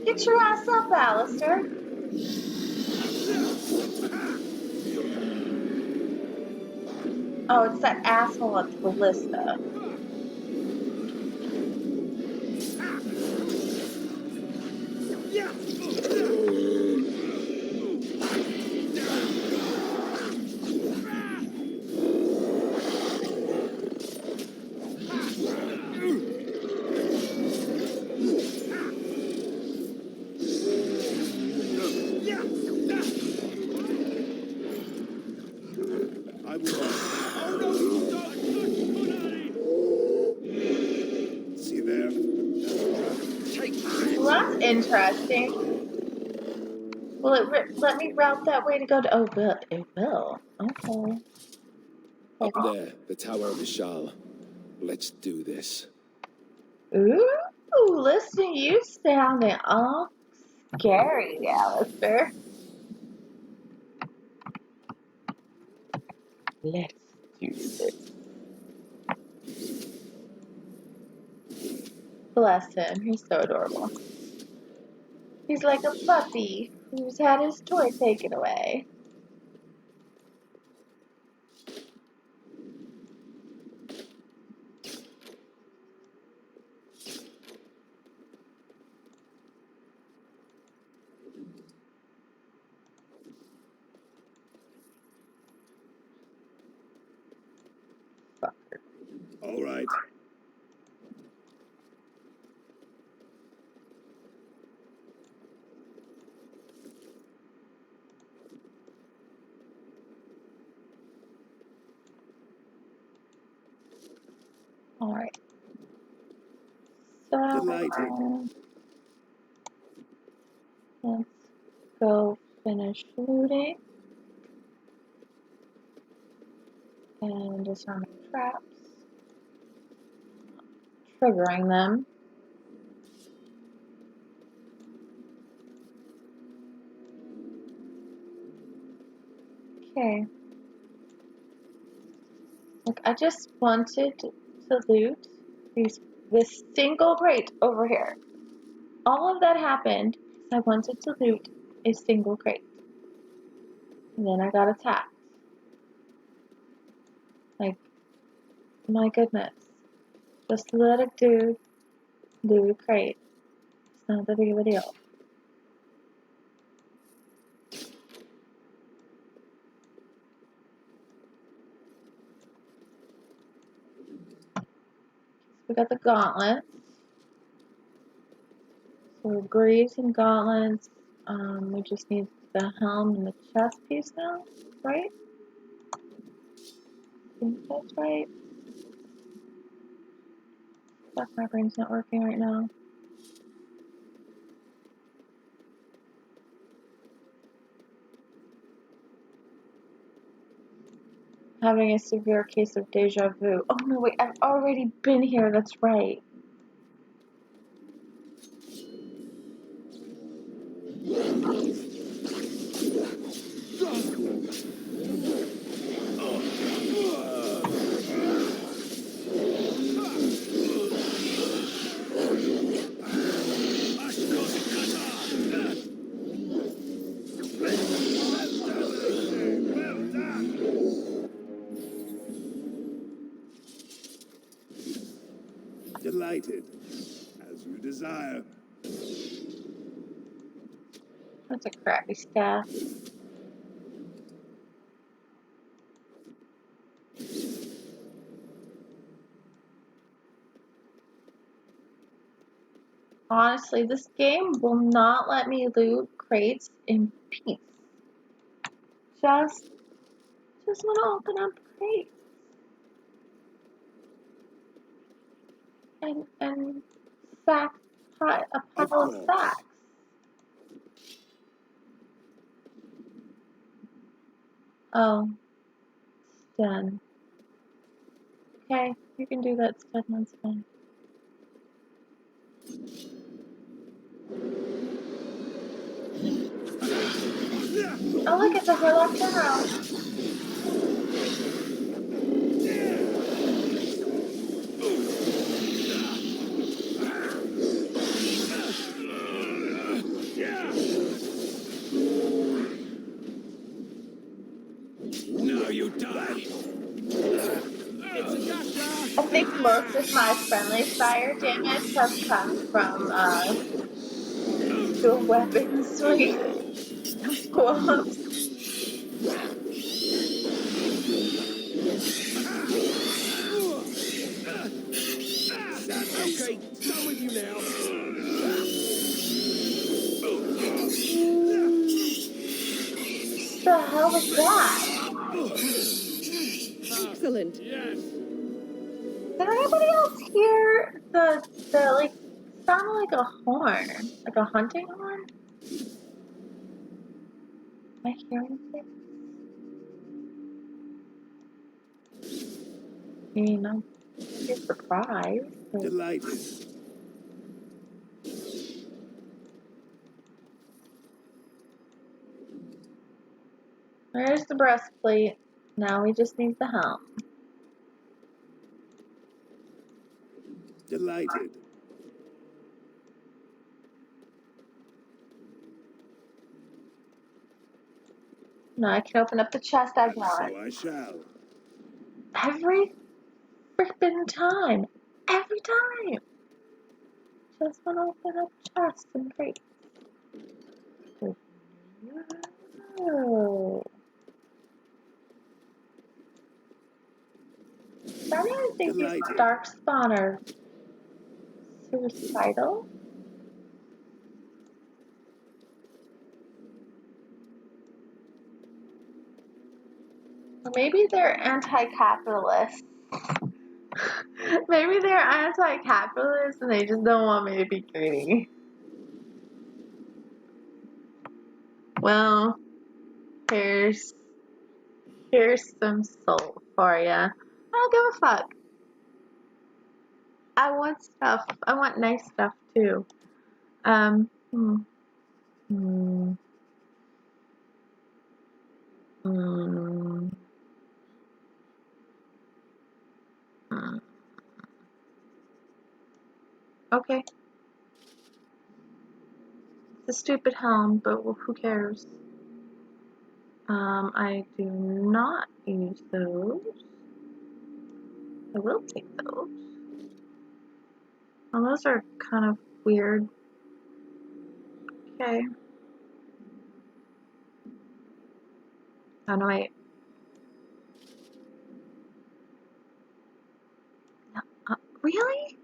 Get your ass up, Alistair. Oh, it's that asshole at the ballista. I will. See there? Well, that's interesting. Will it let me route that way to go to... Oh, it will. Okay. Up there, the Tower of Ishal. Let's do this. Ooh, listen to you sounding all scary, Alistair. Let's do this. Bless him, he's so adorable. He's like a puppy who's had his toy taken away. Fucker. All right. Alright. So, Delighted. let's go finish looting. And disarming traps. Triggering them. Okay. Look, I just wanted to loot this single crate over here. All of that happened because I wanted to loot a single crate. And then I got attacked. Like, my goodness. Just let a dude loot a crate. It's not that big of a deal. We got the gauntlets. So greaves and gauntlets. We just need the helm and the chest piece now, right? I think that's right. Fuck, my brain's not working right now. Having a severe case of deja vu. Oh no, wait, I've already been here, that's right. Delighted. As you desire. That's a crappy staff. Honestly, this game will not let me loot crates in peace. Just want to open up crates. And sack a pile of sacks. Oh, Sten. Okay, you can do that, Sten, that's fine. Oh look, it's a Hurlock turnaround. Now you die. I think most of my friendly fire damage has come from dual weapon swing. Whoops. Okay, done with you now. What the hell was that? Excellent. Yes. Did anybody else hear the like sounded like a horn, like a hunting horn? Am I hearing things? I mean, I'm just surprised. But... Delighted. There's the breastplate. Now we just need the helm. Delighted. Now I can open up the chest I want. So I shall. Every freaking time. Every time. Just want to open up chests and crates. Oh. Starting to think these Darkspawn are suicidal. Or maybe they're anti-capitalist. Maybe they're anti-capitalist and they just don't want me to be greedy. Well, here's some salt for ya. I don't give a fuck. I want stuff. I want nice stuff too. Okay. It's a stupid helm, but who cares? I do not use those. I will take those. Well, those are kind of weird. Okay. Oh, no, wait. Really?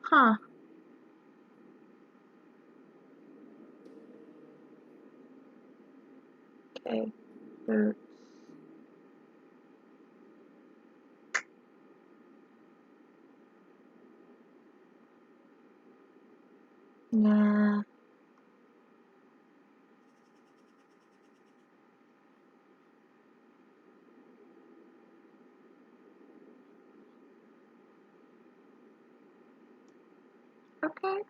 Huh. Okay. Boots. Nah. Okay.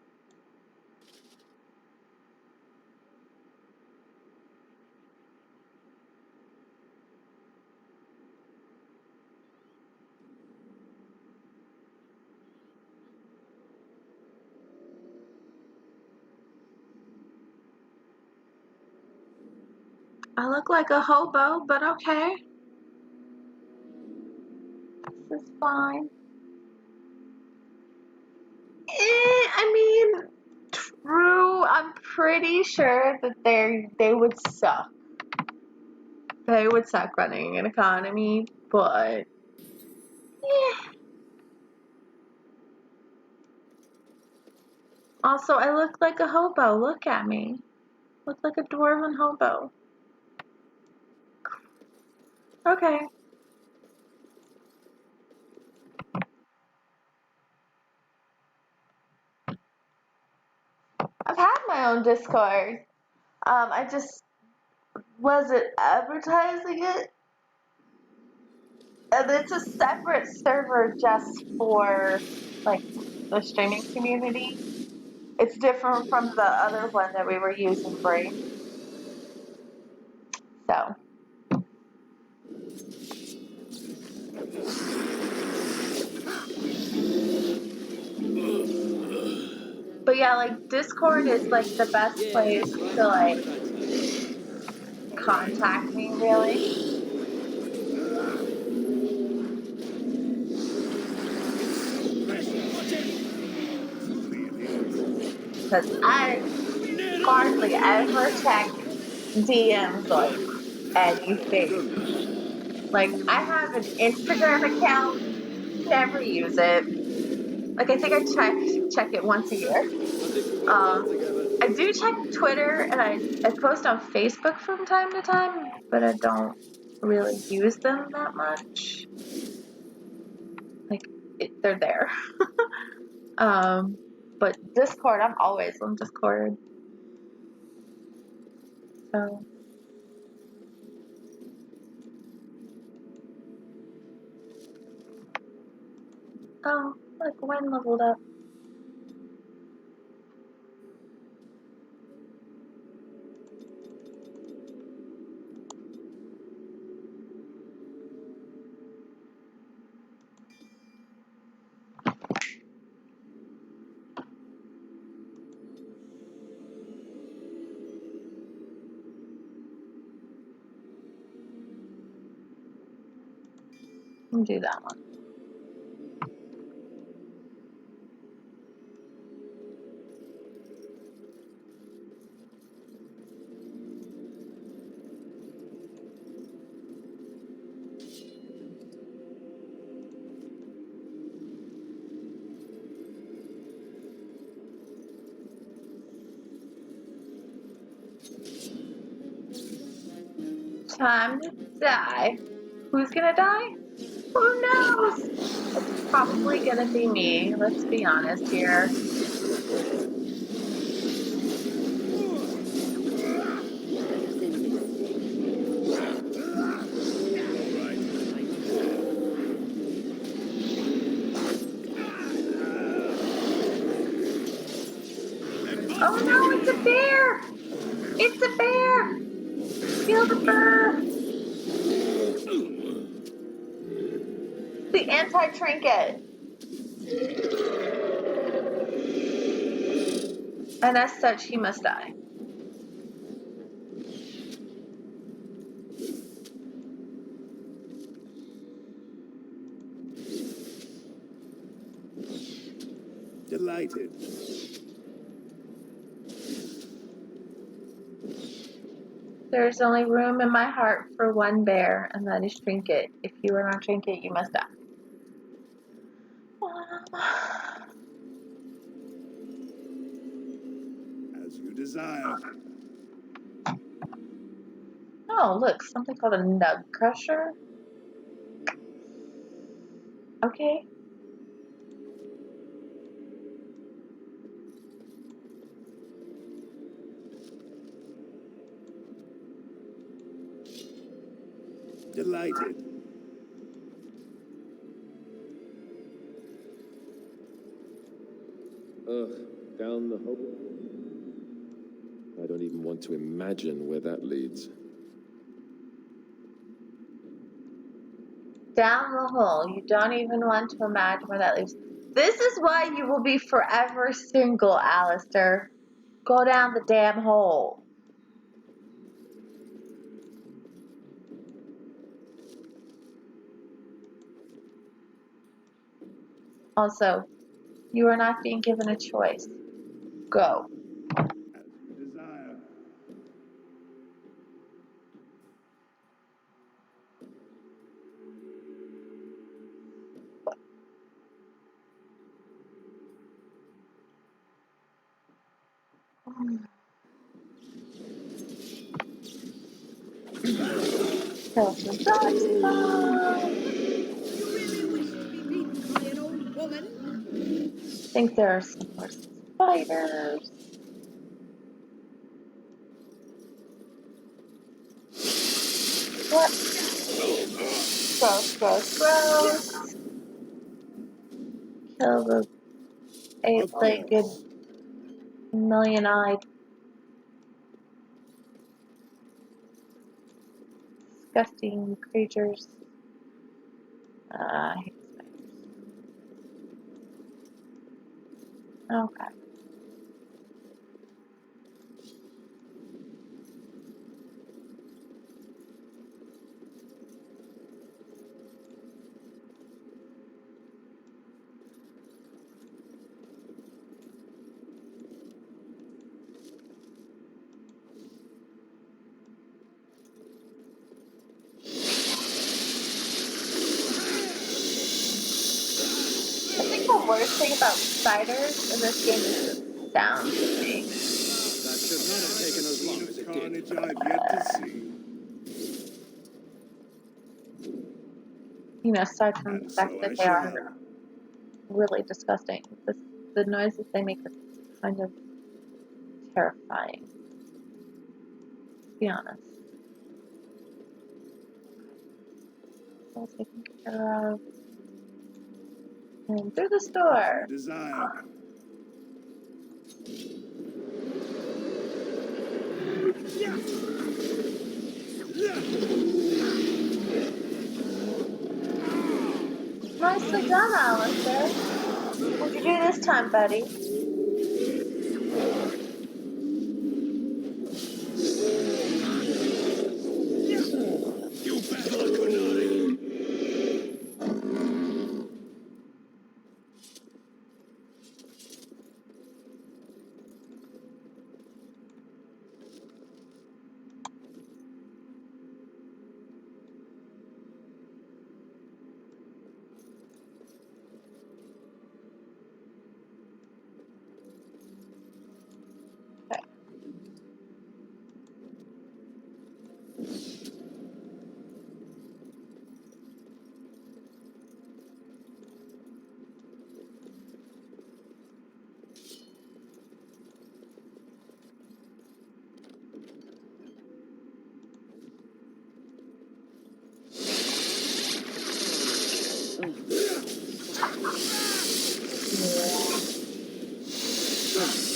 I look like a hobo, but okay. This is fine. pretty sure that they would suck. They would suck running an economy, but yeah. Also, I look like a hobo. Look at me. Look like a dwarven hobo. Okay. I've had my own Discord. I just wasn't advertising it. And it's a separate server just for, like, the streaming community. It's different from the other one that we were using, Bree. So. But yeah, like, Discord is, like, the best place to, like, contact me, really. Because I hardly ever check DMs, like, anything. Like, I have an Instagram account, never use it. Like, I think I check it once a year. I do check Twitter, and I post on Facebook from time to time, but I don't really use them that much. Like, they're there. But Discord, I'm always on Discord. So. Oh, look, Gwen leveled up. Do that one. Time to die. Who's gonna die? Who knows? It's probably gonna be me. Let's be honest here. Oh no, it's a bear! It's a bear! Kill the bear! The anti-trinket. And as such, he must die. Delighted. There's only room in my heart for one bear, and that is Trinket. If you are not Trinket, you must die. As you desire. Oh, look, something called a nug crusher. Okay. Delighted. Down the hole. I don't even want to imagine where that leads. Down the hole. You don't even want to imagine where that leads. This is why you will be forever single, Alistair. Go down the damn hole. Also, you are not being given a choice. Go. Kill some Darkspawn. You really wish to be beaten by an old woman? I think there are some more spiders. What? Gross, gross, gross. Kill the eight-legged, million-eyed, disgusting creatures. I hate spiders. Okay. I think the worst thing about spiders in this game is the sound they make. That should not have taken as long as it did. I've yet to see. You know, aside from the fact that they are really disgusting, the noises they make are kind of terrifying, to be honest. All taken care of. And through the store. Desire. Nicely done, Alistair. What'd you do this time, buddy? You battle Kunari.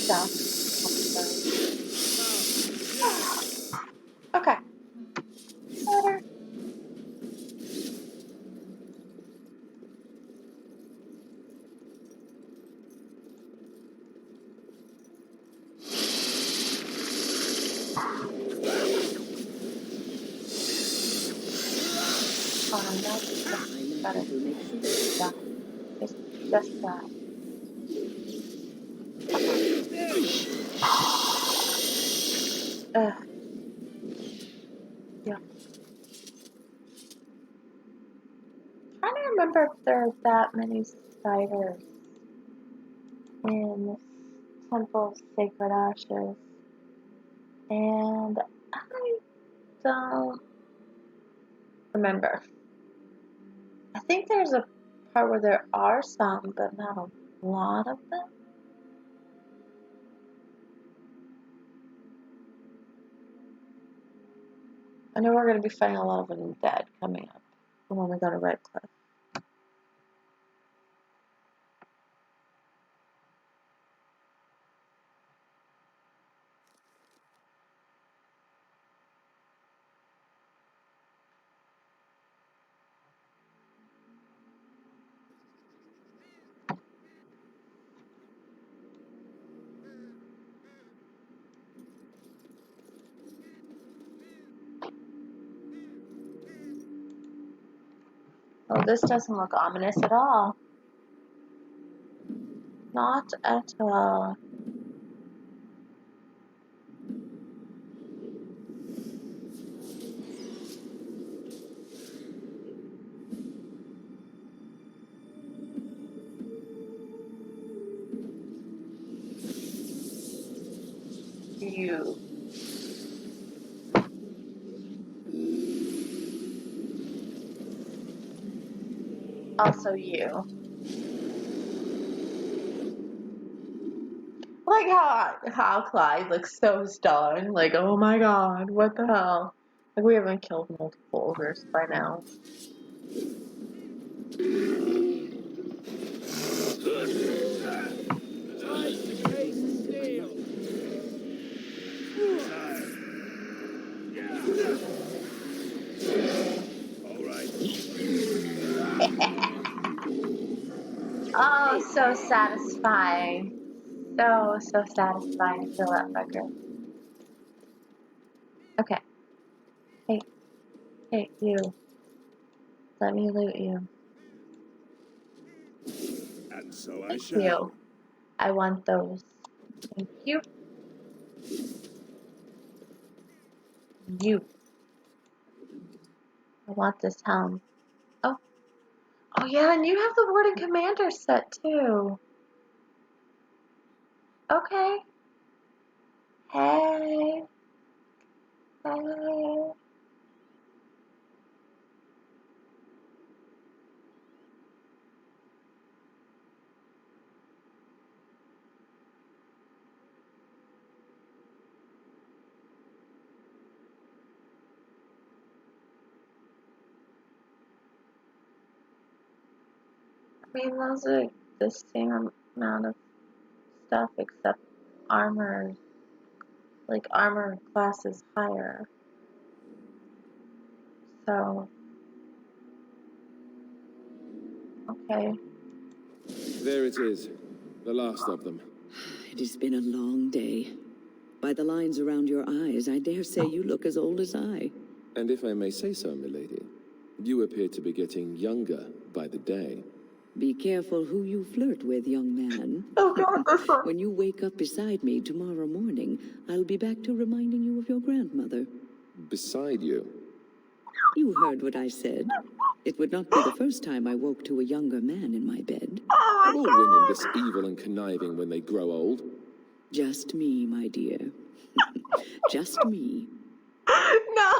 Stop. Okay. Better. That's better. Yeah. Just that. Ugh. Yeah. Trying to remember if there are that many spiders in this Temple of Sacred Ashes. And I don't remember. I think there's a part where there are some, but not a lot of them. I know we're going to be fighting a lot of undead coming up when we go to Redcliffe. Oh, this doesn't look ominous at all. Not at all. You. Also you. Like how Clyde looks so stunned. Like, oh my god, what the hell? Like, we haven't killed multiple ogres by now. Oh, so satisfying. So satisfying to kill that fucker. Okay. Hey, you. Let me loot you. And so I Thank shall. you. I want those. Thank you. You. I want this helm. Oh. Oh yeah, and you have the Warden Commander set too. Okay. Hey. Hey. I mean, those are the same amount of stuff except armor. Like, armor class is higher. So. Okay. There it is. The last of them. It has been a long day. By the lines around your eyes, I dare say you look as old as I. And if I may say so, milady, you appear to be getting younger by the day. Be careful who you flirt with, young man. Oh god, this one. When you wake up beside me tomorrow morning, I'll be back to reminding you of your grandmother. Beside you? You heard what I said. It would not be the first time I woke to a younger man in my bed. Are all women this evil and conniving when they grow old? Just me, my dear. Just me. No!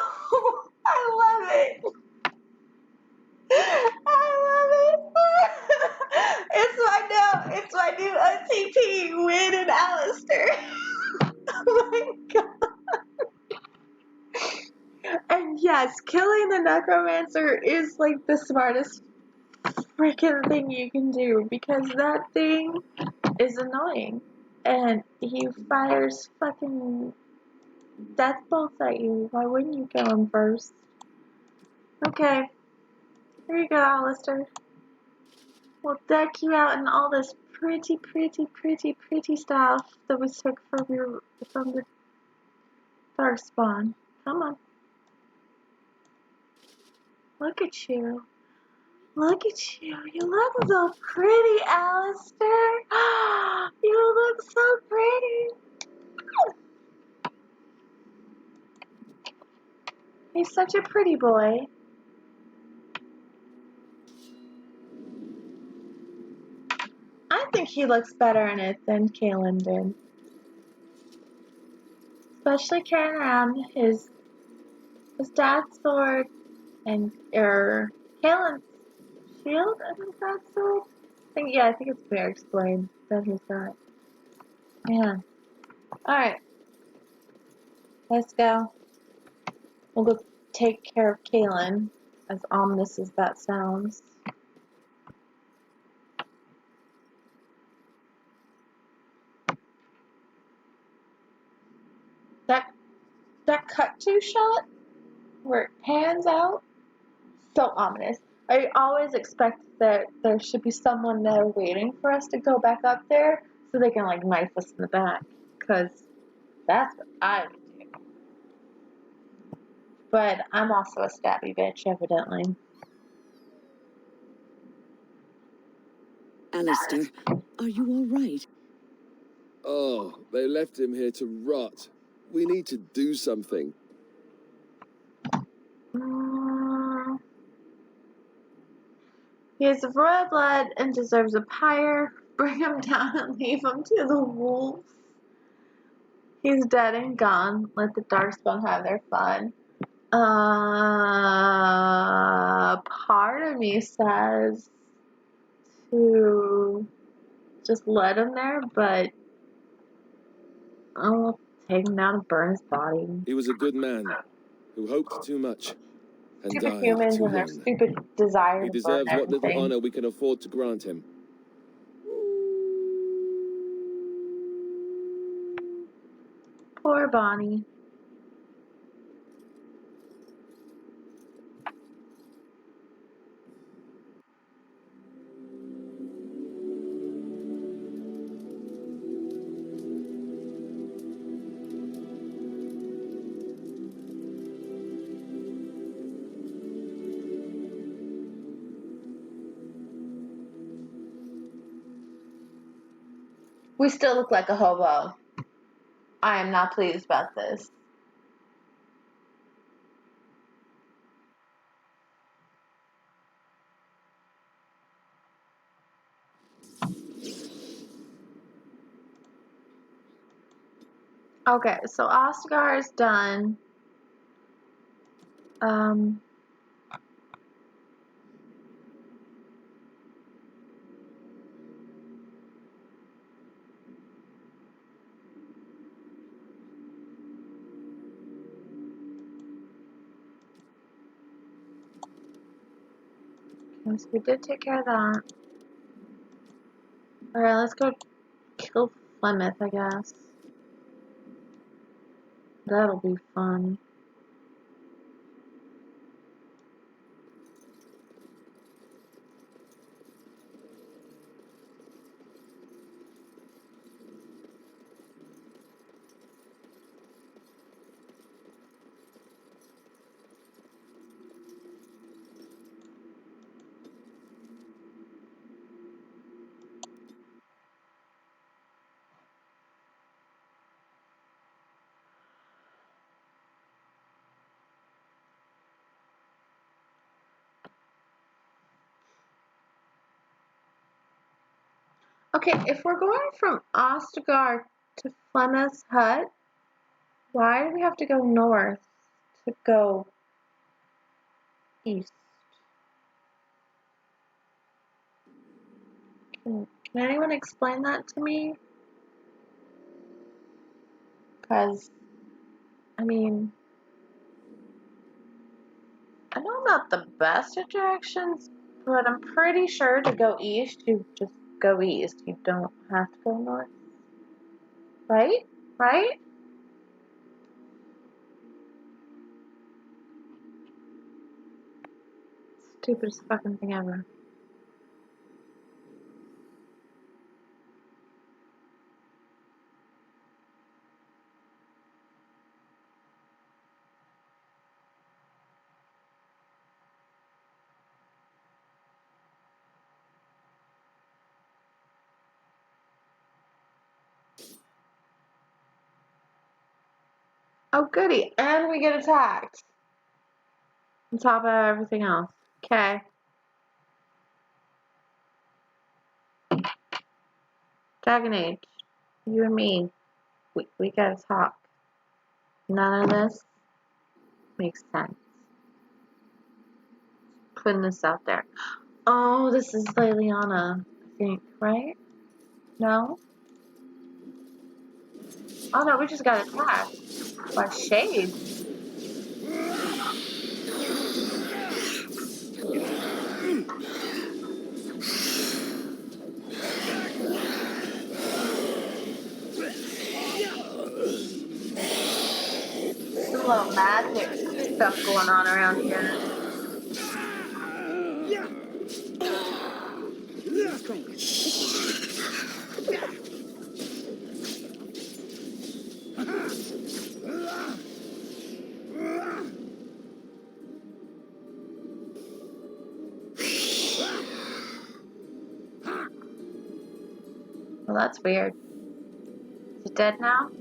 I love it! I love it! It's my new OTP, Win and Alistair. Oh my god. And yes, killing the necromancer is like the smartest freaking thing you can do because that thing is annoying. And he fires fucking death bolts at you. Why wouldn't you kill him first? Okay. Here you go, Alistair. We'll deck you out in all this pretty stuff that we took from the Darkspawn. Come on. Look at you. Look at you. You look so pretty, Alistair. You look so pretty. He's such a pretty boy. I think he looks better in it than Kaelin did. Especially carrying around his dad's sword and Kaelin's shield and his dad's sword. I think it's Beric's blade that he's got. Yeah. Alright. Let's go. We'll go take care of Kaelin, as ominous as that sounds. That cut to shot where it pans out, so ominous. I always expect that there should be someone there waiting for us to go back up there so they can like knife us in the back, because that's what I would do. But I'm also a stabby bitch, evidently. Alistair, are you all right? Oh, they left him here to rot. We need to do something. He is of royal blood and deserves a pyre. Bring him down and leave him to the wolves. He's dead and gone. Let the Darkspawn have their fun. Part of me says to just let him there, but I will take him down and burn his body. He was a good man who hoped too much and Stupid died humans too and their young. stupid desire He to burn deserves what little everything. honor we can afford to grant him. Poor Bonnie. We still look like a hobo. I am not pleased about this. Okay, so Ostagar is done. Okay, so we did take care of that. Alright, let's go kill Flemeth, I guess. That'll be fun. Okay, if we're going from Ostagar to Flemeth's hut, why do we have to go north to go east? Can anyone explain that to me? Because, I mean, I know I'm not the best at directions, but I'm pretty sure to go east, you just go east. You don't have to go north. Right? Right? Stupidest fucking thing ever. Oh, goody. And we get attacked. On top of everything else. Okay. Dragon Age. You and me. We gotta talk. None of this makes sense. Putting this out there. Oh, this is Liliana, I think, right? No? Oh no, we just got attacked by shades. There's a little magic stuff going on around here. Well, that's weird. Is it dead now?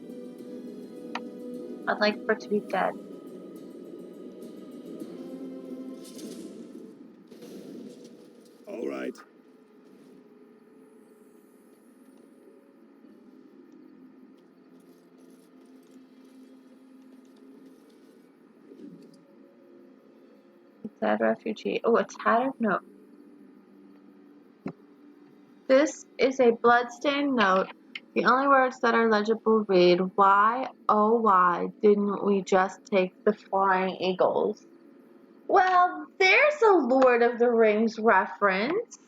I'd like for it to be dead. All right. Dead refugee. Oh, a tattered note. This is a bloodstained note. The only words that are legible read, "Why, oh why, didn't we just take the flying eagles?" Well, there's a Lord of the Rings reference.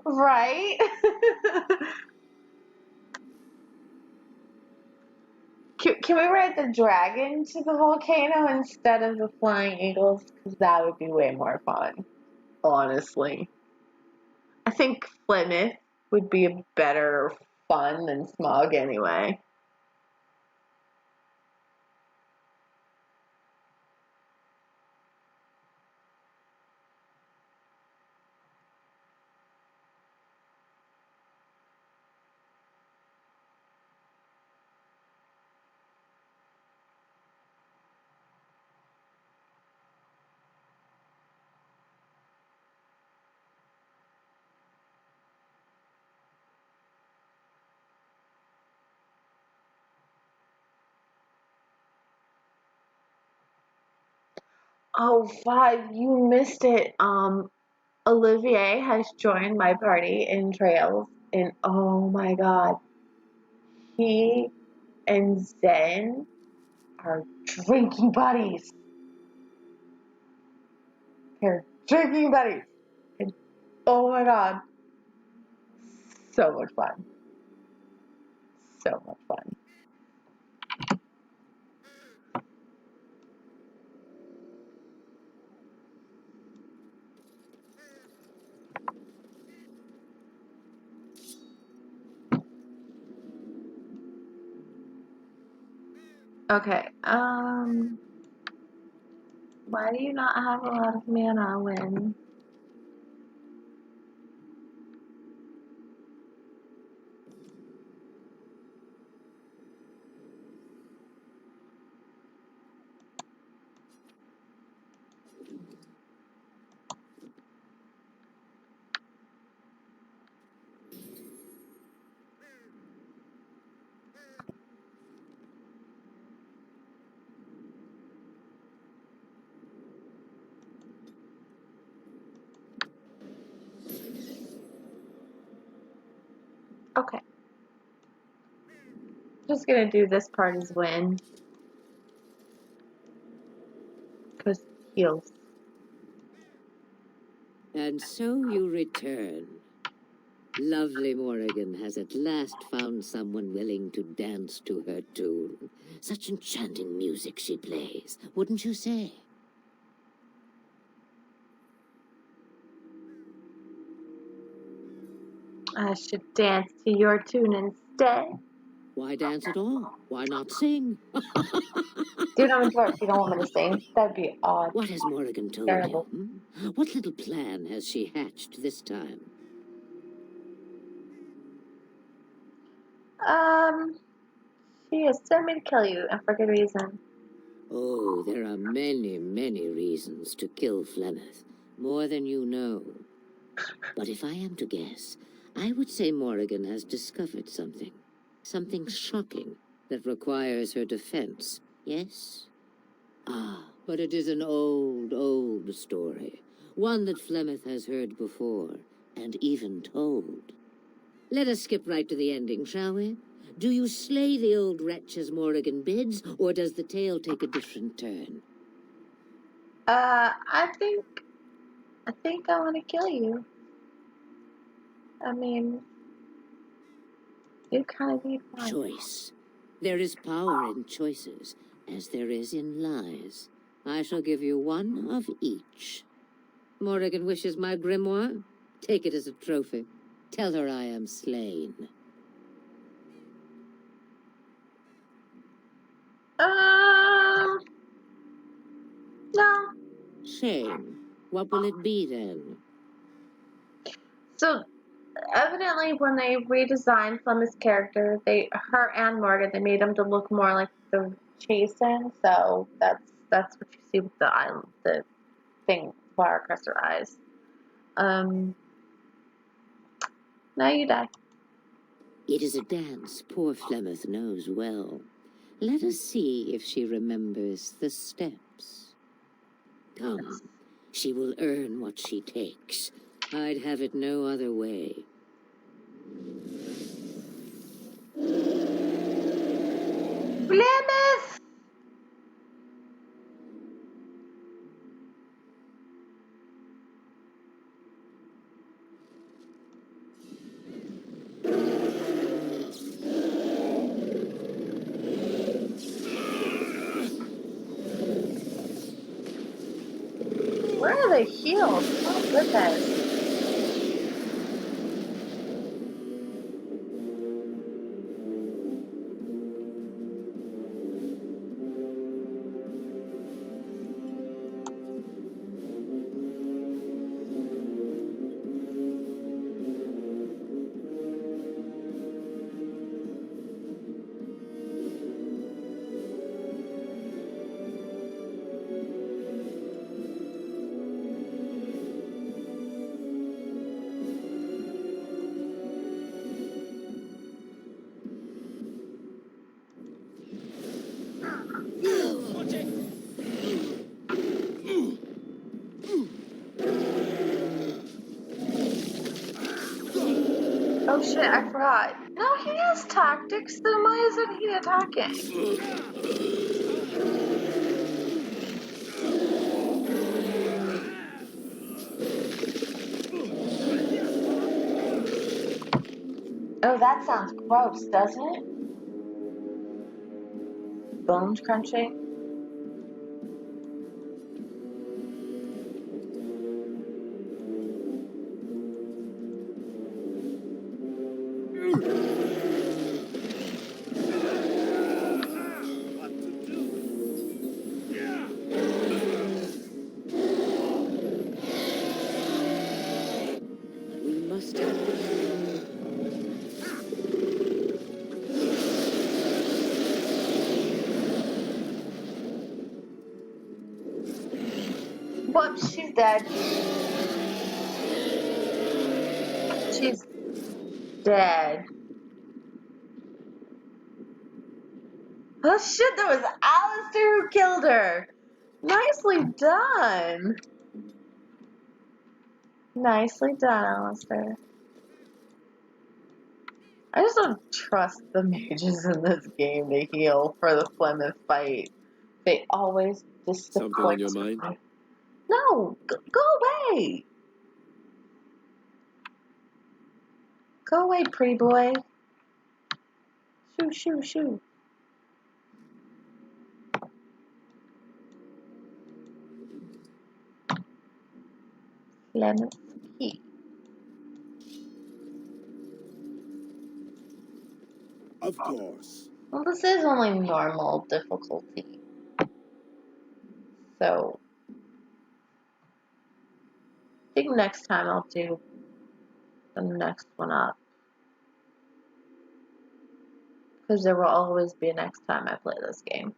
Right? Can we ride the dragon to the volcano instead of the flying eagles? Because that would be way more fun, honestly. I think Plymouth would be a better fun than Smog anyway. Oh, 5, you missed it. Olivier has joined my party in Trails, and oh my god, he and Zen are drinking buddies. They're drinking buddies. And oh my god, so much fun. So much fun. Okay, why do you not have a lot of mana when... Okay. Just gonna do this part as win. Because heals. And so you return. Lovely Morrigan has at last found someone willing to dance to her tune. Such enchanting music she plays, wouldn't you say? I should dance to your tune instead. Why dance at all? Why not sing? Dude, I'm a dwarf. You don't want me to sing? That'd be odd. What has Morrigan told Terrible. him? What little plan has she hatched this time? She has sent me to kill you, and for good reason. Oh, there are many, many reasons to kill Flemeth. More than you know. But if I am to guess, I would say Morrigan has discovered something. Something shocking that requires her defense, yes? Ah, but it is an old, old story. One that Flemeth has heard before, and even told. Let us skip right to the ending, shall we? Do you slay the old wretch as Morrigan bids, or does the tale take a different turn? I think I want to kill you. I mean, you kind of need one. Choice. There is power in choices, as there is in lies. I shall give you one of each. Morrigan wishes my grimoire? Take it as a trophy. Tell her I am slain. No. Shame. What will it be then? So, evidently, when they redesigned Flemeth's character, her and Morgan, they made him to look more like the Chasen. So that's That's what you see with the island, the thing, bar across her eyes. Now you die. It is a dance poor Flemeth knows well. Let us see if she remembers the steps. Come, she will earn what she takes. I'd have it no other way. Flemeth! Where are the heels? Oh, goodness. Oh shit, I forgot. No, he has tactics, then why isn't he attacking? Oh, that sounds gross, doesn't it? Bones crunching. We must have Whoops, she's dead. She's dead. Oh shit, that was Alistair who killed her. Nicely done. Nicely done, Alistair. I just don't trust the mages in this game to heal for the Plymouth fight. They always disappoint. Something on your mind? Me. No, go away. Go away, pretty boy. Shoo, shoo, shoo. Plymouth key. Of course. Well, this is only normal difficulty. So, I think next time I'll do the next one up. Because there will always be a next time I play this game.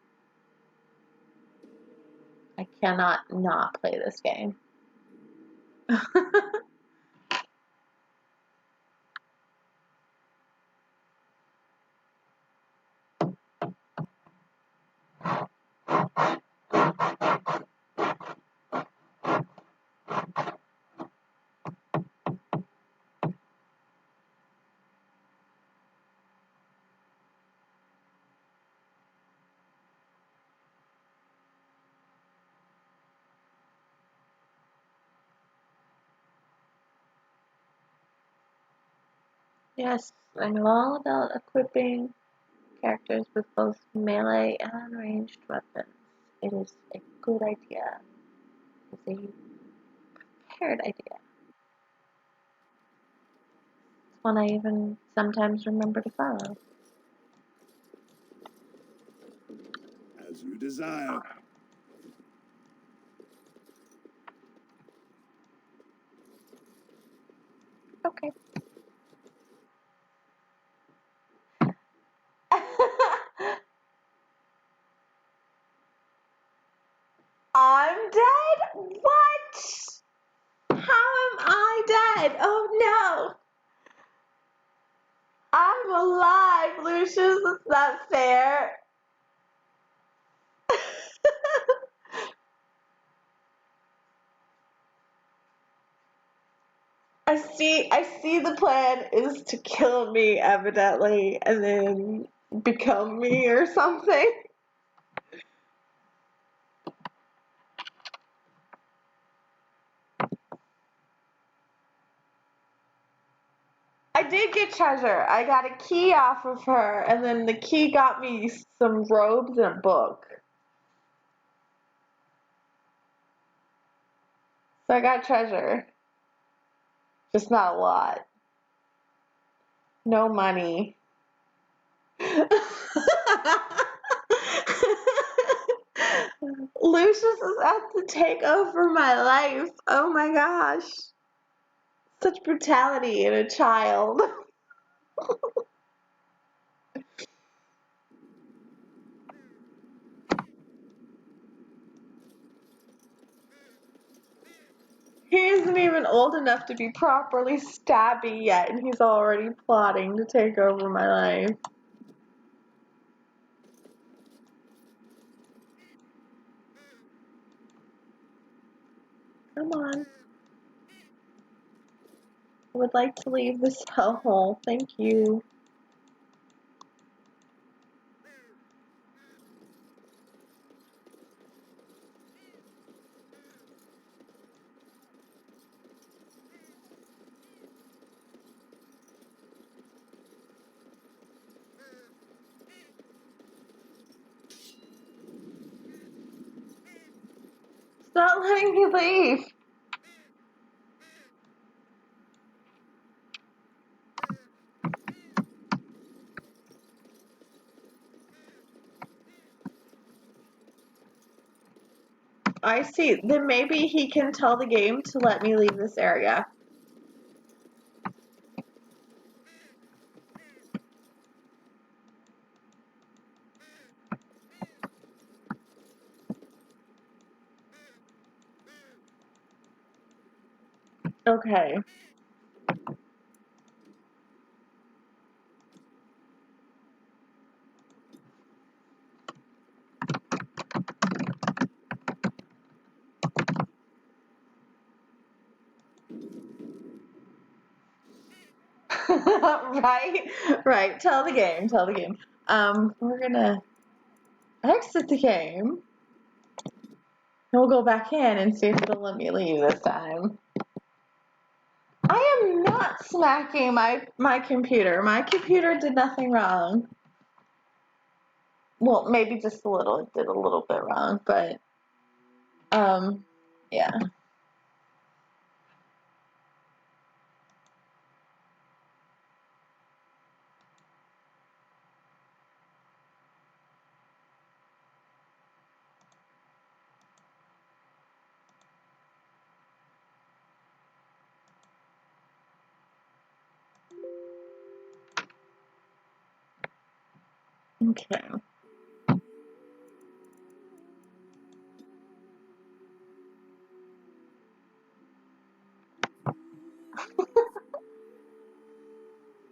I cannot not play this game. Yes, I know all about equipping characters with both melee and ranged weapons. It is a good idea. It's a prepared idea. It's one I even sometimes remember to follow. As you desire. Okay. I'm dead? What? How am I dead? Oh no. I'm alive, Lucius. It's not fair. I see the plan is to kill me, evidently, and then become me or something. I did get treasure. I got a key off of her, and then the key got me some robes and a book. So I got treasure. Just not a lot. No money. Lucius is out to take over my life. Oh my gosh. Such brutality in a child. He isn't even old enough to be properly stabby yet, and he's already plotting to take over my life. Come on. I would like to leave this hellhole. Thank you. Stop letting me leave. I see. Then maybe he can tell the game to let me leave this area. Okay. Right. Tell the game. We're gonna exit the game. And we'll go back in and see if it'll let me leave this time. I am not smacking my computer. My computer did nothing wrong. Well, maybe just a little. It did a little bit wrong, but yeah. Okay.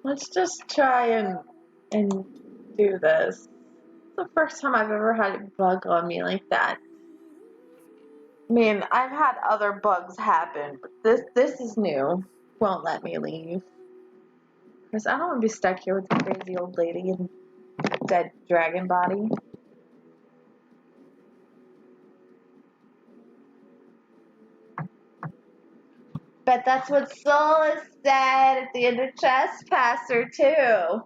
Let's just try and do this. It's the first time I've ever had a bug on me like that. I mean, I've had other bugs happen, but this is new. Won't let me leave. Because I don't want to be stuck here with a crazy old lady and a dead dragon body. But that's what Solus said at the end of Trespasser, too.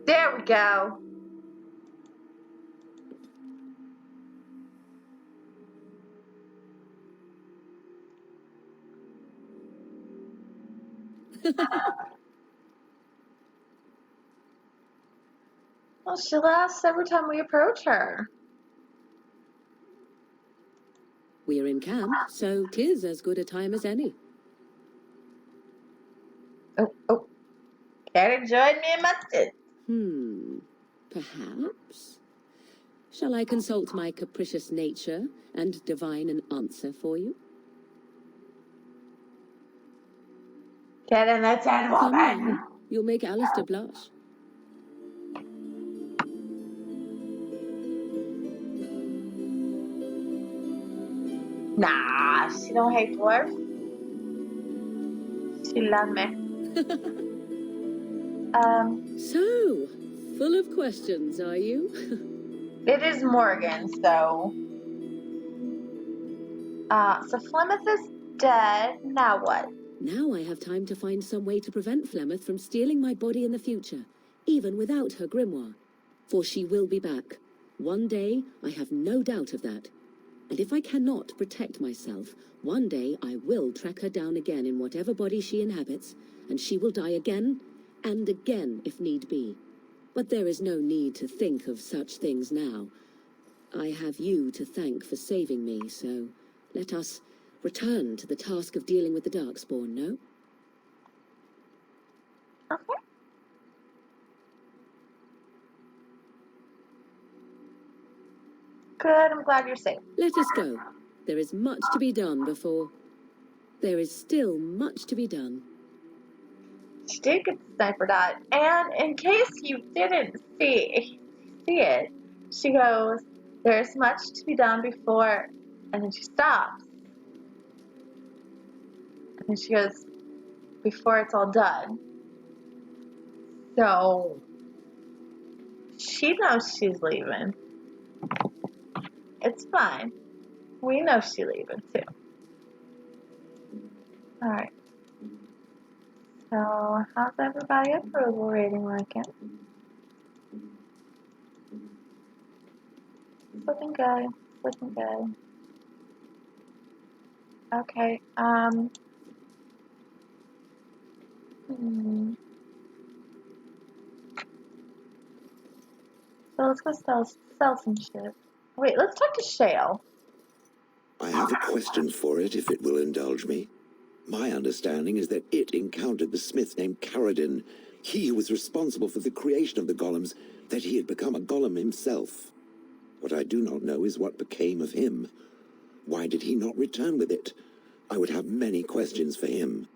There we go. Well, she laughs every time we approach her. We're in camp, so 'tis as good a time as any. Oh. Karen joined me in mustard. Perhaps. Shall I consult my capricious nature and divine an answer for you? Get in the 10, Come woman. now. You'll make Alistair blush. Nah, she don't hate dwarf. She love me. So, full of questions, are you? It is Morgan, so. So Flemeth is dead. Now what? Now I have time to find some way to prevent Flemeth from stealing my body in the future, even without her grimoire. For she will be back. One day, I have no doubt of that. And if I cannot protect myself, one day I will track her down again in whatever body she inhabits, and she will die again, and again if need be. But there is no need to think of such things now. I have you to thank for saving me, so let us return to the task of dealing with the Darkspawn, no? Okay. Good, I'm glad you're safe. Let us go. There is much to be done before... There is still much to be done. She did get the sniper dot. And in case you didn't see it, she goes, there's much to be done before, and then she stops. And then she goes, before it's all done. So, she knows she's leaving. It's fine. We know she's leaving too. Alright. So, how's everybody approval rating looking? It's looking good. It's looking good. Okay, So let's go sell some shit. Wait, let's talk to Shale. I have a question for it, if it will indulge me. My understanding is that it encountered the smith named Caradin, he who was responsible for the creation of the golems, that he had become a golem himself. What I do not know is what became of him. Why did he not return with it? I would have many questions for him.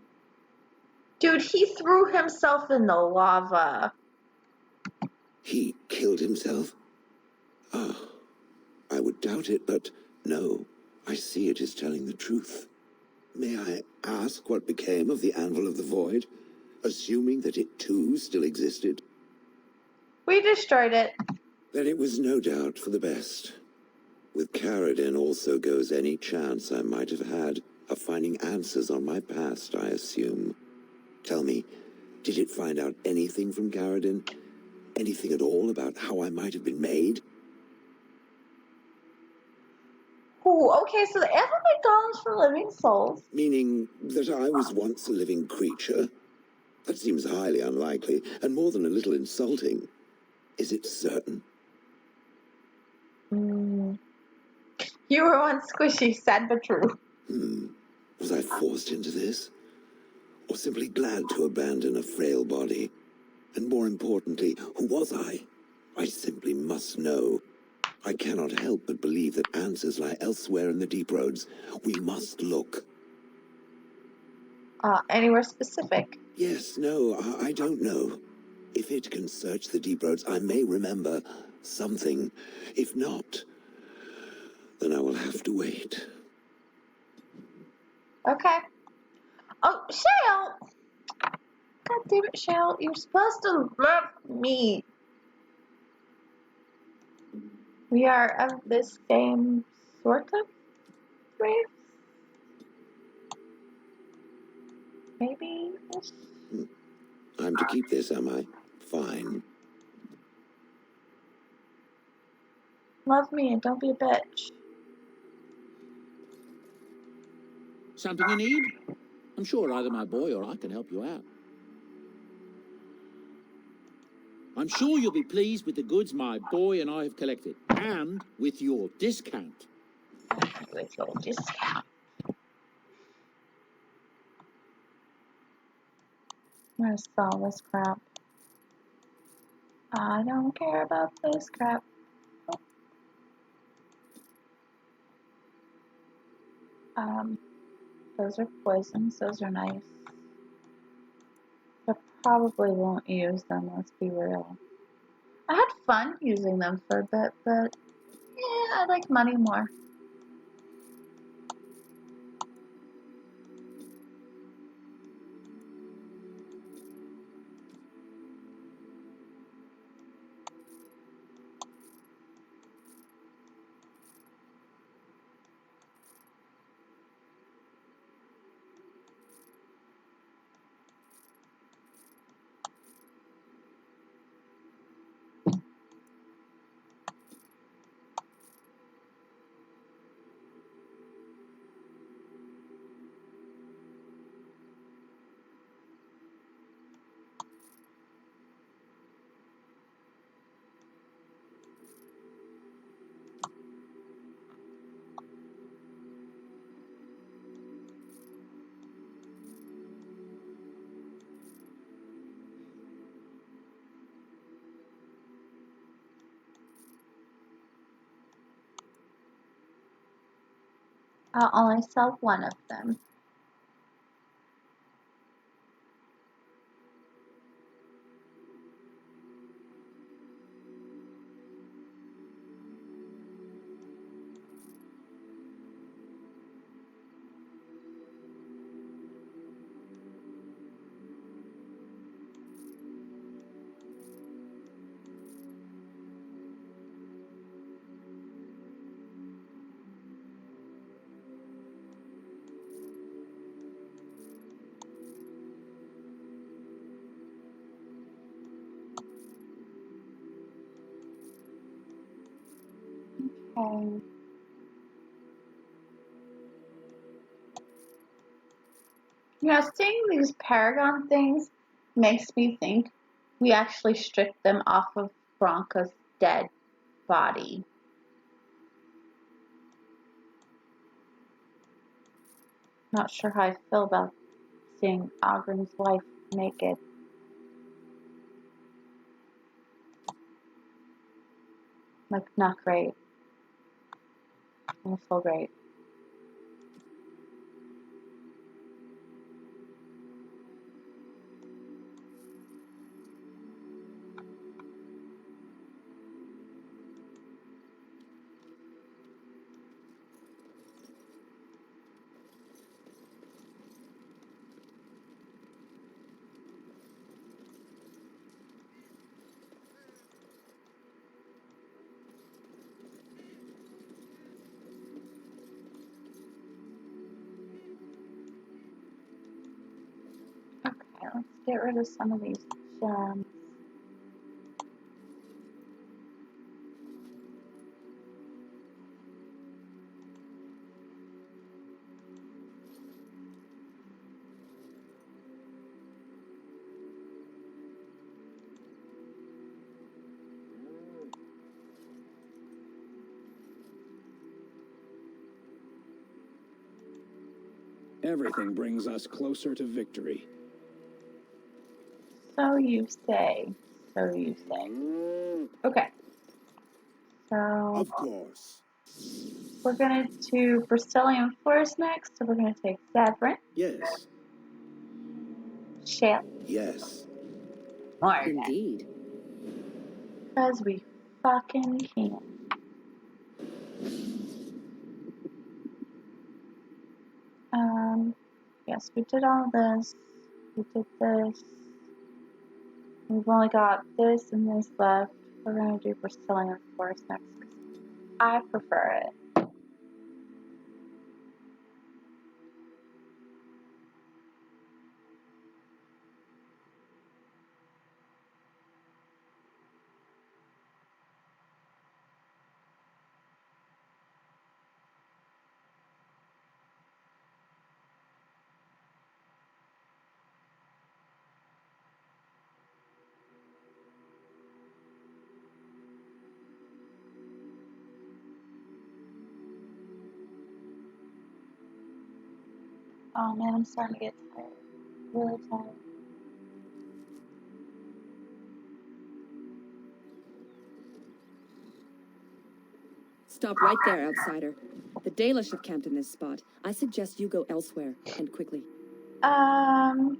Dude, he threw himself in the lava. He killed himself? Ah, I would doubt it, but no, I see it is telling the truth. May I ask what became of the Anvil of the Void, assuming that it too still existed? We destroyed it. Then it was no doubt for the best. With Caradin also goes any chance I might have had of finding answers on my past, I assume. Tell me, did it find out anything from Caradin? Anything at all about how I might have been made? Ooh, okay, so the Anvil made golems for living souls. Meaning that I was once a living creature? That seems highly unlikely, and more than a little insulting. Is it certain? You were once squishy, sad but true. Was I forced into this? Or simply glad to abandon a frail body? And more importantly, who was I? I simply must know. I cannot help but believe that answers lie elsewhere in the deep roads. We must look. Anywhere specific? Yes, no, I don't know. If it can search the deep roads, I may remember something. If not, then I will have to wait. Okay. Oh, Shale! God damn it, Shale. You're supposed to love me. We are of the same sort of race? Maybe? I'm to keep this, am I? Fine. Love me and don't be a bitch. Something you need? I'm sure either my boy or I can help you out. I'm sure you'll be pleased with the goods my boy and I have collected, and with your discount. With your discount. I'm gonna sell this crap. I don't care about this crap. Those are poisons. Those are nice. I probably won't use them, let's be real. I had fun using them for a bit, but yeah, I like money more. I'll only sell one of them. Okay. You know, seeing these Paragon things makes me think we actually stripped them off of Bronca's dead body. Not sure how I feel about seeing Ogren's wife naked. Like, not great. Don't feel great. Okay, let's get rid of some of these gems. Everything brings us closer to victory. So you say. So you say. Okay. So Of course. we're gonna do Bristolian Forest next. So we're gonna take Zevran, Yes. Shale, Yes. Morgan. Indeed. Because we fucking can. Yes, we did all this. We did this. We've only got this and this left. We're gonna do Bristolian Forest next. I prefer it. Oh man, I'm starting to get tired. Really tired. Stop right there, outsider. The Dalish have camped in this spot. I suggest you go elsewhere, and quickly. Actually,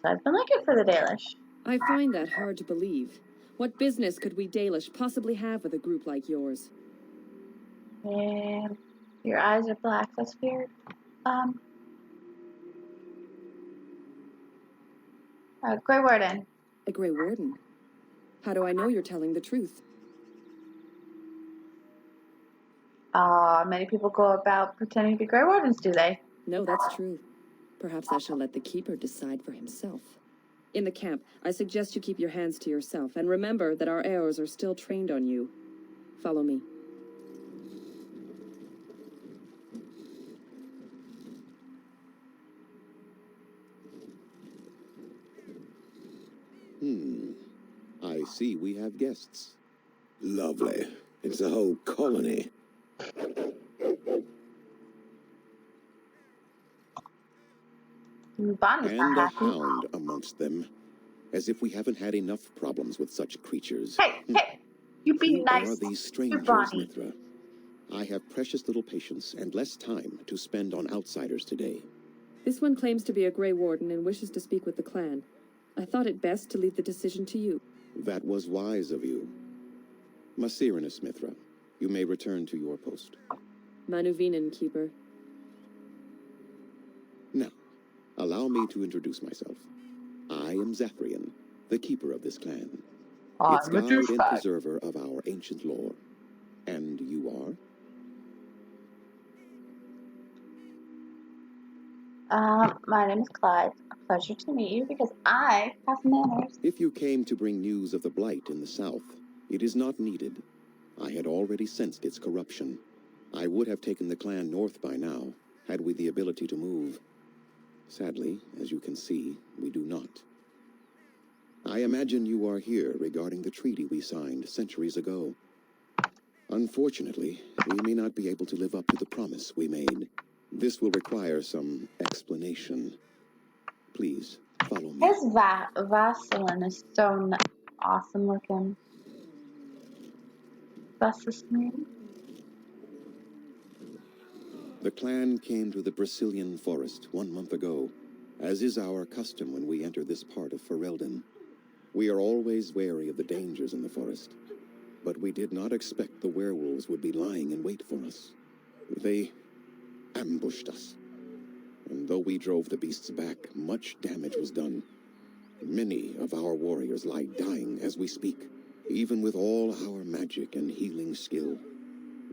I've been looking for the Dalish. I find that hard to believe. What business could we Dalish possibly have with a group like yours? And your eyes are black. That's weird. Grey Warden. A Grey Warden? How do I know you're telling the truth? Many people go about pretending to be Grey Wardens, do they? No, that's true. Perhaps I shall let the Keeper decide for himself. In the camp, I suggest you keep your hands to yourself, and remember that our arrows are still trained on you. Follow me. I see we have guests. Lovely. It's a whole colony. Bonnie's And not a happy. hound amongst them. As if we haven't had enough problems with such creatures. Hey, you be Who nice are these to strangers, Bonnie. Mithra? I have precious little patience and less time to spend on outsiders today. This one claims to be a Grey Warden and wishes to speak with the clan. I thought it best to leave the decision to you. That was wise of you. Masirinus, Mithra, you may return to your post. Manuvinen, Keeper. Now, allow me to introduce myself. I am Zathrian, the keeper of this clan. Its I'm a guide and douchebag. preserver of our ancient lore. And you are? My name is Clyde. A pleasure to meet you because I have manners. If you came to bring news of the Blight in the south, it is not needed. I had already sensed its corruption. I would have taken the clan north by now, had we the ability to move. Sadly, as you can see, we do not. I imagine you are here regarding the treaty we signed centuries ago. Unfortunately, we may not be able to live up to the promise we made. This will require some explanation. Please, follow me. His Vaseline is so awesome looking. That's his name. The clan came to the Brazilian forest 1 month ago, as is our custom when we enter this part of Ferelden. We are always wary of the dangers in the forest, but we did not expect the werewolves would be lying in wait for us. They ambushed us, and though we drove the beasts back, much damage was done. Many of our warriors lie dying as we speak. Even with all our magic and healing skill,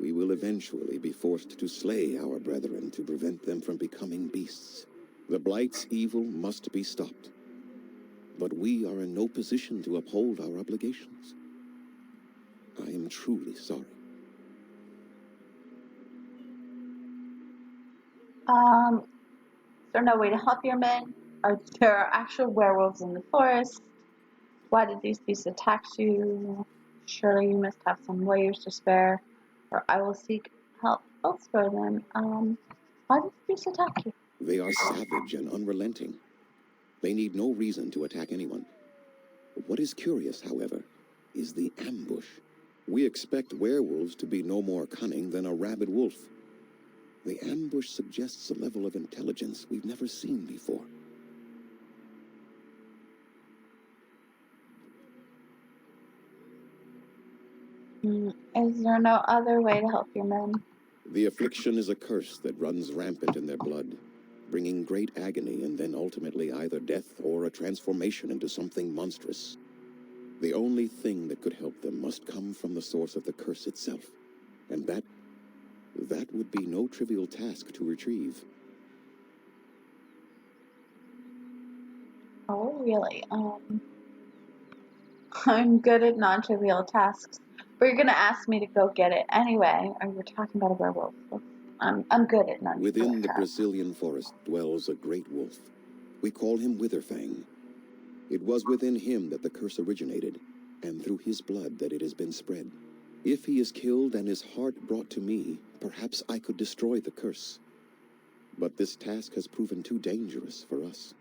we will eventually be forced to slay our brethren to prevent them from becoming beasts. The Blight's evil must be stopped, but we are in no position to uphold our obligations. I am truly sorry. Is there no way to help your men? Are there actual werewolves in the forest? Why did these beasts attack you? Surely you must have some warriors to spare, or I will seek help elsewhere then. Why did the beasts attack you? They are savage and unrelenting. They need no reason to attack anyone. What is curious, however, is the ambush. We expect werewolves to be no more cunning than a rabid wolf. The ambush suggests a level of intelligence we've never seen before. Is there no other way to help your men? The affliction is a curse that runs rampant in their blood, bringing great agony and then ultimately either death or a transformation into something monstrous. The only thing that could help them must come from the source of the curse itself, and that would be no trivial task to retrieve. Oh, really? I'm good at non-trivial tasks, but you're gonna ask me to go get it anyway. Or you're talking about a werewolf. I'm good at non-trivial Within the tasks. Brazilian forest dwells a great wolf. We call him Witherfang. It was within him that the curse originated, and through his blood that it has been spread. If he is killed and his heart brought to me, perhaps I could destroy the curse. But this task has proven too dangerous for us.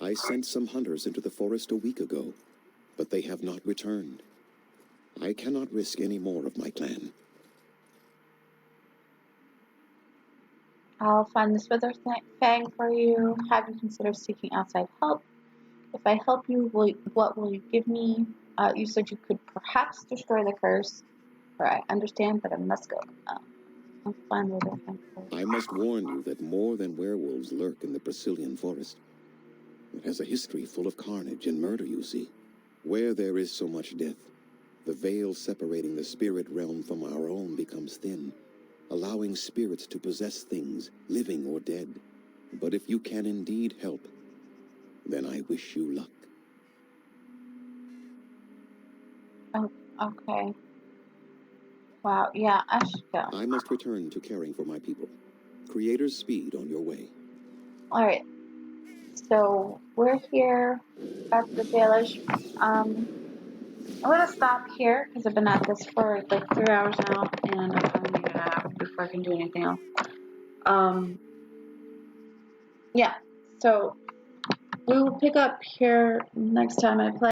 I sent some hunters into the forest a week ago, but they have not returned. I cannot risk any more of my clan. I'll find this wither fang for you. Have you considered seeking outside help? If I help you, what will you give me? You said you could perhaps destroy the curse. Right, I understand, but I must go. I'll find wither fang for you. I must warn you that more than werewolves lurk in the Brazilian forest. It has a history full of carnage and murder, you see. Where there is so much death, the veil separating the spirit realm from our own becomes thin, allowing spirits to possess things, living or dead. But if you can indeed help, then I wish you luck. Oh, okay. Wow, yeah, I should go. I must return to caring for my people. Creator's speed on your way. Alright, so we're here at the village. I'm gonna stop here because I've been at this for like 3 hours now, and I'm probably gonna get out before I can do anything else. Yeah, so we will pick up here next time I play.